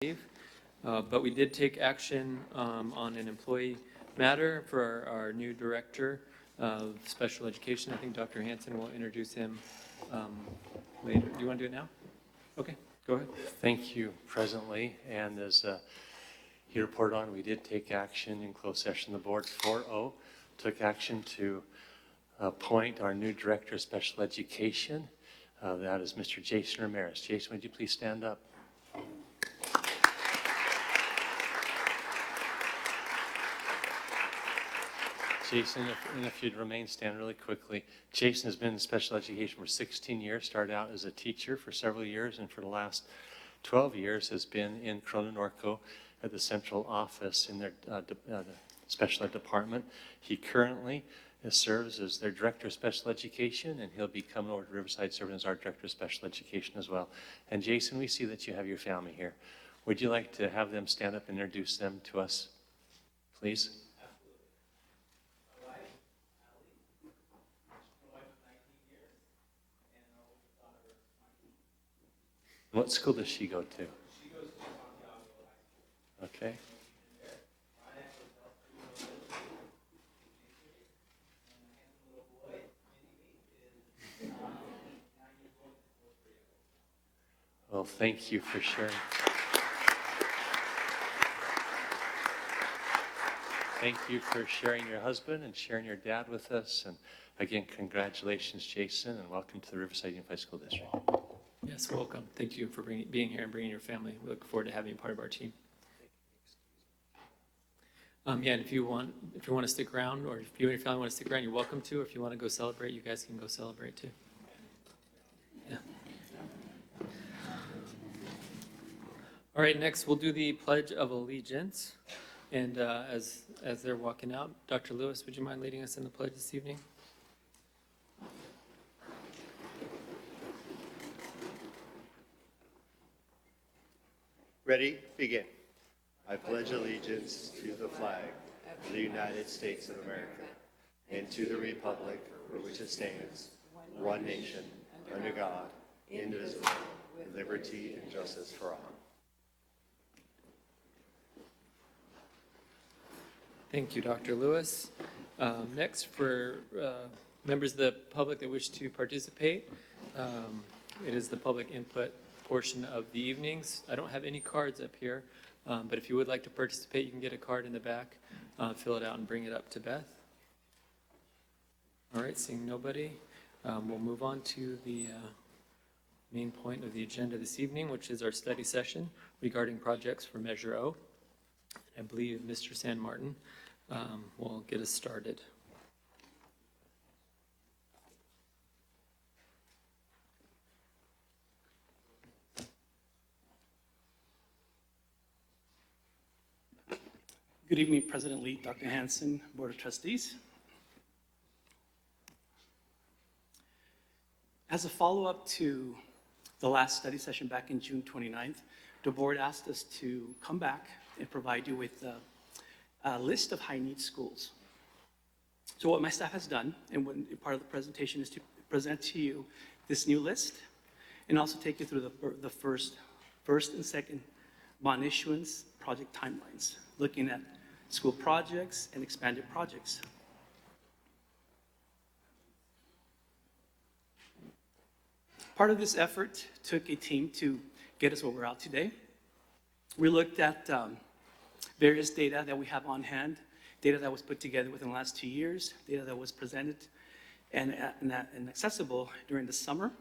leave. But we did take action on an employee matter for our new director of special education. I think Dr. Hansen will introduce him later. Do you want to do it now? Okay, go ahead. Thank you, President Lee. And as he reported on, we did take action in closed session. The board 4-0 took action to appoint our new director of special education. That is Mr. Jason Ramirez. Jason, would you please stand up? Jason, if you'd remain stand really quickly. Jason has been in special education for 16 years, started out as a teacher for several years, and for the last 12 years has been in Corona Norco at the central office in their special ed department. He currently serves as their director of special education, and he'll be coming over to Riverside serving as our director of special education as well. And Jason, we see that you have your family here. Would you like to have them stand up and introduce them to us, please? What school does she go to? She goes to Santiago High School. Okay. Well, thank you for sharing. Thank you for sharing your husband and sharing your dad with us. And again, congratulations, Jason, and welcome to the Riverside Unified School District. Yes, welcome. Thank you for being here and bringing your family. We look forward to having you part of our team. Yeah, and if you want to stick around, or if you and your family want to stick around, you're welcome to. If you want to go celebrate, you guys can go celebrate too. Yeah. All right, next we'll do the Pledge of Allegiance. And as they're walking out, Dr. Lewis, would you mind leading us in the pledge this evening? Ready? Begin. I pledge allegiance to the flag of the United States of America and to the republic for which it stands, one nation, under God, indivisible, with liberty and justice for all. Thank you, Dr. Lewis. Next, for members of the public that wish to participate, it is the public input portion of the evenings. I don't have any cards up here, but if you would like to participate, you can get a card in the back, fill it out, and bring it up to Beth. All right, seeing nobody, we'll move on to the main point of the agenda this evening, which is our study session regarding projects for Measure O. I believe Mr. San Martin will get us started. Good evening, President Lee, Dr. Hansen, Board of Trustees. As a follow-up to the last study session back in June 29th, the board asked us to come back and provide you with a list of high-need schools. So what my staff has done, and part of the presentation, is to present to you this new list and also take you through the first and second bond issuance project timelines, looking at school projects and expanded projects. Part of this effort took a team to get us where we're at today. We looked at various data that we have on hand, data that was put together within the last 2 years, data that was presented and accessible during the summer.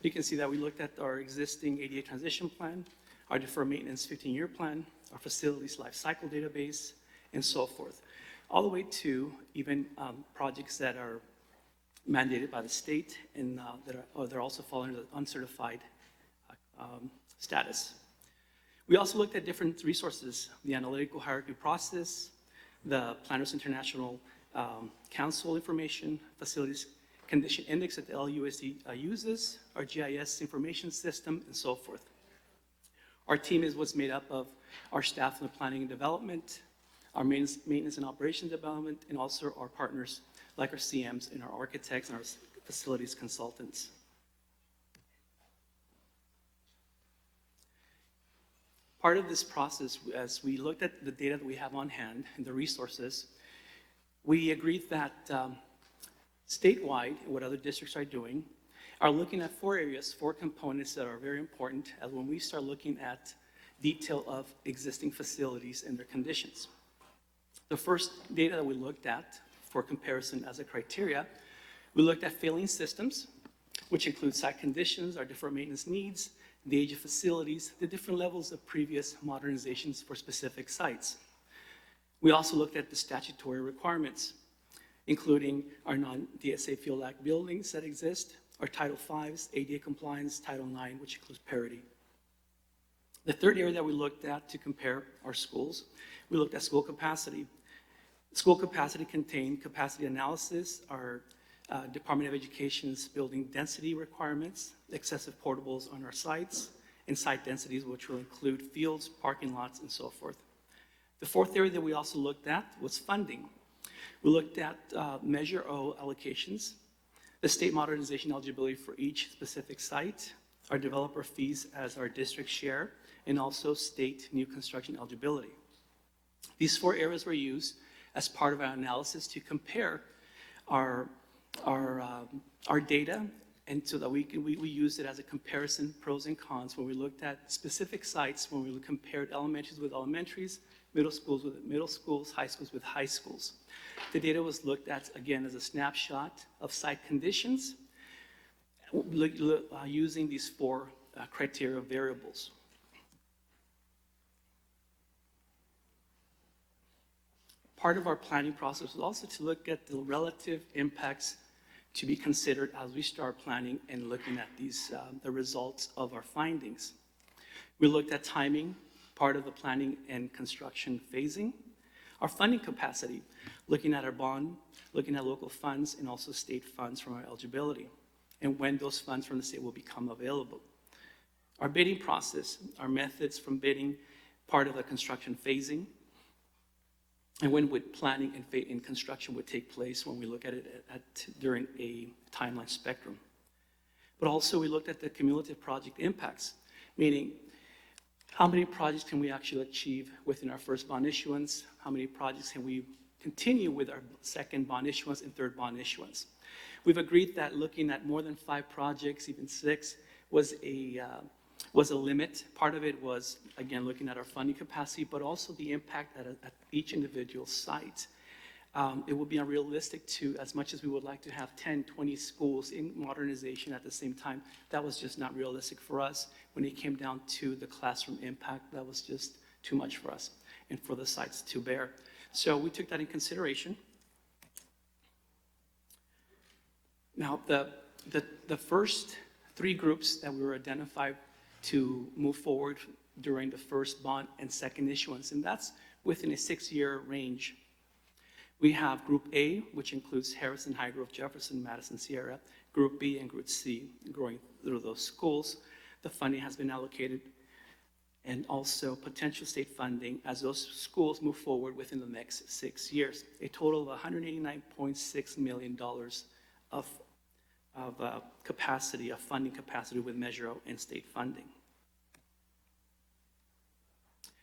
You can see that we looked at our existing ADA transition plan, our deferred maintenance 15-year plan, our facilities life cycle database, and so forth, all the way to even projects that are mandated by the state and they're also falling under the uncertified status. We also looked at different resources, the analytical hierarchy process, the Planners International Council information, facilities condition index that the LUSD uses, our GIS information system, and so forth. Our team was made up of our staff in the planning and development, our maintenance and operations development, and also our partners like our CMs and our architects and our facilities consultants. Part of this process, as we looked at the data that we have on hand and the resources, we agreed that statewide, and what other districts are doing, are looking at 4 areas, 4 components that are very important as when we start looking at detail of existing facilities and their conditions. The first data that we looked at for comparison as a criteria, we looked at failing systems, which include site conditions, our different maintenance needs, the age of facilities, the different levels of previous modernizations for specific sites. We also looked at the statutory requirements, including our non-DSA Fuel Act buildings that exist, our Title V's, ADA compliance, Title IX, which includes parity. The third area that we looked at to compare our schools, we looked at school capacity. School capacity contained capacity analysis, our Department of Education's building density requirements, excessive portables on our sites, and site densities, which will include fields, parking lots, and so forth. The fourth area that we also looked at was funding. We looked at Measure O allocations, the state modernization eligibility for each specific site, our developer fees as our district share, and also state new construction eligibility. These 4 areas were used as part of our analysis to compare our data, and so that we used it as a comparison, pros and cons, when we looked at specific sites, when we compared elementaries with elementaries, middle schools with middle schools, high schools with high schools. The data was looked at, again, as a snapshot of site conditions, using these 4 criteria variables. Part of our planning process was also to look at the relative impacts to be considered as we start planning and looking at these, the results of our findings. We looked at timing, part of the planning and construction phasing, our funding capacity, looking at our bond, looking at local funds, and also state funds from our eligibility, and when those funds from the state will become available. Our bidding process, our methods from bidding, part of the construction phasing, and when would planning and construction would take place when we look at it during a timeline spectrum. But also we looked at the cumulative project impacts, meaning how many projects can we actually achieve within our first bond issuance? How many projects can we continue with our second bond issuance and third bond issuance? We've agreed that looking at more than 5 projects, even 6, was a limit. Part of it was, again, looking at our funding capacity, but also the impact at each individual site. It would be unrealistic to, as much as we would like to have 10, 20 schools in modernization at the same time, that was just not realistic for us. When it came down to the classroom impact, that was just too much for us and for the sites to bear. So we took that in consideration. Now, the first 3 groups that we were identified to move forward during the first bond and second issuance, and that's within a 6-year range. We have Group A, which includes Harrison, Highgrove, Jefferson, Madison, Sierra, Group B, and Group C, going through those schools. The funding has been allocated, and also potential state funding as those schools move forward within the next 6 years. A total of $189.6 million of capacity, of funding capacity with Measure O and state funding.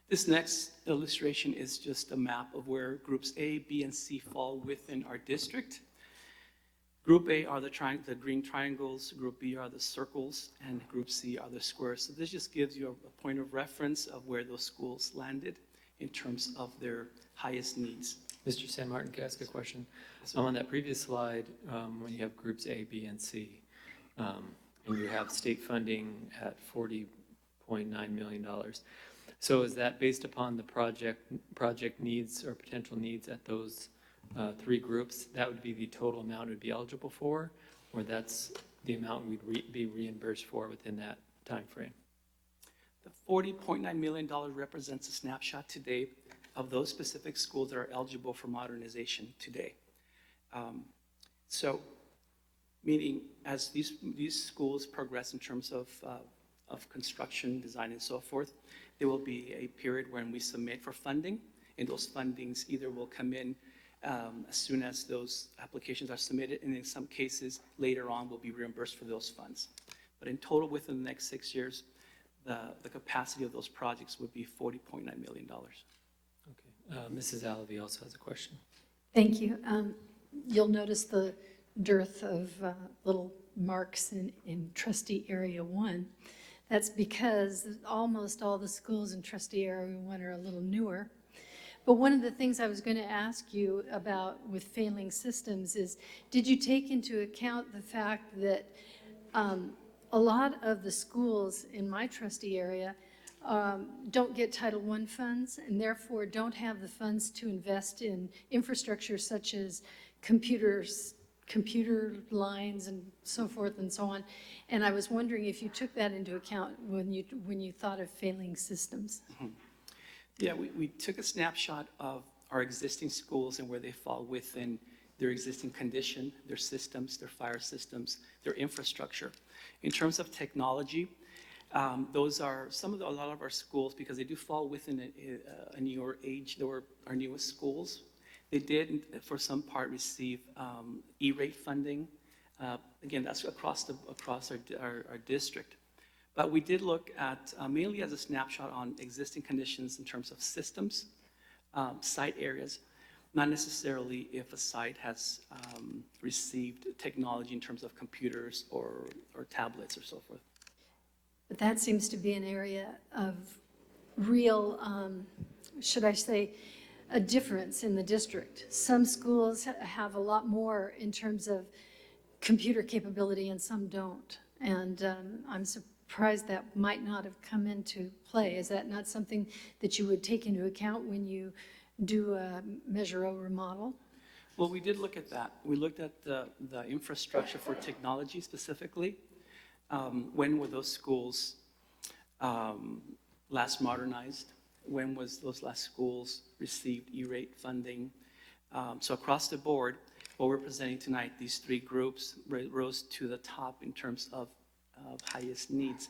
This next illustration is just a map of where groups A, B, and C fall within our district. Group A are the green triangles, Group B are the circles, and Group C are the squares. So this just gives you a point of reference of where those schools landed in terms of their highest needs. Mr. San Martin, can I ask a question? On that previous slide, when you have groups A, B, and C, and you have state funding at $40.9 million. So is that based upon the project needs or potential needs at those 3 groups? That would be the total amount it would be eligible for, or that's the amount we'd be reimbursed for within that time frame? The $40.9 million represents a snapshot today of those specific schools that are eligible for modernization today. So, meaning as these schools progress in terms of construction, design, and so forth, there will be a period when we submit for funding, and those fundings either will come in as soon as those applications are submitted, and in some cases later on will be reimbursed for those funds. But in total, within the next 6 years, the capacity of those projects would be $40.9 million. Okay. Mrs. Alavi also has a question. Thank you. You'll notice the dearth of little marks in trustee area 1. That's because almost all the schools in trustee area 1 are a little newer. But one of the things I was going to ask you about with failing systems is, did you take into account the fact that a lot of the schools in my trustee area don't get Title I funds and therefore don't have the funds to invest in infrastructure such as computer lines and so forth and so on. And I was wondering if you took that into account when you thought of failing systems. Yeah, we took a snapshot of our existing schools and where they fall within their existing condition, their systems, their fire systems, their infrastructure. In terms of technology, those are a lot of our schools, because they do fall within a newer age. They were our newest schools. They did, for some part, receive E-rate funding. Again, that's across our district. But we did look at, mainly as a snapshot on existing conditions in terms of systems, site areas, not necessarily if a site has received technology in terms of computers or tablets or so forth. But that seems to be an area of real, should I say, a difference in the district. Some schools have a lot more in terms of computer capability and some don't. And I'm surprised that might not have come into play. Is that not something that you would take into account when you do a Measure O remodel? Well, we did look at that. We looked at the infrastructure for technology specifically. When were those schools last modernized? When was those last schools received E-rate funding? So across the board, what we're presenting tonight, these three groups rose to the top in terms of highest needs.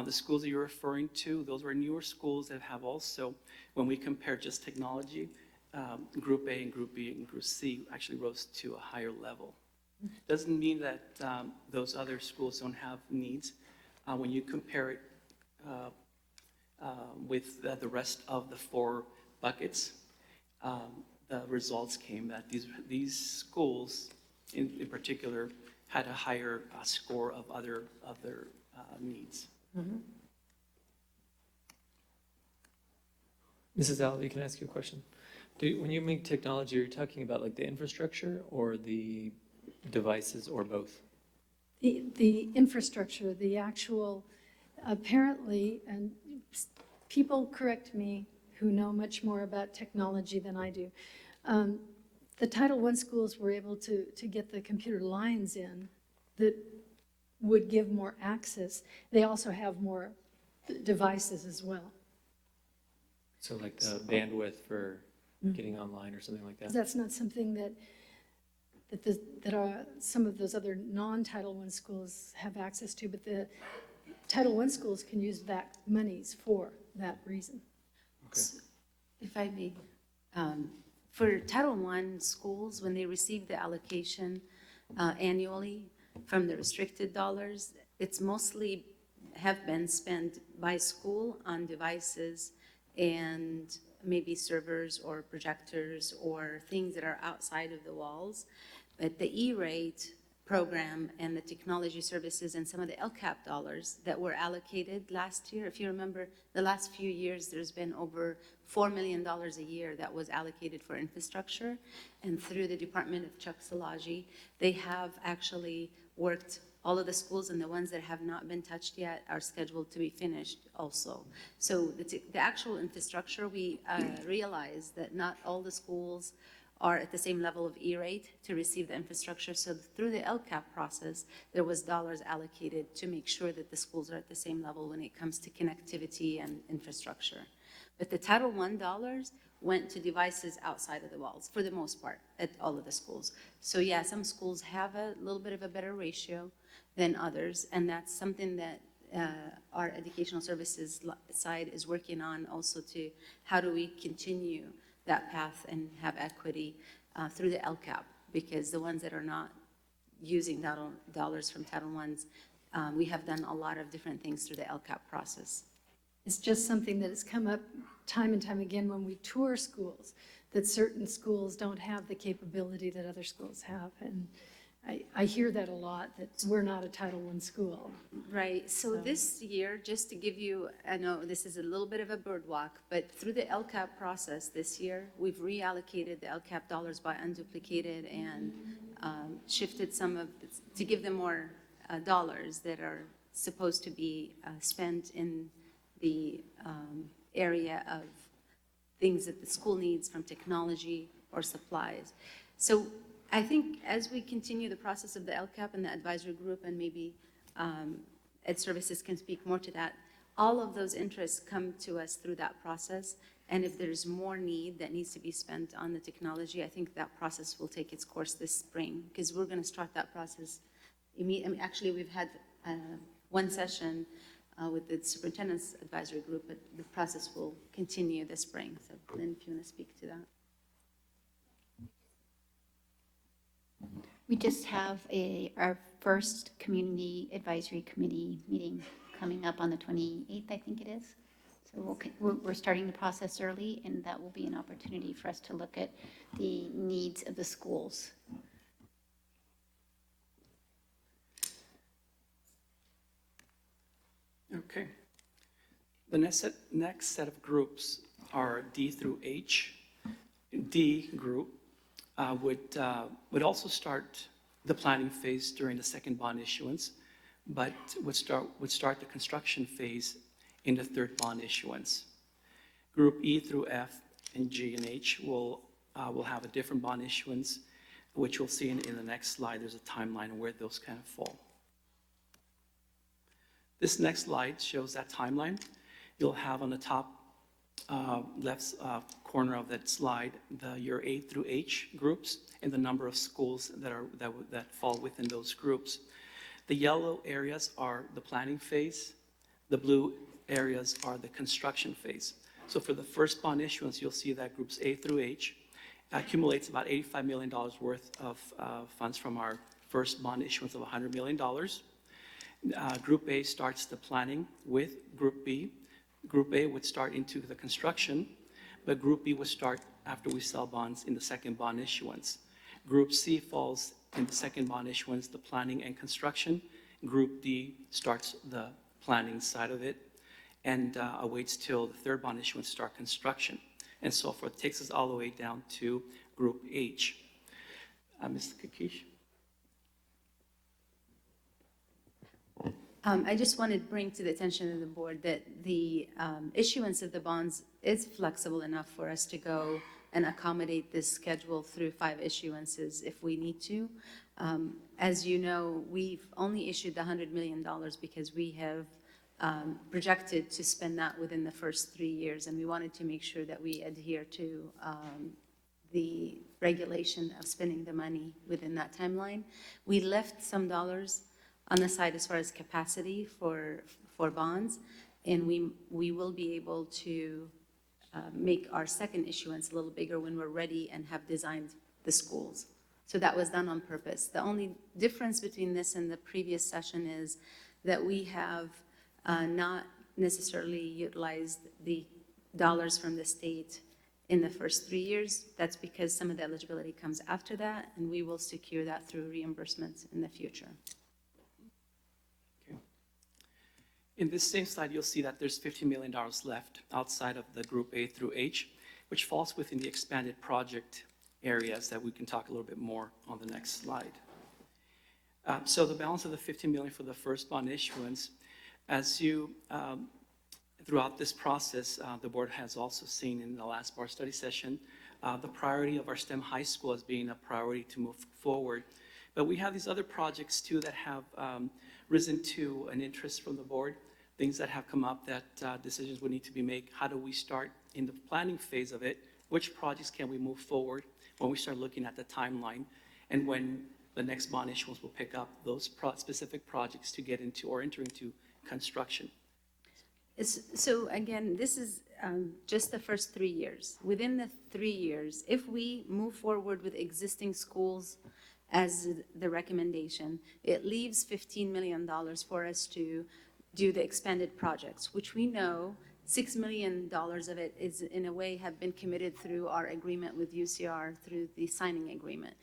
The schools that you're referring to, those were newer schools that have also, when we compare just technology, Group A and Group B and Group C actually rose to a higher level. Doesn't mean that those other schools don't have needs. When you compare it with the rest of the four buckets, the results came that these schools in particular had a higher score of other needs. Mm-hmm. Mrs. Alavi, can I ask you a question? When you mean technology, are you talking about like the infrastructure or the devices or both? The infrastructure, the actual, apparently, and people correct me who know much more about technology than I do. The Title I schools were able to get the computer lines in that would give more access. They also have more devices as well. So like the bandwidth for getting online or something like that? That's not something that some of those other non-Title I schools have access to, but the Title I schools can use that monies for that reason. Okay. If I may, for Title I schools, when they receive the allocation annually from the restricted dollars, it's mostly have been spent by school on devices and maybe servers or projectors or things that are outside of the walls. But the E-rate program and the technology services and some of the LCAP dollars that were allocated last year, if you remember the last few years, there's been over $4 million a year that was allocated for infrastructure. And through the Department of Chuck Szilagyi, they have actually worked. All of the schools and the ones that have not been touched yet are scheduled to be finished also. So the actual infrastructure, we realize that not all the schools are at the same level of E-rate to receive the infrastructure. So through the LCAP process, there was dollars allocated to make sure that the schools are at the same level when it comes to connectivity and infrastructure. But the Title I dollars went to devices outside of the walls for the most part at all of the schools. So yeah, some schools have a little bit of a better ratio than others, and that's something that our educational services side is working on also to how do we continue that path and have equity through the LCAP, because the ones that are not using dollars from Title I's we have done a lot of different things through the LCAP process. It's just something that has come up time and time again when we tour schools, that certain schools don't have the capability that other schools have. And I hear that a lot, that we're not a Title I school. Right, so this year, just to give you, I know this is a little bit of a birdwalk, but through the LCAP process this year, we've reallocated the LCAP dollars by unduplicated and shifted some of, to give them more dollars that are supposed to be spent in the area of things that the school needs from technology or supplies. So I think as we continue the process of the LCAP and the advisory group, and maybe Ed Services can speak more to that, all of those interests come to us through that process. And if there's more need that needs to be spent on the technology, I think that process will take its course this spring, because we're going to start that process immediately. I mean, actually, we've had one session with the superintendent's advisory group, but the process will continue this spring. So Lynn, if you want to speak to that. We just have our first community advisory committee meeting coming up on the 28th, I think it is. So we're starting the process early, and that will be an opportunity for us to look at the needs of the schools. Okay. The next set of groups are D through H. D group would also start the planning phase during the second bond issuance, but would start the construction phase in the third bond issuance. Group E through F and G and H will have a different bond issuance, which you'll see in the next slide. There's a timeline of where those kind of fall. This next slide shows that timeline. You'll have on the top left corner of that slide your A through H groups and the number of schools that fall within those groups. The yellow areas are the planning phase. The blue areas are the construction phase. So for the first bond issuance, you'll see that groups A through H accumulates about $85 million worth of funds from our first bond issuance of $100 million. Group A starts the planning with Group B. Group A would start into the construction, but Group B would start after we sell bonds in the second bond issuance. Group C falls in the second bond issuance, the planning and construction. Group D starts the planning side of it and awaits till the third bond issuance start construction, and so forth. Takes us all the way down to Group H. Mr. Kakish? I just wanted to bring to the attention of the board that the issuance of the bonds is flexible enough for us to go and accommodate this schedule through 5 issuances if we need to. As you know, we've only issued the $100 million because we have projected to spend that within the first 3 years, and we wanted to make sure that we adhere to the regulation of spending the money within that timeline. We left some dollars on the side as far as capacity for bonds, and we will be able to make our second issuance a little bigger when we're ready and have designed the schools. So that was done on purpose. The only difference between this and the previous session is that we have not necessarily utilized the dollars from the state in the first 3 years. That's because some of the eligibility comes after that, and we will secure that through reimbursements in the future. In this same slide, you'll see that there's $50 million left outside of the Group A through H, which falls within the expanded project areas that we can talk a little bit more on the next slide. So the balance of the $50 million for the first bond issuance, as you, throughout this process, the board has also seen in the last bar study session, the priority of our STEM high school as being a priority to move forward. But we have these other projects too that have risen to an interest from the board, things that have come up that decisions would need to be made. How do we start in the planning phase of it? Which projects can we move forward when we start looking at the timeline and when the next bond issuance will pick up those specific projects to get into or enter into construction? So again, this is just the first 3 years. Within the 3 years, if we move forward with existing schools as the recommendation. It leaves $15 million for us to do the expanded projects, which we know $6 million of it is, in a way, have been committed through our agreement with UCR, through the signing agreement.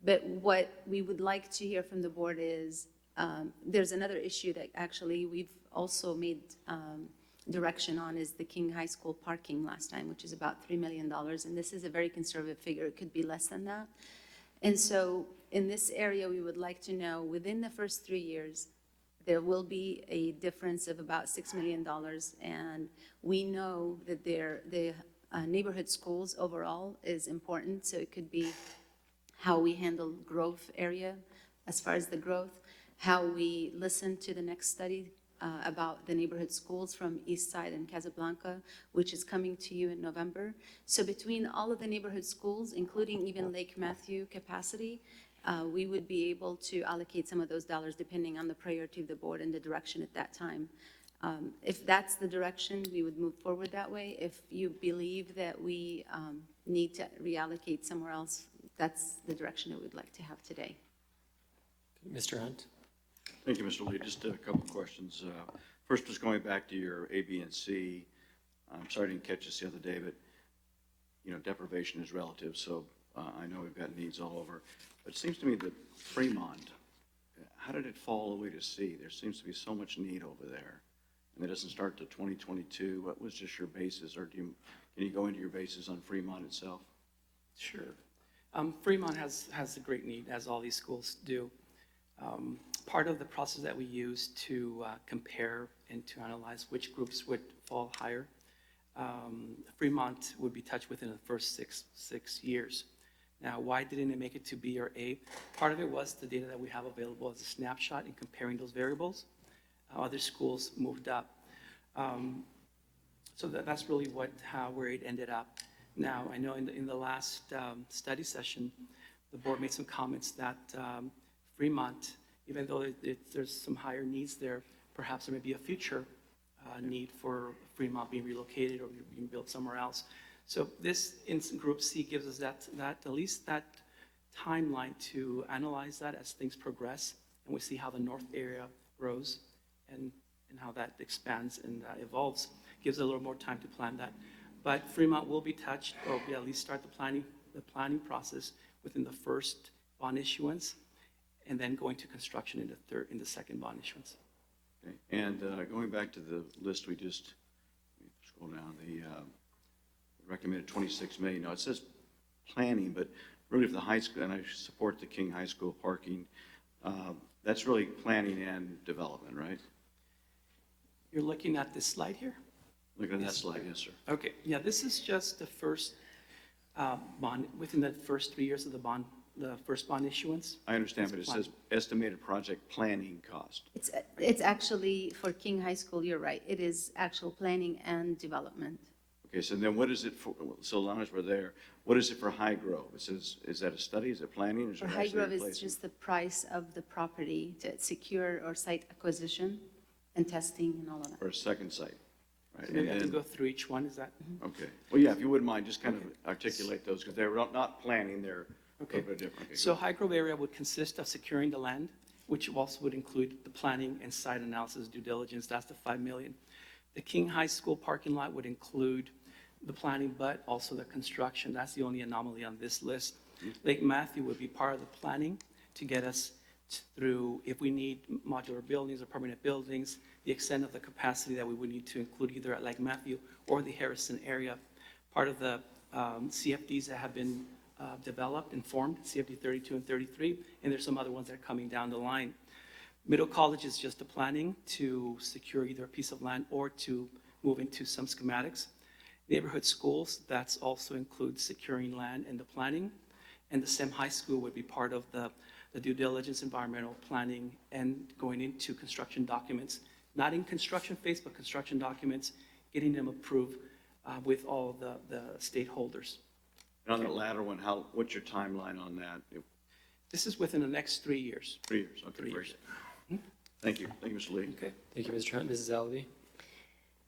But what we would like to hear from the board is, there's another issue that actually we've also made direction on, is the King High School parking last time, which is about $3 million. And this is a very conservative figure. It could be less than that. And so in this area, we would like to know, within the first 3 years, there will be a difference of about $6 million. And we know that the neighborhood schools overall is important. So it could be how we handle growth area as far as the growth, how we listen to the next study about the neighborhood schools from East Side and Casablanca, which is coming to you in November. So between all of the neighborhood schools, including even Lake Matthew capacity, we would be able to allocate some of those dollars depending on the priority of the board and the direction at that time. If that's the direction, we would move forward that way. If you believe that we need to reallocate somewhere else, that's the direction that we'd like to have today. Mr. Hunt? Thank you, Mr. Lee. Just a couple of questions. First, just going back to your A, B, and C. I'm sorry I didn't catch this the other day, but, you know, deprivation is relative, so I know we've got needs all over. But it seems to me that Fremont, how did it fall all the way to C? There seems to be so much need over there, and it doesn't start till 2022. What was just your basis, or can you go into your basis on Fremont itself? Sure. Fremont has a great need, as all these schools do. Part of the process that we use to compare and to analyze which groups would fall higher, Fremont would be touched within the first six years. Now, why didn't it make it to B or A? Part of it was the data that we have available as a snapshot in comparing those variables. Other schools moved up. So that's really where it ended up. Now, I know in the last study session, the board made some comments that Fremont, even though there's some higher needs there, perhaps there may be a future need for Fremont being relocated or being built somewhere else. So this in Group C gives us that at least that timeline to analyze that as things progress, and we see how the north area grows and how that expands and evolves. Gives a little more time to plan that. But Fremont will be touched, or we at least start the planning process within the first bond issuance, and then going to construction in the second bond issuance. Okay. And going back to the list we just scroll down, the recommended 26 million. Now it says planning, but really for the high school, and I support the King High School parking, that's really planning and development, right? You're looking at this slide here? Look at that slide, yes, sir. Okay, yeah, this is just the first bond, within the first 3 years of the first bond issuance. I understand, but it says estimated project planning cost. It's actually, for King High School, you're right, it is actual planning and development. Okay, so then what is it for, so long as we're there, what is it for High Grove? It says, is that a study, is it planning, or is it For actually High Grove, it's replacing? just the price of the property to secure or site acquisition and testing and all of that. For a second site, right? So maybe I And can then- go through each one, is that? Okay, well, yeah, if you wouldn't mind, just kind of articulate those, because they're not planning, they're a Okay. little bit different. Okay, So High Grove area would consist of securing the land, which also would include the planning and site analysis due diligence. That's the $5 million. The King High School parking lot would include the planning, but also the construction. That's the only anomaly on this list. Lake Matthew would be part of the planning to get us through, if we need modular buildings or permanent buildings, the extent of the capacity that we would need to include either at Lake Matthew or the Harrison area. Part of the CFDs that have been developed and formed, CFD 32 and 33, and there's some other ones that are coming down the line. Middle College is just the planning to secure either a piece of land or to move into some schematics. Neighborhood schools, that's also includes securing land and the planning. And the SEM High School would be part of the due diligence, environmental planning, and going into construction documents. Not in construction phase, but construction documents, getting them approved with all the stakeholders. And on that latter one, what's your timeline on that? This is within the next 3 years. 3 years, okay, 3 very years. good. Thank you, Mr. Lee. Okay. Thank you, Mr. Hunt. Mrs. Alabi?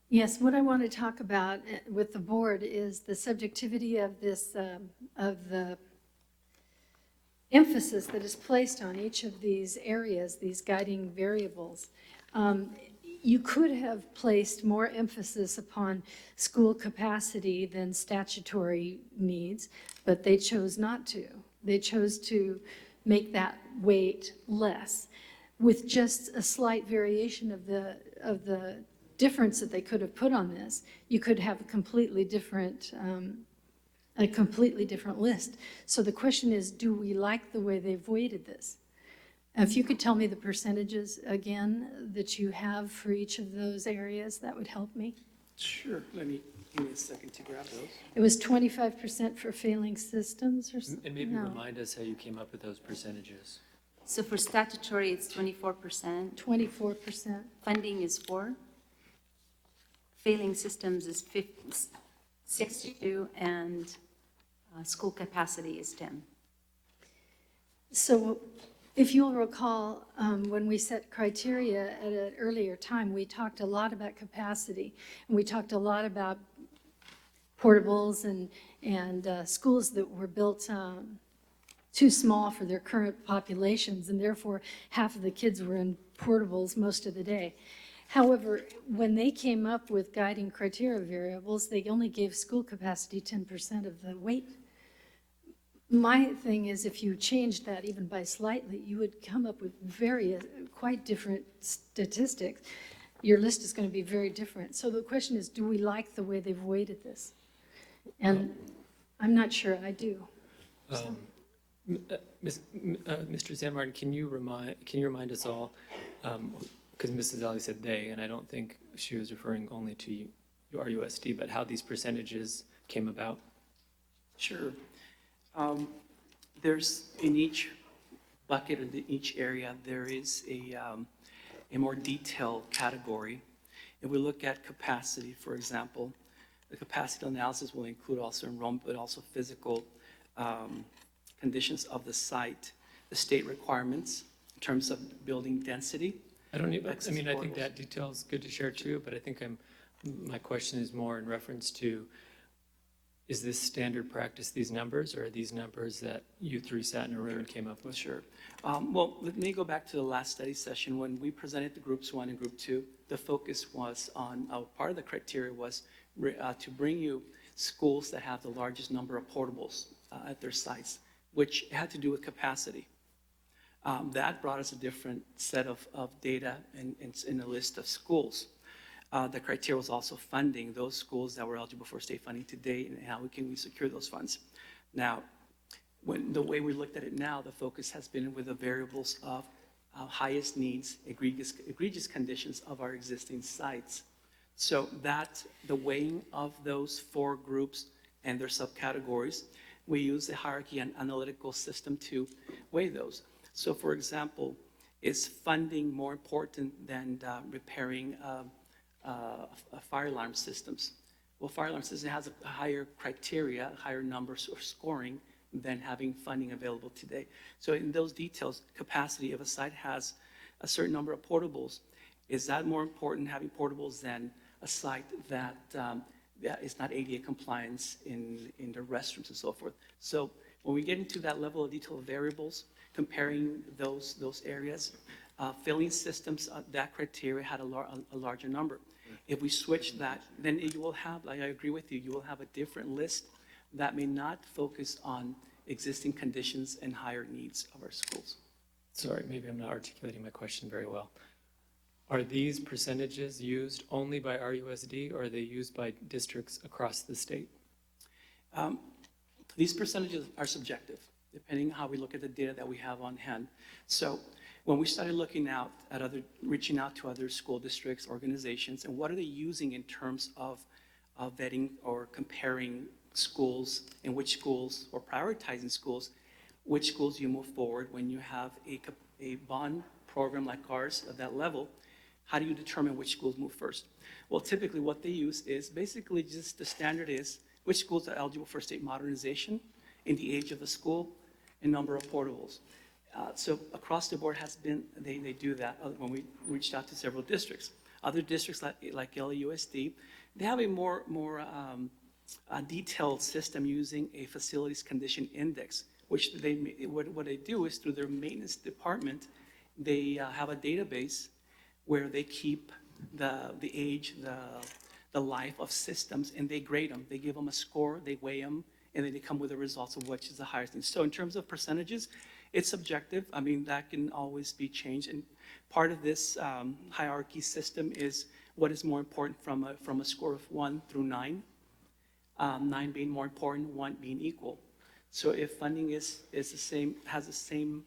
Yes, what I want to talk about with the board is the subjectivity of this, of the emphasis that is placed on each of these areas, these guiding variables. You could have placed more emphasis upon school capacity than statutory needs, but they chose not to. They chose to make that weight less, with just a slight variation of the difference that they could have put on this. You could have a completely different list. So the question is, do we like the way they've weighted this? If you could tell me the percentages again that you have for each of those areas, that would help me. Sure, give me a second to grab those. It was 25% for failing systems or something? And maybe No, remind us how you came up with those percentages. So for statutory, it's 24%. 24%. Funding is 4. Failing systems is 62, and school capacity is 10. So if you'll recall, when we set criteria at an earlier time, we talked a lot about capacity, and we talked a lot about portables and schools that were built too small for their current populations, and therefore half of the kids were in portables most of the day. However, when they came up with guiding criteria variables, they only gave school capacity 10% of the weight. My thing is, if you changed that even by slightly, you would come up with quite different statistics. Your list is going to be very different. So the question is, do we like the way they've weighted this? And I'm not sure I do. Mr. San Martin, can you remind us all, because Mrs. Ali said they, and I don't think she was referring only to RUSD, but how these percentages came about? Sure. There's, in each bucket or each area, there is a more detailed category. If we look at capacity, for example, the capacity analysis will include also enrollment, but also physical conditions of the site, the state requirements in terms of building density. I think that detail is good to share too, but I think my question is more in reference to, is this standard practice, these numbers, or are these numbers that you three sat in a room and came up with? Sure. Well, let me go back to the last study session. When we presented to groups 1 and group 2, the focus was on, part of the criteria was to bring you schools that have the largest number of portables at their sites, which had to do with capacity. That brought us a different set of data in a list of schools. The criteria was also funding those schools that were eligible for state funding today, and how can we secure those funds. Now, the way we looked at it now, the focus has been with the variables of highest needs, egregious conditions of our existing sites. So that, the weighing of those 4 groups and their subcategories, we use the hierarchy and analytical system to weigh those. So for example, is funding more important than repairing fire alarm systems? Well, fire alarm system has a higher criteria, higher numbers of scoring than having funding available today. So in those details, capacity of a site has a certain number of portables. Is that more important, having portables, than a site that is not ADA compliance in the restrooms and so forth? So when we get into that level of detail of variables, comparing those areas, filling systems, that criteria had a larger number. If we switch that, then you will have, like I agree with you, you will have a different list that may not focus on existing conditions and higher needs of our schools. Sorry, maybe I'm not articulating my question very well. Are these percentages used only by RUSD, or are they used by districts across the state? These percentages are subjective, depending on how we look at the data that we have on hand. So when we started looking out at reaching out to other school districts, organizations, and what are they using in terms of vetting or comparing schools, and which schools, or prioritizing schools, which schools you move forward when you have a bond program like ours at that level, how do you determine which schools move first? Well, typically what they use is basically just the standard is which schools are eligible for state modernization in the age of the school and number of portables. So across the board has been, they do that when we reached out to several districts. Other districts like LAUSD, they have a more detailed system using a facilities condition index, which what they do is through their maintenance department, they have a database where they keep the age, the life of systems, and they grade them. They give them a score, they weigh them, and then they come with the results of which is the highest thing. So in terms of percentages, it's subjective. I mean, that can always be changed. And part of this hierarchy system is what is more important from a score of 1 through 9, 9 being more important, 1 being equal. So if funding is the same, has the same,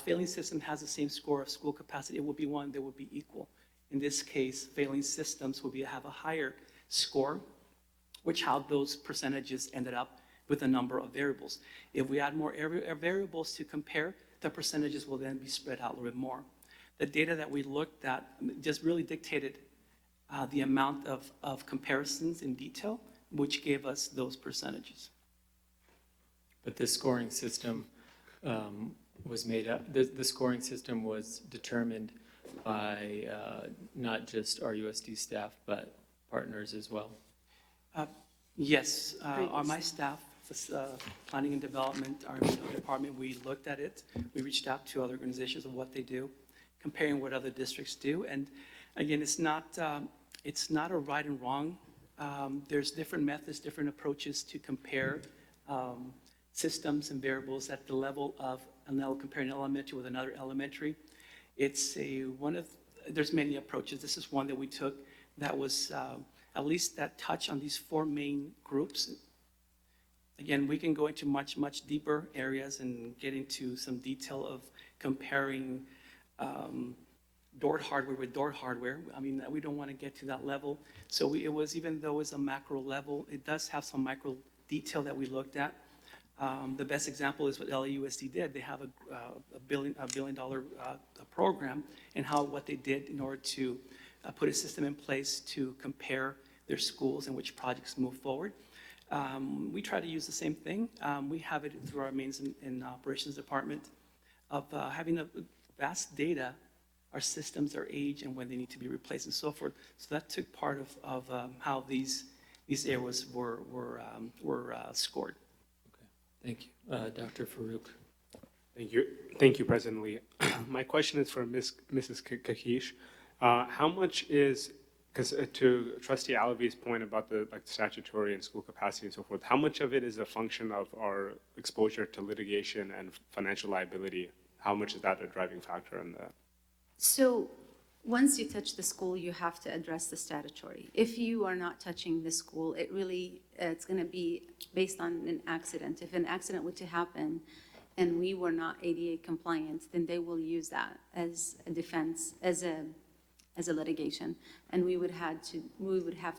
failing system has the same score of school capacity, it will be 1, they will be equal. In this case, failing systems will have a higher score, which how those percentages ended up with a number of variables. If we add more variables to compare, the percentages will then be spread out a little bit more. The data that we looked at just really dictated the amount of comparisons in detail, which gave us those percentages. But the scoring system was made up, the scoring system was determined by not just RUSD staff, but partners as well. Yes, on my staff, planning and development, our department, we looked at it. We reached out to other organizations of what they do, comparing what other districts do. And again, it's not a right and wrong. There's different methods, different approaches to compare systems and variables at the level of comparing elementary with another elementary. It's there's many approaches. This is one that we took that was at least that touch on these 4 main groups. Again, we can go into much, much deeper areas and get into some detail of comparing door hardware with door hardware. I mean, we don't want to get to that level. So it was, even though it's a macro level, it does have some micro detail that we looked at. The best example is what LAUSD did. They have a billion dollar program, and what they did in order to put a system in place to compare their schools and which projects move forward. We try to use the same thing. We have it through our maintenance and operations department of having a vast data, our systems, their age, and when they need to be replaced and so forth. So that took part of how these areas were scored. Thank you. Dr. Farouk. Thank you, President Lee. My question is for Mrs. Kakish. How much is, because to Trustee Alavi's point about the statutory and school capacity and so forth, how much of it is a function of our exposure to litigation and financial liability? How much is that a driving factor in that? So once you touch the school, you have to address the statutory. If you are not touching the school, it's going to be based on an accident. If an accident were to happen and we were not ADA compliant, then they will use that as a defense, as a litigation, and we would have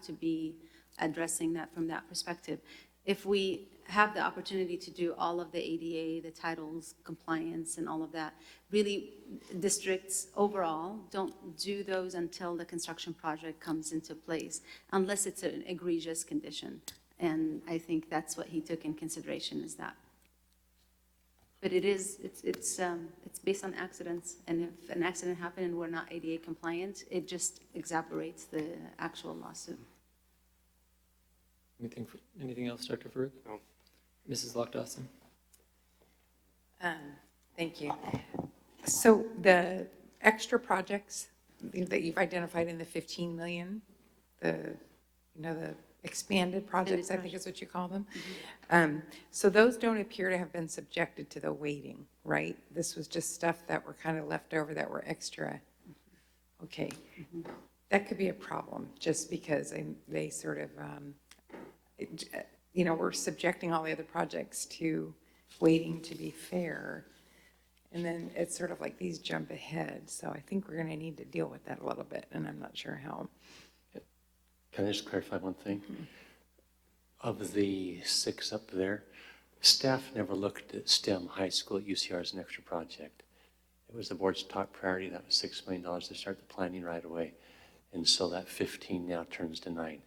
to be addressing that from that perspective. If we have the opportunity to do all of the ADA, the titles, compliance, and all of that, really districts overall don't do those until the construction project comes into place, unless it's an egregious condition. And I think that's what he took in consideration, is that. But it's based on accidents, and if an accident happened and we're not ADA compliant, it just exacerbates the actual lawsuit. Anything else, Dr. Farouk? No. Mrs. Lock-Dawson? Thank you. So the extra projects that you've identified in the 15 million, the expanded projects, I think is what you call them. So those don't appear to have been subjected to the weighting, right? This was just stuff that were kind of left over that were extra. Okay. That could be a problem, just because they sort of, we're subjecting all the other projects to weighting to be fair. And then it's sort of like these jump ahead. So I think we're going to need to deal with that a little bit, and I'm not sure how. Can I just clarify one thing? Of the 6 up there, staff never looked at STEM high school at UCR as an extra project. It was the board's top priority. That was $6 million to start the planning right away. And so that 15 now turns to 9.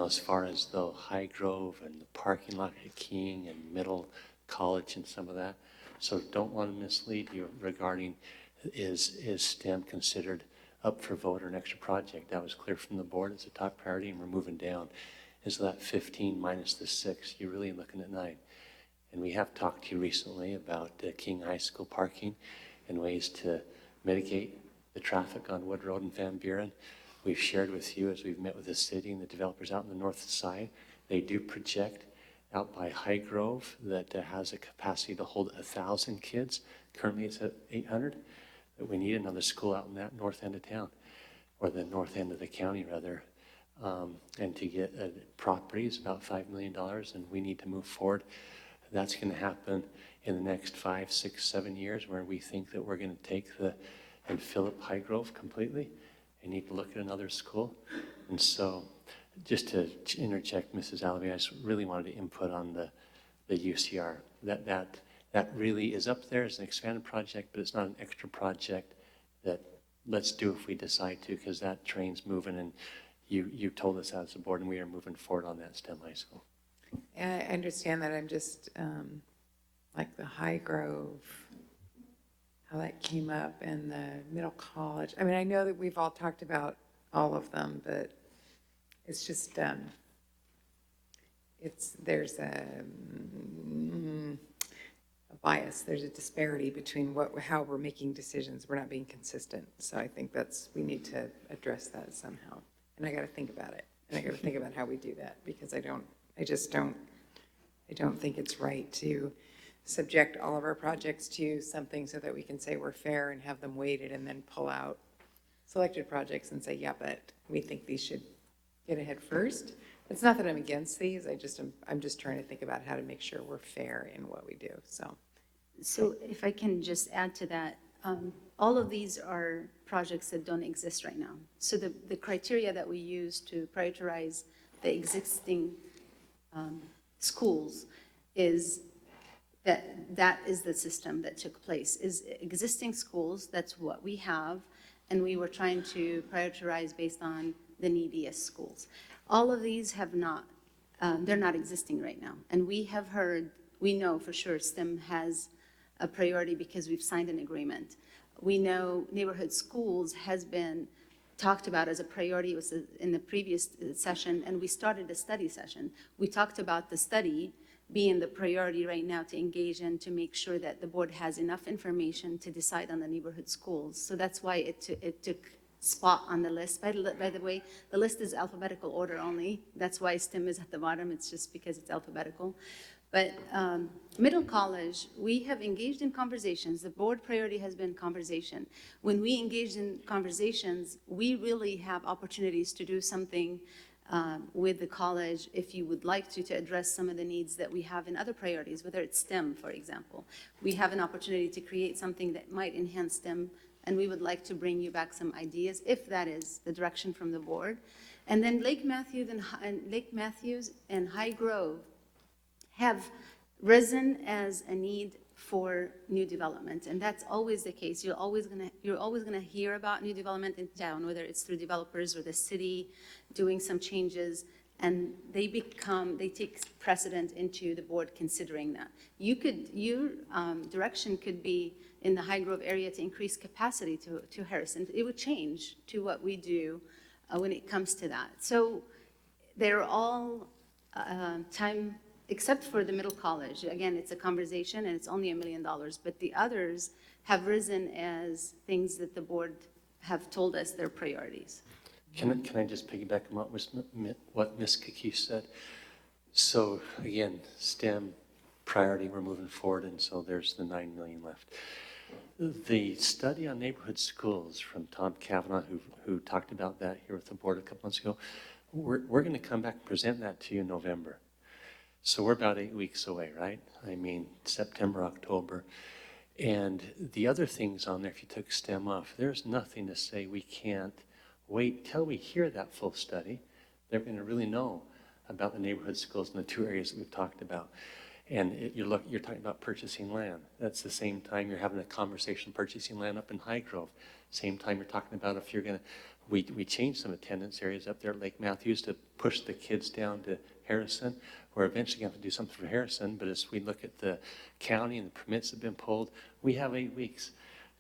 As far as the High Grove and the parking lot at King and Middle College and some of that. So don't want to mislead you regarding, is STEM considered up for vote or an extra project? That was clear from the board. It's a top priority, and we're moving down. And so that 15 minus the 6, you're really looking at 9. And we have talked to you recently about King High School parking and ways to mitigate the traffic on Wood Road and Van Buren. We've shared with you as we've met with the city and the developers out on the north side. They do project out by High Grove that has a capacity to hold 1,000 kids. Currently it's at 800. But we need another school out in that north end of town, or the north end of the county rather. And to get a property is about $5 million, and we need to move forward. That's going to happen in the next 5, 6, 7 years, where we think that we're going to take and fill up High Grove completely and need to look at another school. And so just to interject, Mrs. Alavi, I just really wanted to input on the UCR. That really is up there as an expanded project, but it's not an extra project that let's do if we decide to, because that train's moving, and you told us as a board, and we are moving forward on that STEM high school. And I understand that. I'm just, like the High Grove, how that came up, and the middle college. I mean, I know that we've all talked about all of them, but it's just, there's a bias. There's a disparity between how we're making decisions. We're not being consistent. So I think we need to address that somehow. And I got to think about it. And I got to think about how we do that, because I don't think it's right to subject all of our projects to something so that we can say we're fair and have them weighted, and then pull out selected projects and say, yeah, but we think these should get ahead first. It's not that I'm against these. I'm just trying to think about how to make sure we're fair in what we do. So if I can just add to that, all of these are projects that don't exist right now. So the criteria that we use to prioritize the existing schools is that is the system that took place, is existing schools. That's what we have, and we were trying to prioritize based on the neediest schools. All of these have not, they're not existing right now. And we know for sure STEM has a priority because we've signed an agreement. We know neighborhood schools has been talked about as a priority. It was in the previous session, and we started a study session. We talked about the study being the priority right now to engage in, to make sure that the board has enough information to decide on the neighborhood schools. So that's why it took spot on the list. By the way, the list is alphabetical order only. That's why STEM is at the bottom. It's just because it's alphabetical. But middle college, we have engaged in conversations. The board priority has been conversation. When we engage in conversations, we really have opportunities to do something with the college, if you would like to address some of the needs that we have in other priorities, whether it's STEM, for example. We have an opportunity to create something that might enhance STEM, and we would like to bring you back some ideas, if that is the direction from the board. And then Lake Matthews and High Grove have risen as a need for new development, and that's always the case. You're always gonna hear about new development in town, whether it's through developers or the city doing some changes, and they take precedent into the board considering that. Your direction could be in the High Grove area to increase capacity to Harrison. It would change to what we do when it comes to that. So they're all time, except for the middle college. Again, it's a conversation, and it's only $1 million, but the others have risen as things that the board have told us they're priorities. Can I just piggyback on what Ms. Kakish said? So again, STEM priority, we're moving forward, and so there's the $9 million left. The study on neighborhood schools from Tom Cavanaugh, who talked about that here with the board a couple months ago, we're going to come back and present that to you in November. So we're about 8 weeks away, right? I mean, September, October. And the other things on there, if you took STEM off, there's nothing to say we can't wait till we hear that full study. They're going to really know about the neighborhood schools in the two areas that we've talked about. And you're talking about purchasing land. That's the same time you're having a conversation purchasing land up in High Grove. Same time you're talking about if you're going to, we changed some attendance areas up there at Lake Matthews to push the kids down to Harrison. We're eventually going to have to do something for Harrison, but as we look at the county and the permits that have been pulled, we have 8 weeks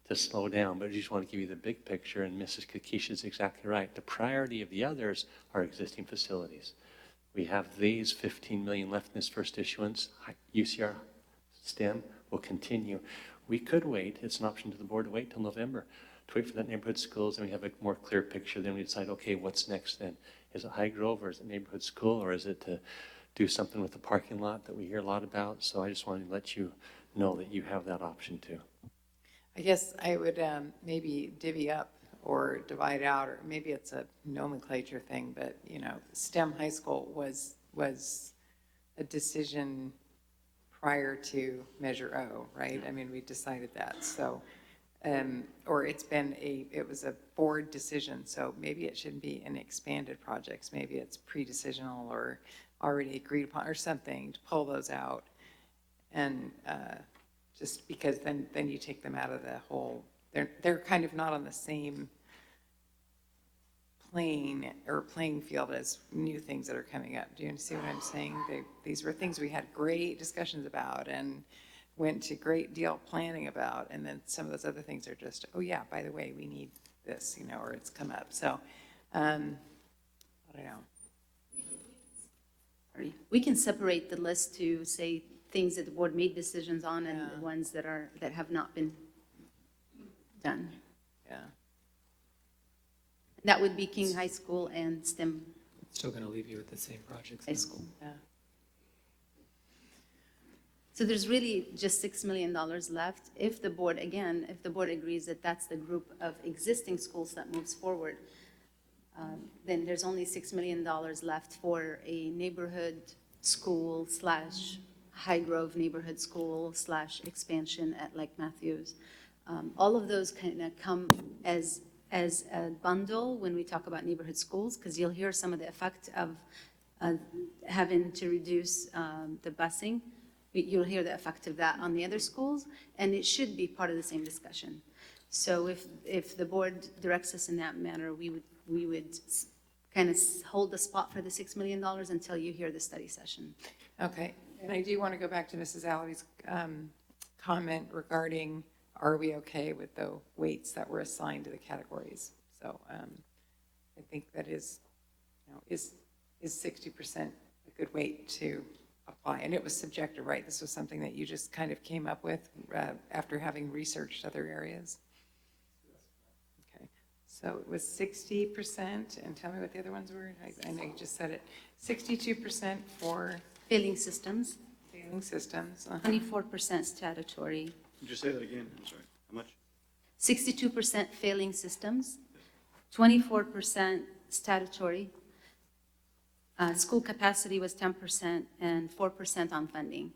to slow down. But I just want to give you the big picture, and Mrs. Kakish is exactly right. The priority of the others are existing facilities. We have these 15 million left in this first issuance. UCR STEM will continue. We could wait, it's an option to the board to wait till November, to wait for that neighborhood schools, and we have a more clear picture, then we decide, okay, what's next then? Is it High Grove, or is it neighborhood school, or is it to do something with the parking lot that we hear a lot about? So I just wanted to let you know that you have that option too. I guess I would maybe divvy up or divide out, or maybe it's a nomenclature thing, but, you know, STEM high school was a decision prior to Measure O, right? I mean, we decided that, so, or it was a board decision, so maybe it shouldn't be in expanded projects. Maybe it's pre-decisional or already agreed upon or something, to pull those out. And just because then you take them out of the whole, they're kind of not on the same plane or playing field as new things that are coming up. Do you see what I'm saying? These were things we had great discussions about and went to great deal of planning about, and then some of those other things are just, oh yeah, by the way, we need this, you know, or it's come up. So, I don't know. We can separate the list to say things that the board made decisions on and the ones that have not been done. Yeah. That would be King High School and STEM Still going to leave you with the same projects. High School. Yeah. So there's really just $6 million left. If the board agrees that that's the group of existing schools that moves forward, then there's only $6 million left for a neighborhood school / High Grove neighborhood school / expansion at Lake Matthews. All of those kind of come as a bundle when we talk about neighborhood schools, because you'll hear some of the effect of having to reduce the busing. You'll hear the effect of that on the other schools, and it should be part of the same discussion. So if the board directs us in that manner, we would kind of hold the spot for the $6 million until you hear the study session. Okay, and I do want to go back to Mrs. Allaby's comment regarding, are we okay with the weights that were assigned to the categories? So I think that is 60% a good weight to apply? And it was subjective, right? This was something that you just kind of came up with after having researched other areas? Okay, so it was 60%, and tell me what the other ones were. I know you just said it. 62% for Failing systems, failing systems. 24% statutory, Could you say that again? I'm sorry. How much? 62% failing systems, 24% statutory. School capacity was 10% and 4% on funding.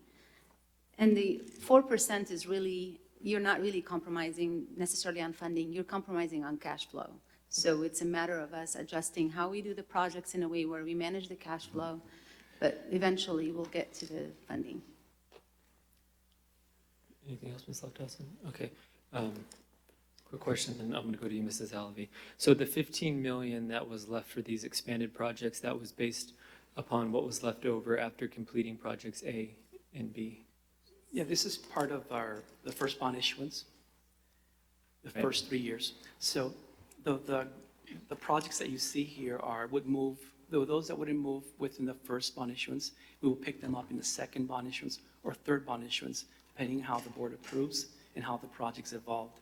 And the 4% is really, you're not really compromising necessarily on funding, you're compromising on cash flow. So it's a matter of us adjusting how we do the projects in a way where we manage the cash flow, but eventually we'll get to the funding. Anything else, Ms. Locktowson? Okay. Quick question, and I'm going to go to you, Mrs. Alavi. So the 15 million that was left for these expanded projects, that was based upon what was left over after completing projects A and B? Yeah, this is part of the first bond issuance, the first 3 years. So the projects that you see here would move, those that wouldn't move within the first bond issuance, we will pick them up in the second bond issuance or third bond issuance, depending on how the board approves and how the projects evolved.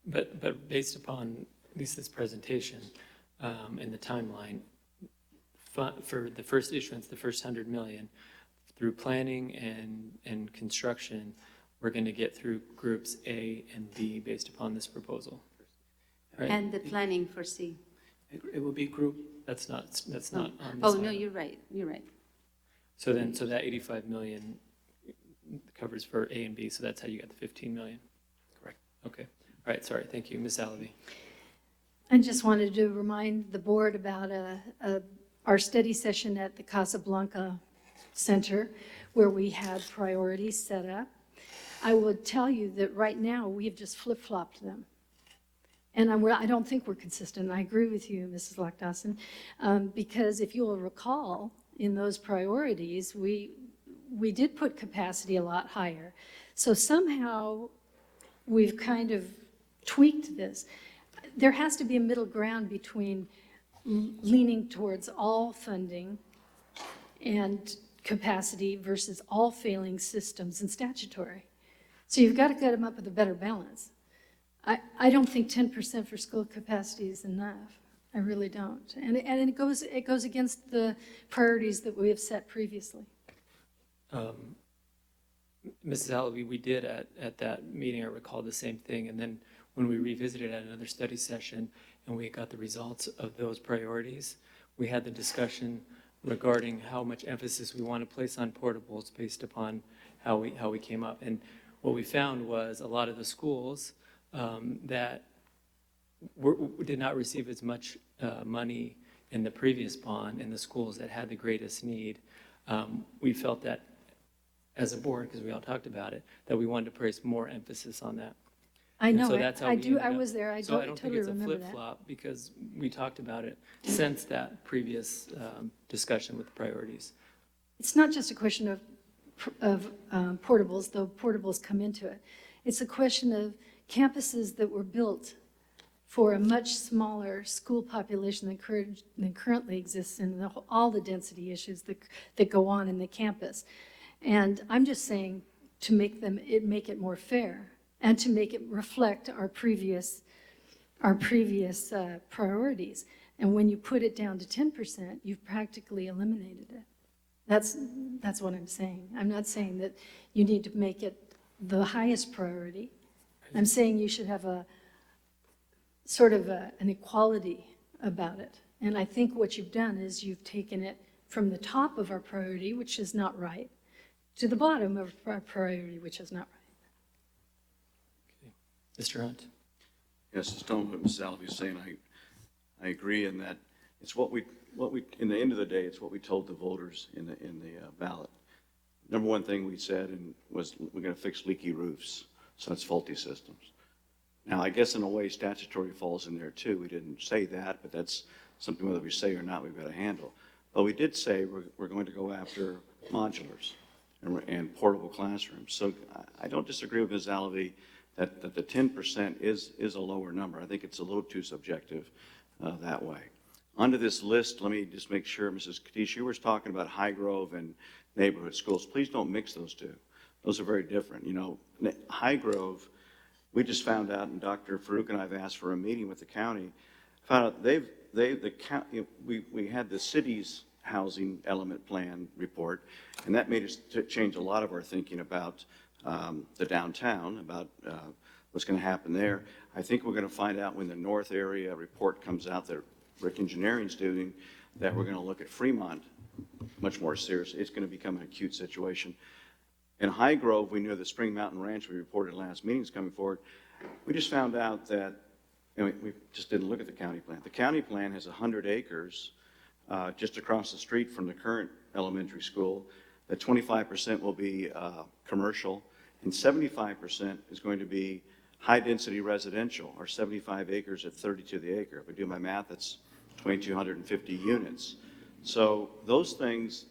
But based upon at least this presentation and the timeline, for the first issuance, the first 100 million, through planning and construction, we're going to get through groups A and B based upon this proposal. Right? And the planning for C. It will be group. That's not on this Oh, no, item. you're right. So that 85 million covers for A and B, so that's how you got the 15 million? Correct. Okay. All right, sorry. Thank you. Ms. Alavi. I just wanted to remind the board about our study session at the Casablanca Center, where we had priorities set up. I would tell you that right now, we have just flip-flopped them. And I don't think we're consistent. I agree with you, Mrs. Locktowson, because if you will recall, in those priorities, we did put capacity a lot higher. So somehow, we've kind of tweaked this. There has to be a middle ground between leaning towards all funding and capacity versus all failing systems and statutory. So you've got to get them up with a better balance. I don't think 10% for school capacity is enough. I really don't. And it goes against the priorities that we have set previously. Mrs. Allaby, we did at that meeting, I recall the same thing. And then when we revisited at another study session and we got the results of those priorities, we had the discussion regarding how much emphasis we want to place on portables based upon how we came up. And what we found was a lot of the schools that did not receive as much money in the previous bond, and the schools that had the greatest need, we felt that as a board, because we all talked about it, that we wanted to place more emphasis on that. I And know so it. that's how I we do. ended I up. was there. I So I don't think totally it's a remember that. flip-flop, because we talked about it since that previous discussion with the priorities. It's not just a question of portables, though portables come into it. It's a question of campuses that were built for a much smaller school population than currently exists, and all the density issues that go on in the campus. And I'm just saying to make it more fair and to make it reflect our previous priorities. And when you put it down to 10%, you've practically eliminated it. That's what I'm saying. I'm not saying that you need to make it the highest priority. I'm saying you should have a sort of an equality about it. And I think what you've done is you've taken it from the top of our priority, which is not right, to the bottom of our priority, which is not right. Mr. Hunt? Yes, it's totally what Ms. Allaby is saying. I agree in that it's what we, in the end of the day, it's what we told the voters in the ballot. Number one thing we said was we're going to fix leaky roofs, so that's faulty systems. Now, I guess in a way statutory falls in there too. We didn't say that, but that's something whether we say or not we've got to handle. But we did say we're going to go after modulars and portable classrooms. So I don't disagree with Ms. Allaby that the 10% is a lower number. I think it's a little too subjective that way. Under this list, let me just make sure, Mrs. Katish, you were talking about High Grove and neighborhood schools. Please don't mix those two. Those are very different. You know, High Grove, we just found out, and Dr. Farouk and I have asked for a meeting with the county, found out we had the city's housing element plan report, and that made us change a lot of our thinking about the downtown, about what's going to happen there. I think we're going to find out when the North area report comes out that Rick Engineering's doing, that we're going to look at Fremont much more seriously. It's going to become an acute situation. In High Grove, we knew the Spring Mountain Ranch we reported last meeting is coming forward. We just found out that, and we just didn't look at the county plan. The county plan has 100 acres just across the street from the current elementary school, that 25% will be commercial, and 75% is going to be high-density residential, or 75 acres at 30 to the acre. If I do my math, that's 2,250 units. So those things,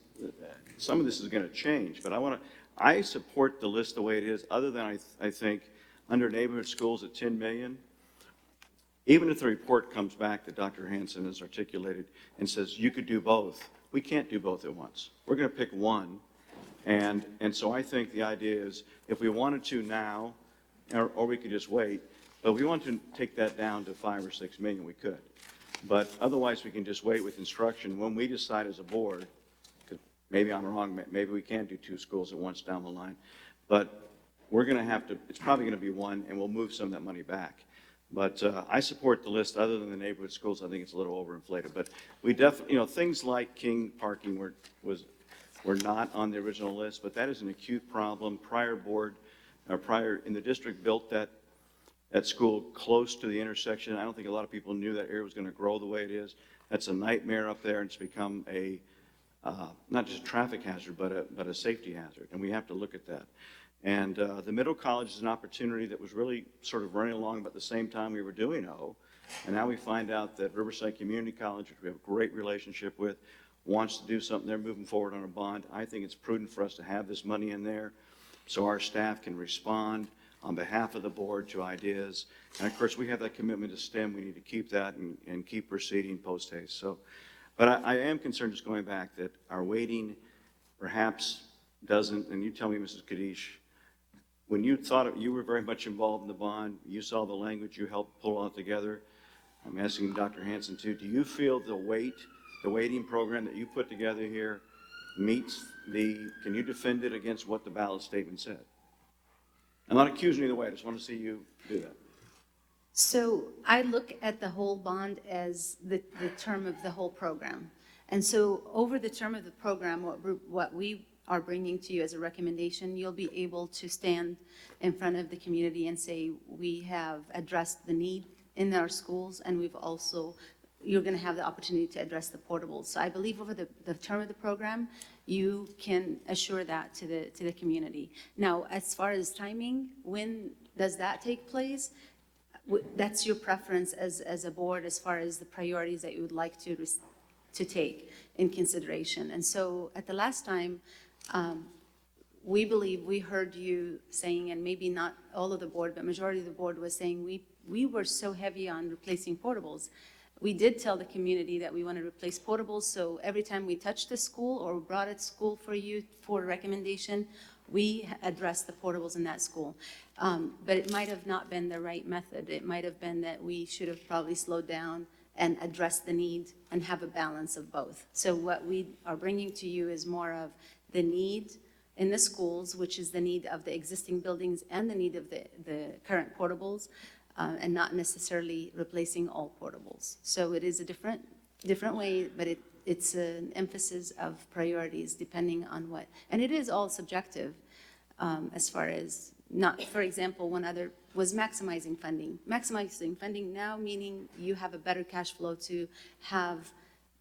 some of this is going to change, but I support the list the way it is, other than I think under neighborhood schools at 10 million, even if the report comes back that Dr. Hansen has articulated and says you could do both, we can't do both at once. We're going to pick one. And so I think the idea is if we wanted to now, or we could just wait, but we want to take that down to 5 or 6 million, we could. But otherwise we can just wait with instruction when we decide as a board, because maybe I'm wrong, maybe we can do 2 schools at once down the line, but we're going to have to, it's probably going to be one, and we'll move some of that money back. But I support the list. Other than the neighborhood schools, I think it's a little overinflated. But we definitely, things like King parking were not on the original list, but that is an acute problem. Prior in the district built that school close to the intersection. I don't think a lot of people knew that area was going to grow the way it is. That's a nightmare up there, and it's become not just a traffic hazard, but a safety hazard, and we have to look at that. And the middle college is an opportunity that was really sort of running along about the same time we were doing O. And now we find out that Riverside Community College, which we have a great relationship with, wants to do something. They're moving forward on a bond. I think it's prudent for us to have this money in there so our staff can respond on behalf of the board to ideas. And of course, we have that commitment to STEM. We need to keep that and keep proceeding post haste. So, but I am concerned, just going back, that our weighting perhaps doesn't, and you tell me, Mrs. Kadish, when you thought you were very much involved in the bond, you saw the language, you helped pull it together. I'm asking Dr. Hanson too, do you feel the weighting program that you put together here meets can you defend it against what the ballot statement said? I'm not accusing you either way, I just want to see you do that. So I look at the whole bond as the term of the whole program. And so over the term of the program, what we are bringing to you as a recommendation, you'll be able to stand in front of the community and say, we have addressed the need in our schools, and you're going to have the opportunity to address the portables. So I believe over the term of the program, you can assure that to the community. Now, as far as timing, when does that take place? That's your preference as a board as far as the priorities that you would like to take in consideration. And so at the last time, we believe we heard you saying, and maybe not all of the board, but majority of the board was saying we were so heavy on replacing portables. We did tell the community that we want to replace portables, so every time we touched the school or brought it to school for you for recommendation, we addressed the portables in that school. But it might have not been the right method. It might have been that we should have probably slowed down and addressed the need and have a balance of both. So what we are bringing to you is more of the need in the schools, which is the need of the existing buildings and the need of the current portables, and not necessarily replacing all portables. So it is a different way, but it's an emphasis of priorities depending on what, and it is all subjective as far as not, for example, one other was maximizing funding. Maximizing funding now meaning you have a better cash flow to have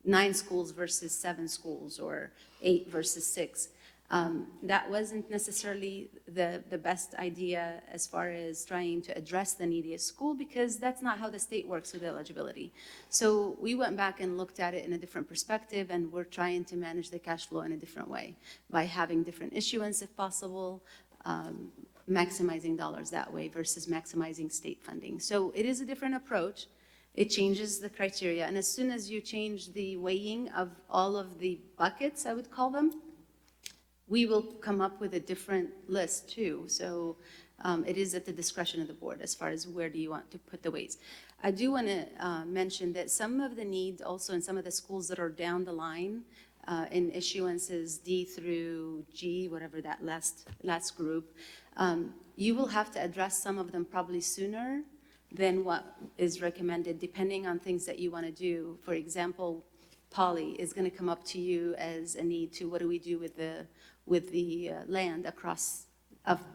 9 schools versus 7 schools or 8 versus 6. That wasn't necessarily the best idea as far as trying to address the neediest school, because that's not how the state works with eligibility. So we went back and looked at it in a different perspective, and we're trying to manage the cash flow in a different way by having different issuance if possible, maximizing dollars that way versus maximizing state funding. So it is a different approach. It changes the criteria, and as soon as you change the weighing of all of the buckets, I would call them, we will come up with a different list too. So it is at the discretion of the board as far as where do you want to put the weights. I do want to mention that some of the needs also in some of the schools that are down the line in issuances D through G, whatever that last group, you will have to address some of them probably sooner than what is recommended, depending on things that you want to do. For example, Poly is going to come up to you as a need to, what do we do with the land across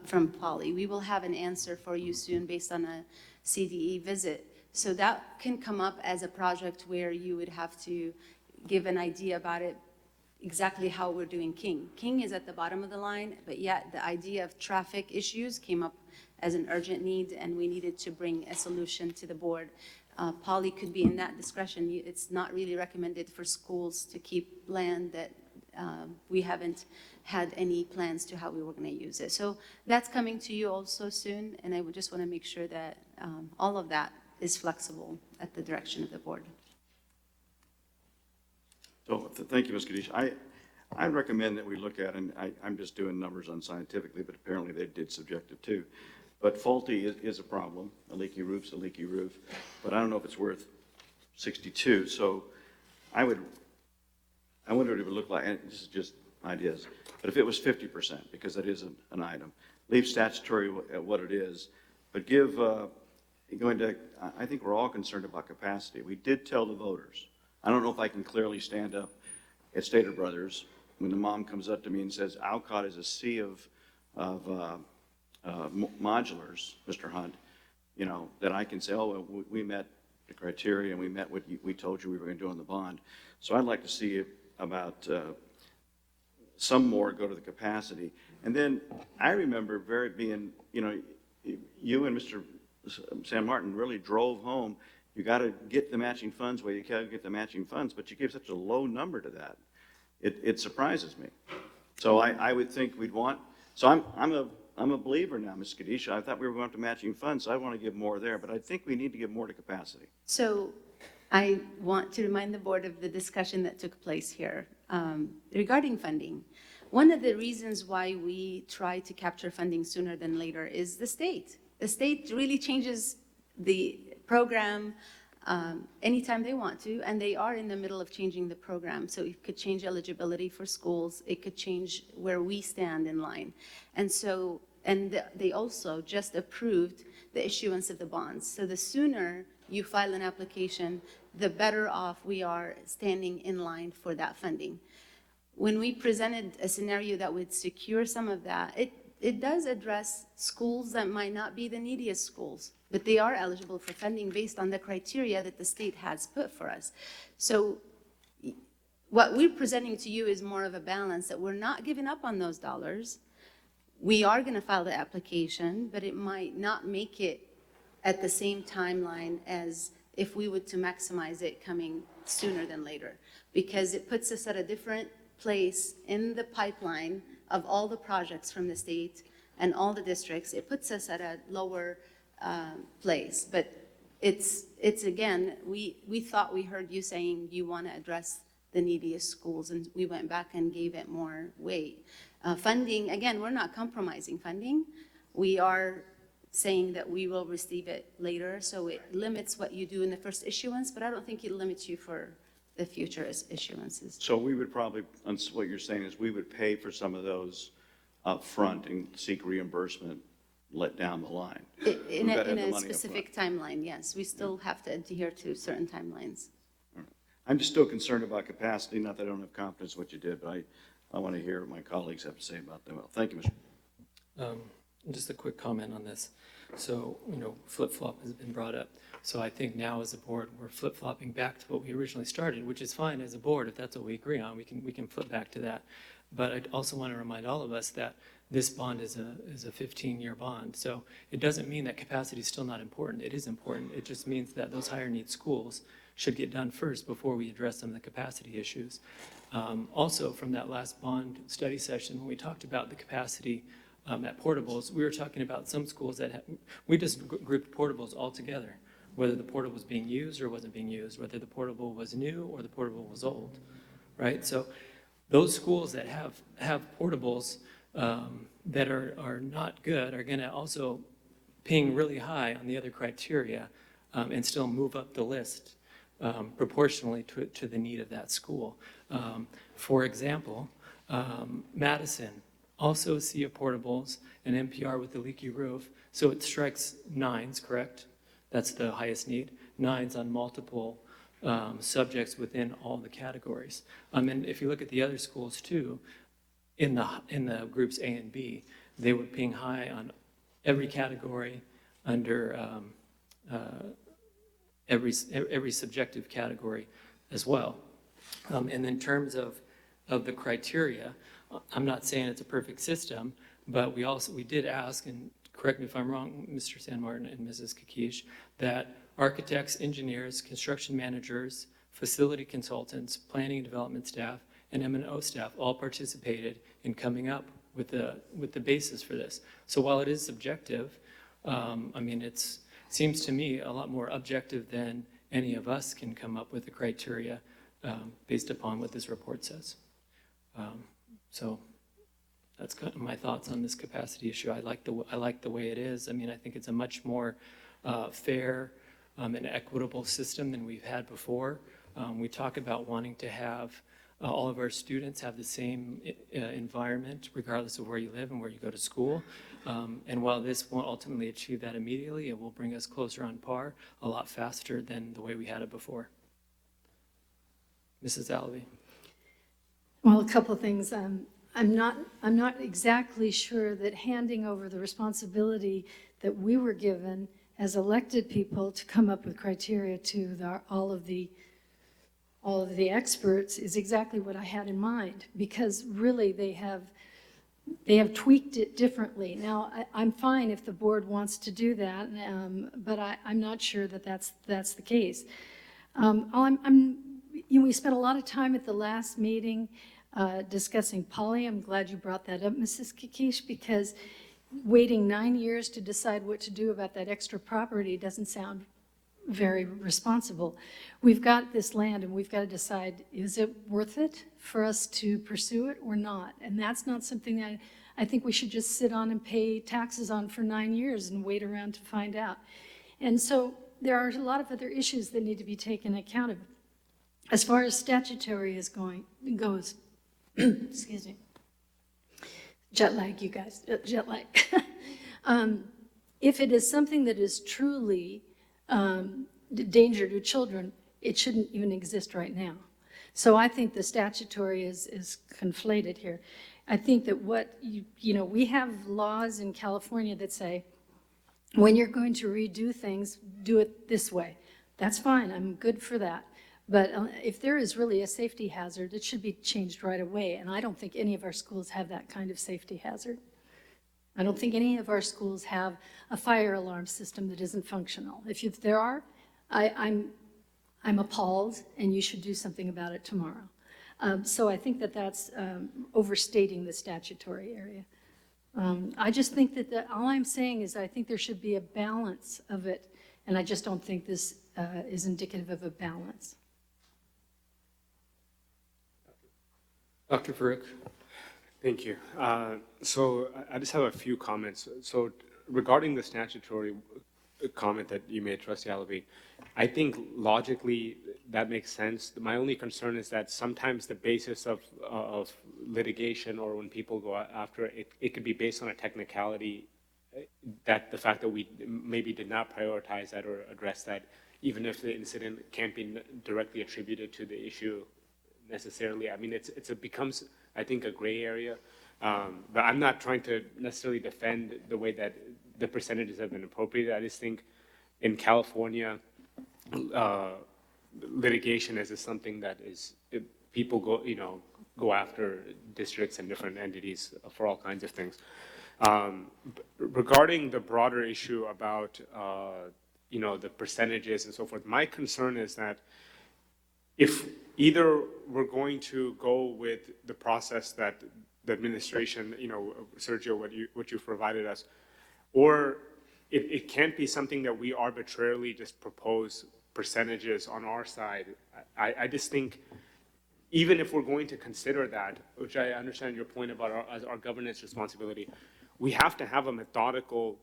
from Poly? We will have an answer for you soon based on a CDE visit. So that can come up as a project where you would have to give an idea about it, exactly how we're doing King. King is at the bottom of the line, but yet the idea of traffic issues came up as an urgent need, and we needed to bring a solution to the board. Poly could be in that discretion. It's not really recommended for schools to keep land that we haven't had any plans to how we were going to use it. So that's coming to you also soon, and I would just want to make sure that all of that is flexible at the direction of the board. So thank you, Ms. Kadish. I recommend that we look at, and I'm just doing numbers unscientifically, but apparently they did subjective too. But faulty is a problem. A leaky roof's a leaky roof. But I don't know if it's worth 62. So I wonder what it would look like, and this is just ideas, but if it was 50%, because that is an item, leave statutory at what it is, but give, I think we're all concerned about capacity. We did tell the voters. I don't know if I can clearly stand up at Stater Brothers when the mom comes up to me and says, Alcott is a sea of modulars, Mr. Hunt, that I can say, oh, well, we met the criteria and we met what we told you we were going to do on the bond. So I'd like to see about some more go to the capacity. And then I remember being, you and Mr. San Martin really drove home. You got to get the matching funds where you can get the matching funds, but you gave such a low number to that. It surprises me. So I would think we'd want, so I'm a believer now, Ms. Kadisha. I thought we were going to matching funds, so I want to give more there, but I think we need to give more to capacity. So I want to remind the board of the discussion that took place here regarding funding. One of the reasons why we try to capture funding sooner than later is the state. The state really changes the program anytime they want to, and they are in the middle of changing the program. So it could change eligibility for schools. It could change where we stand in line. And so, and they also just approved the issuance of the bonds. So the sooner you file an application, the better off we are standing in line for that funding. When we presented a scenario that would secure some of that, it does address schools that might not be the neediest schools, but they are eligible for funding based on the criteria that the state has put for us. So what we're presenting to you is more of a balance that we're not giving up on those dollars. We are going to file the application, but it might not make it at the same timeline as if we would to maximize it coming sooner than later, because it puts us at a different place in the pipeline of all the projects from the state and all the districts. It puts us at a lower place, but it's again, we thought we heard you saying you want to address the neediest schools, and we went back and gave it more weight. Funding, again, we're not compromising funding. We are saying that we will receive it later, so it limits what you do in the first issuance, but I don't think it limits you for the future issuances. So we would probably, what you're saying is we would pay for some of those up front and seek reimbursement let down the line. In a specific timeline, yes. We still have to adhere to certain timelines. I'm just still concerned about capacity, not that I don't have confidence in what you did, but I want to hear what my colleagues have to say about that. Well, thank you, Mr. Just a quick comment on this. So, flip-flop has been brought up. So I think now as a board, we're flip-flopping back to what we originally started, which is fine as a board. If that's what we agree on, we can flip back to that. But I also want to remind all of us that this bond is a 15-year bond. So it doesn't mean that capacity is still not important. It is important. It just means that those higher need schools should get done first before we address some of the capacity issues. Also, from that last bond study session, when we talked about the capacity at portables, we were talking about some schools that we just grouped portables all together, whether the portable was being used or wasn't being used, whether the portable was new or the portable was old, right? So those schools that have portables that are not good are going to also ping really high on the other criteria and still move up the list proportionally to the need of that school. For example, Madison, also a sea of portables, an NPR with the leaky roof, so it strikes 9s, correct? That's the highest need, 9s on multiple subjects within all the categories. And if you look at the other schools too, in the groups A and B, they were ping high on every category under every subjective category as well. And in terms of the criteria, I'm not saying it's a perfect system, but we did ask, and correct me if I'm wrong, Mr. San Martin and Mrs. Kakish, that architects, engineers, construction managers, facility consultants, planning and development staff, and M&O staff all participated in coming up with the basis for this. So while it is subjective, it seems to me a lot more objective than any of us can come up with the criteria based upon what this report says. So that's kind of my thoughts on this capacity issue. I like the way it is. I think it's a much more fair and equitable system than we've had before. We talk about wanting to have all of our students have the same environment, regardless of where you live and where you go to school. And while this won't ultimately achieve that immediately, it will bring us closer on par a lot faster than the way we had it before. Mrs. Alvey. Well, a couple of things. I'm not exactly sure that handing over the responsibility that we were given as elected people to come up with criteria to all of the experts is exactly what I had in mind, because really they have tweaked it differently. Now, I'm fine if the board wants to do that, but I'm not sure that that's the case. We spent a lot of time at the last meeting discussing poly. I'm glad you brought that up, Mrs. Kakish, because waiting 9 years to decide what to do about that extra property doesn't sound very responsible. We've got this land and we've got to decide, is it worth it for us to pursue it or not? And that's not something that I think we should just sit on and pay taxes on for 9 years and wait around to find out. And so there are a lot of other issues that need to be taken account of. As far as statutory goes, excuse me, jet lag, you guys, jet lag. If it is something that is truly danger to children, it shouldn't even exist right now. So I think the statutory is conflated here. I think that we have laws in California that say, when you're going to redo things, do it this way. That's fine, I'm good for that. But if there is really a safety hazard, it should be changed right away. And I don't think any of our schools have that kind of safety hazard. I don't think any of our schools have a fire alarm system that isn't functional. If there are, I'm appalled, and you should do something about it tomorrow. So I think that that's overstating the statutory area. I just think that all I'm saying is I think there should be a balance of it, and I just don't think this is indicative of a balance. Dr. Farouk. Thank you. So I just have a few comments. So regarding the statutory comment that you made, Trustee Alabi, I think logically that makes sense. My only concern is that sometimes the basis of litigation, or when people go after it, it could be based on a technicality, that the fact that we maybe did not prioritize that or address that, even if the incident can't be directly attributed to the issue necessarily. I mean, it becomes, I think, a gray area. But I'm not trying to necessarily defend the way that the percentages have been appropriated. I just think in California, litigation is something that people go after districts and different entities for all kinds of things. Regarding the broader issue about the percentages and so forth, my concern is that if either we're going to go with the process that the administration, Sergio, what you've provided us, or it can't be something that we arbitrarily just propose percentages on our side. I just think, even if we're going to consider that, which I understand your point about our governance responsibility, we have to have a methodical,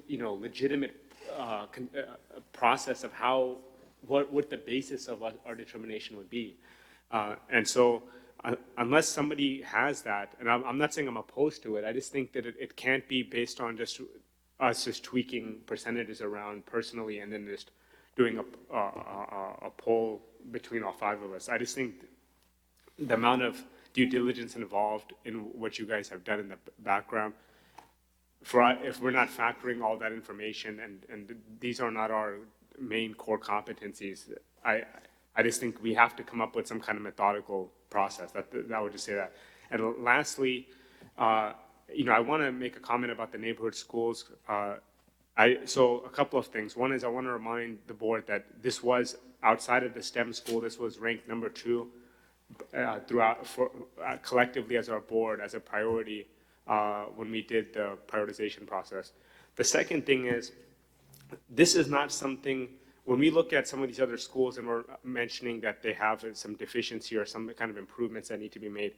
legitimate process of what the basis of our determination would be. And so unless somebody has that, and I'm not saying I'm opposed to it, I just think that it can't be based on just us just tweaking percentages around personally and then just doing a poll between all 5 of us. I just think the amount of due diligence involved in what you guys have done in the background, if we're not factoring all that information, and these are not our main core competencies, I just think we have to come up with some kind of methodical process. I would just say that. And lastly, I want to make a comment about the neighborhood schools. So a couple of things. One is I want to remind the board that this was outside of the STEM school. This was ranked number 2 collectively as our board, as a priority when we did the prioritization process. The second thing is, this is not something, when we look at some of these other schools and we're mentioning that they have some deficiency or some kind of improvements that need to be made,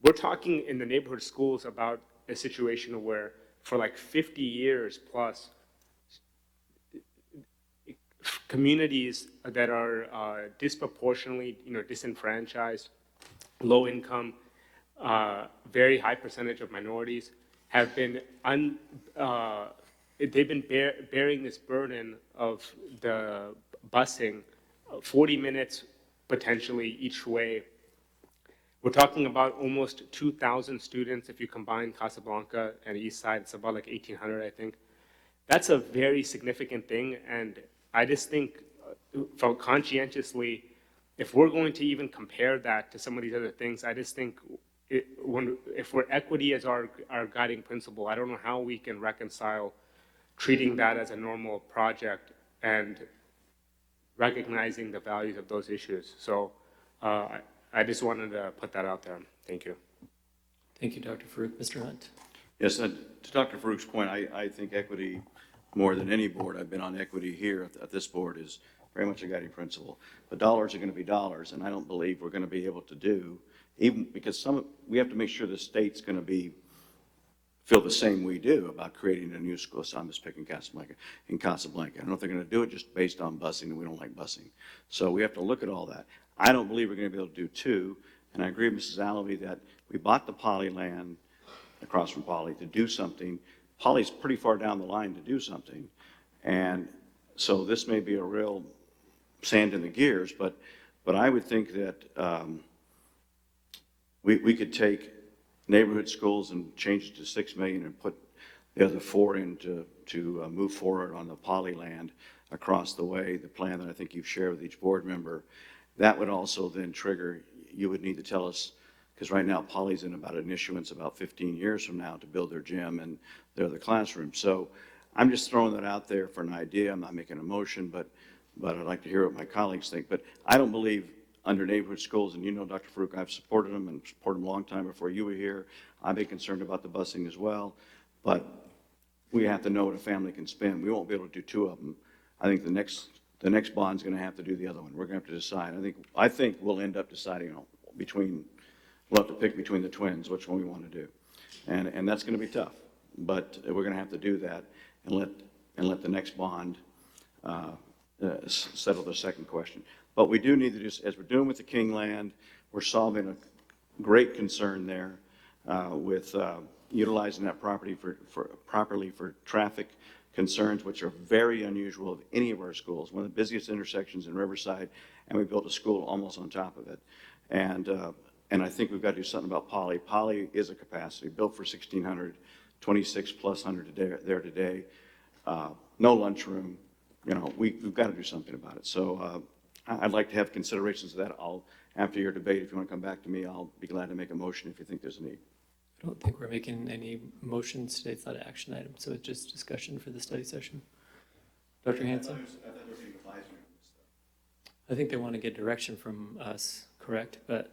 we're talking in the neighborhood schools about a situation where for like 50 years plus, communities that are disproportionately, disenfranchised, low income, very high percentage of minorities have been they've been bearing this burden of the busing 40 minutes potentially each way. We're talking about almost 2,000 students. If you combine Casablanca and East Side, it's about like 1,800, I think. That's a very significant thing, and I just think, conscientiously, if we're going to even compare that to some of these other things, I just think if we're equity as our guiding principle, I don't know how we can reconcile treating that as a normal project and recognizing the values of those issues. So I just wanted to put that out there. Thank you. Thank you, Dr. Farouk. Mr. Hunt. Yes, to Dr. Farouk's point, I think equity more than any board I've been on equity here at this board, is very much a guiding principle. But dollars are going to be dollars, and I don't believe we're going to be able to do, even because we have to make sure the state's going to feel the same we do about creating a new school. So I'm just picking Casablanca. I don't know if they're going to do it just based on busing, and we don't like busing. So we have to look at all that. I don't believe we're going to be able to do two, and I agree with Mrs. Allaby that we bought the Poly land across from Poly to do something. Poly's pretty far down the line to do something, and so this may be a real sand in the gears, but I would think that we could take neighborhood schools and change it to 6 million and put the other 4 in to move forward on the Poly land across the way, the plan that I think you've shared with each board member. That would also then trigger, you would need to tell us, because right now Poly's in about an issuance about 15 years from now to build their gym and their other classrooms. So I'm just throwing that out there for an idea. I'm not making a motion, but I'd like to hear what my colleagues think. But I don't believe under neighborhood schools, and you know, Dr. Farouk, I've supported them and supported them a long time before you were here. I've been concerned about the busing as well, but we have to know what a family can spend. We won't be able to do 2 of them. I think the next bond's going to have to do the other one. We're going to have to decide. I think we'll end up deciding we'll have to pick between the twins which one we want to do, and that's going to be tough. But we're going to have to do that and let the next bond settle the second question. But we do need to do, as we're doing with the King land, we're solving a great concern there with utilizing that property properly for traffic concerns, which are very unusual of any of our schools. One of the busiest intersections in Riverside, and we built a school almost on top of it. And I think we've got to do something about Poly. Poly is a capacity built for 1,600, 26 plus 100 there today. No lunchroom. You know, we've got to do something about it. So I'd like to have considerations of that. After your debate, if you want to come back to me, I'll be glad to make a motion if you think there's a need. I don't think we're making any motions today. It's not an action item, so it's just discussion for the study session. Dr. Hanson? I think they want to get direction from us, correct? But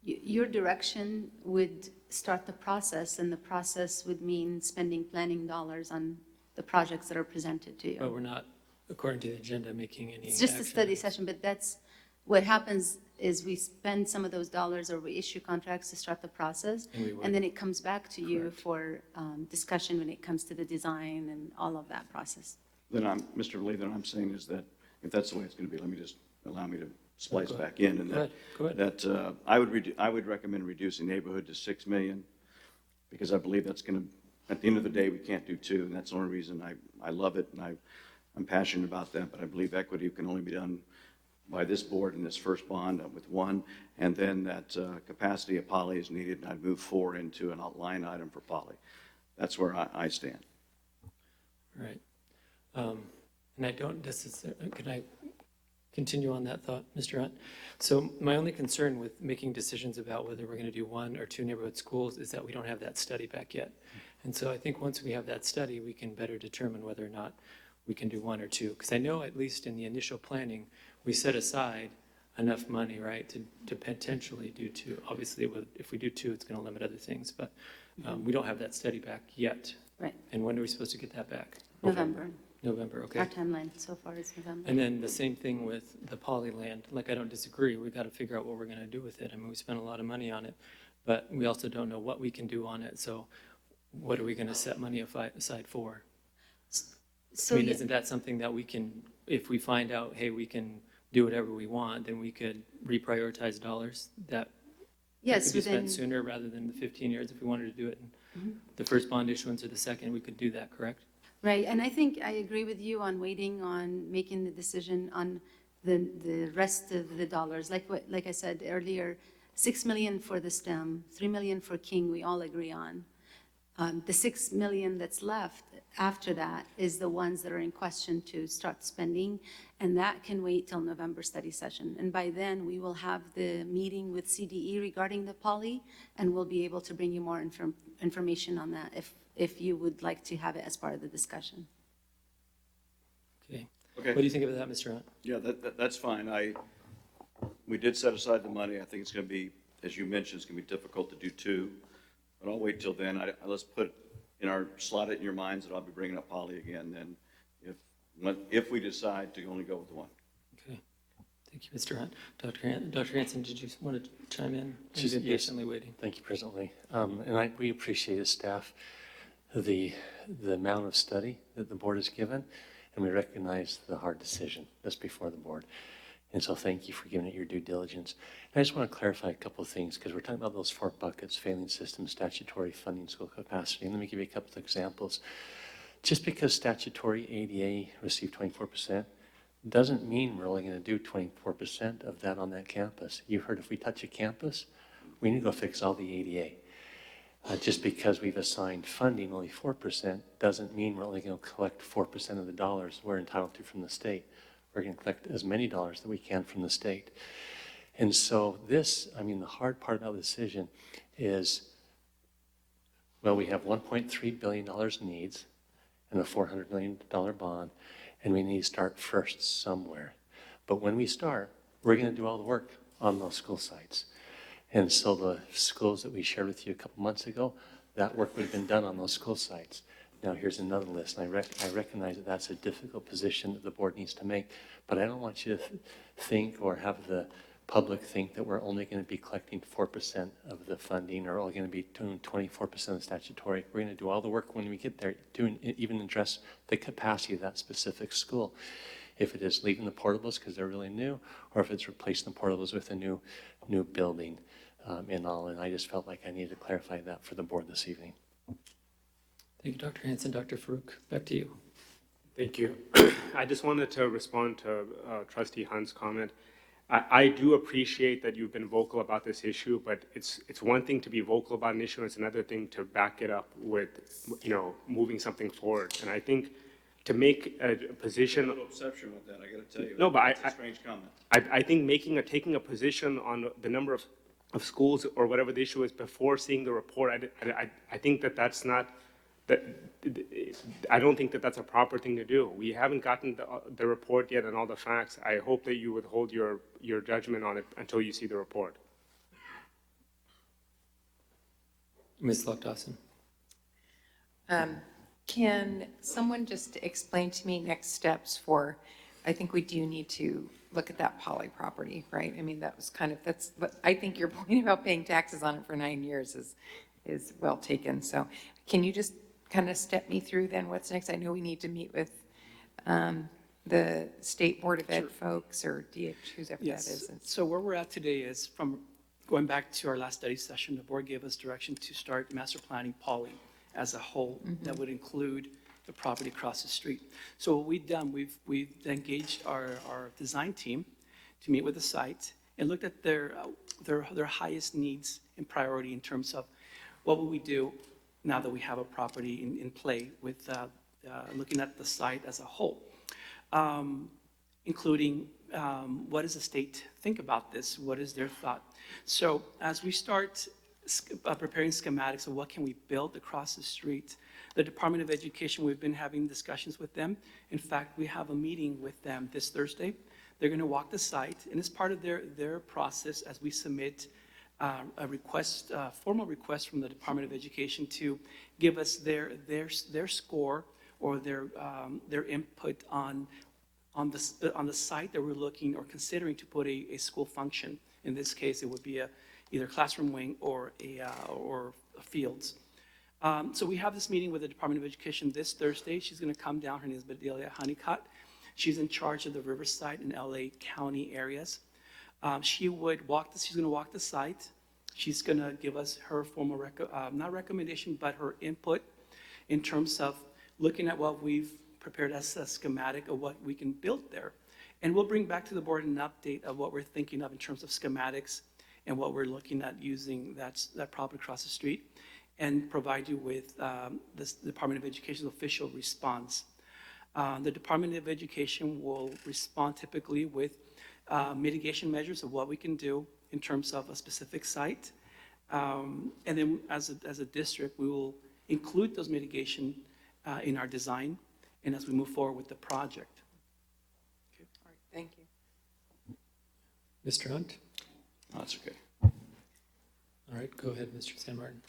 Your direction would start the process, and the process would mean spending planning dollars on the projects that are presented to you. we're not, according to the agenda, making any It's just a action study items. session, but that's, what happens is we spend some of those dollars or we issue contracts to start the process. And we would. And then it comes back to you Correct. for discussion when it comes to the design and all of that process. Then Mr. Lee, then I'm saying is that if that's the way it's going to be, allow me to splice Go ahead. back in. And Go ahead. that I would recommend reducing neighborhood to 6 million, because I believe that's going to, at the end of the day, we can't do 2, and that's the only reason I love it, and I'm passionate about that, but I believe equity can only be done by this board in this first bond with 1, and then that capacity of Poly is needed, and I'd move 4 into an outline item for Poly. That's where I stand. Right. And I don't necessarily, can I continue on that thought, Mr. Hunt? So my only concern with making decisions about whether we're going to do 1 or 2 neighborhood schools is that we don't have that study back yet. And so I think once we have that study, we can better determine whether or not we can do 1 or 2. Because I know at least in the initial planning, we set aside enough money, right, to potentially do 2. Obviously, if we do 2, it's going to limit other things, but we don't have that study back yet. Right. And when are we supposed to get that back? November. November, okay. Our timeline so far is November. And then the same thing with the Poly land. Like, I don't disagree. We got to figure out what we're going to do with it. I mean, we spent a lot of money on it, but we also don't know what we can do on it. So what are we going to set money aside for? So I mean, yeah, isn't that something that we can, if we find out, hey, we can do whatever we want, then we could reprioritize dollars that yes, could be within, spent sooner rather than the 15 years if we wanted to do it in the first bond issuance or the second, we could do that, correct? right, and I think I agree with you on waiting on making the decision on the rest of the dollars. Like I said earlier, 6 million for the STEM, 3 million for King, we all agree on. The 6 million that's left after that is the ones that are in question to start spending, and that can wait till November study session. And by then, we will have the meeting with CDE regarding the Poly, and we'll be able to bring you more information on that if you would like to have it as part of the discussion. Okay. Okay. What do you think of that, Mr. Hunt? Yeah, that's fine. We did set aside the money. I think it's going to be, as you mentioned, it's going to be difficult to do 2, but I'll wait till then. Let's put slot it in your minds that I'll be bringing up Polly again then, if we decide to only go with one. Okay. Thank you, Mr. Hunt. Dr. Hanson, did you want to chime in? She's Yes. been patiently waiting. Thank you, President Lee. We appreciate as staff the amount of study that the board has given, and we recognize the hard decision that's before the board. And so thank you for giving it your due diligence. And I just want to clarify a couple of things because we're talking about those 4 buckets: failing system, statutory, funding, school capacity. And let me give you a couple of examples. Just because statutory ADA received 24% doesn't mean we're only going to do 24% of that on that campus. You heard if we touch a campus, we need to go fix all the ADA. Just because we've assigned funding only 4% doesn't mean we're only going to collect 4% of the dollars we're entitled to from the state. We're going to collect as many dollars that we can from the state. And so the hard part about the decision is, well, we have $1.3 billion in needs and a $400 million bond, and we need to start first somewhere. But when we start, we're going to do all the work on those school sites. And so the schools that we shared with you a couple months ago, that work would have been done on those school sites. Now here's another list, and I recognize that that's a difficult position that the board needs to make, but I don't want you to think or have the public think that we're only going to be collecting 4% of the funding or only going to be doing 24% of the statutory. We're going to do all the work when we get there, even address the capacity of that specific school. If it is leaving the portables because they're really new, or if it's replacing the portables with a new building and all. And I just felt like I needed to clarify that for the board this evening. Thank you, Dr. Hanson. Dr. Farouk, back to you. Thank you. I just wanted to respond to Trustee Hunt's comment. I do appreciate that you've been vocal about this issue, but it's one thing to be vocal about an issue, and it's another thing to back it up with, moving something forward. And I think to make a position. A little exception with that, I got to tell you. No, but it's a strange comment. I think taking a position on the number of schools or whatever the issue is before seeing the report, I think that's not. I don't think that's a proper thing to do. We haven't gotten the report yet and all the facts. I hope that you would hold your judgment on it until you see the report. Ms. Luck-Dawson. Can someone just explain to me next steps for, I think we do need to look at that Poly property, right? I mean, I think your point about paying taxes on it for 9 years is well taken. So can you just kind of step me through then what's next? I know we need to meet with the State Board of Ed folks or DH, whoever that is. So where we're at today is from going back to our last study session, the board gave us direction to start master planning Poly as a whole. That would include the property across the street. So what we've done, we've engaged our design team to meet with the site and looked at their highest needs and priority in terms of what will we do now that we have a property in play with looking at the site as a whole, including what does the state think about this? What is their thought? So as we start preparing schematics of what can we build across the street, the Department of Education, we've been having discussions with them. In fact, we have a meeting with them this Thursday. They're going to walk the site, and as part of their process, as we submit a request, formal request from the Department of Education to give us their score or their input on the site that we're looking or considering to put a school function. In this case, it would be either classroom wing or fields. So we have this meeting with the Department of Education this Thursday. She's going to come down. Her name is Bedelia Honeycutt. She's in charge of the Riverside and LA County areas. She's going to walk the site. She's going to give us her formal, not recommendation, but her input in terms of looking at what we've prepared as a schematic of what we can build there. And we'll bring back to the board an update of what we're thinking of in terms of schematics and what we're looking at using that property across the street, and provide you with the Department of Education's official response. The Department of Education will respond typically with mitigation measures of what we can do in terms of a specific site. And then as a district, we will include those mitigation in our design and as we move forward with the project. All right, thank you. Mr. Hunt? No, that's okay. All right, go ahead, Mr. San Martin.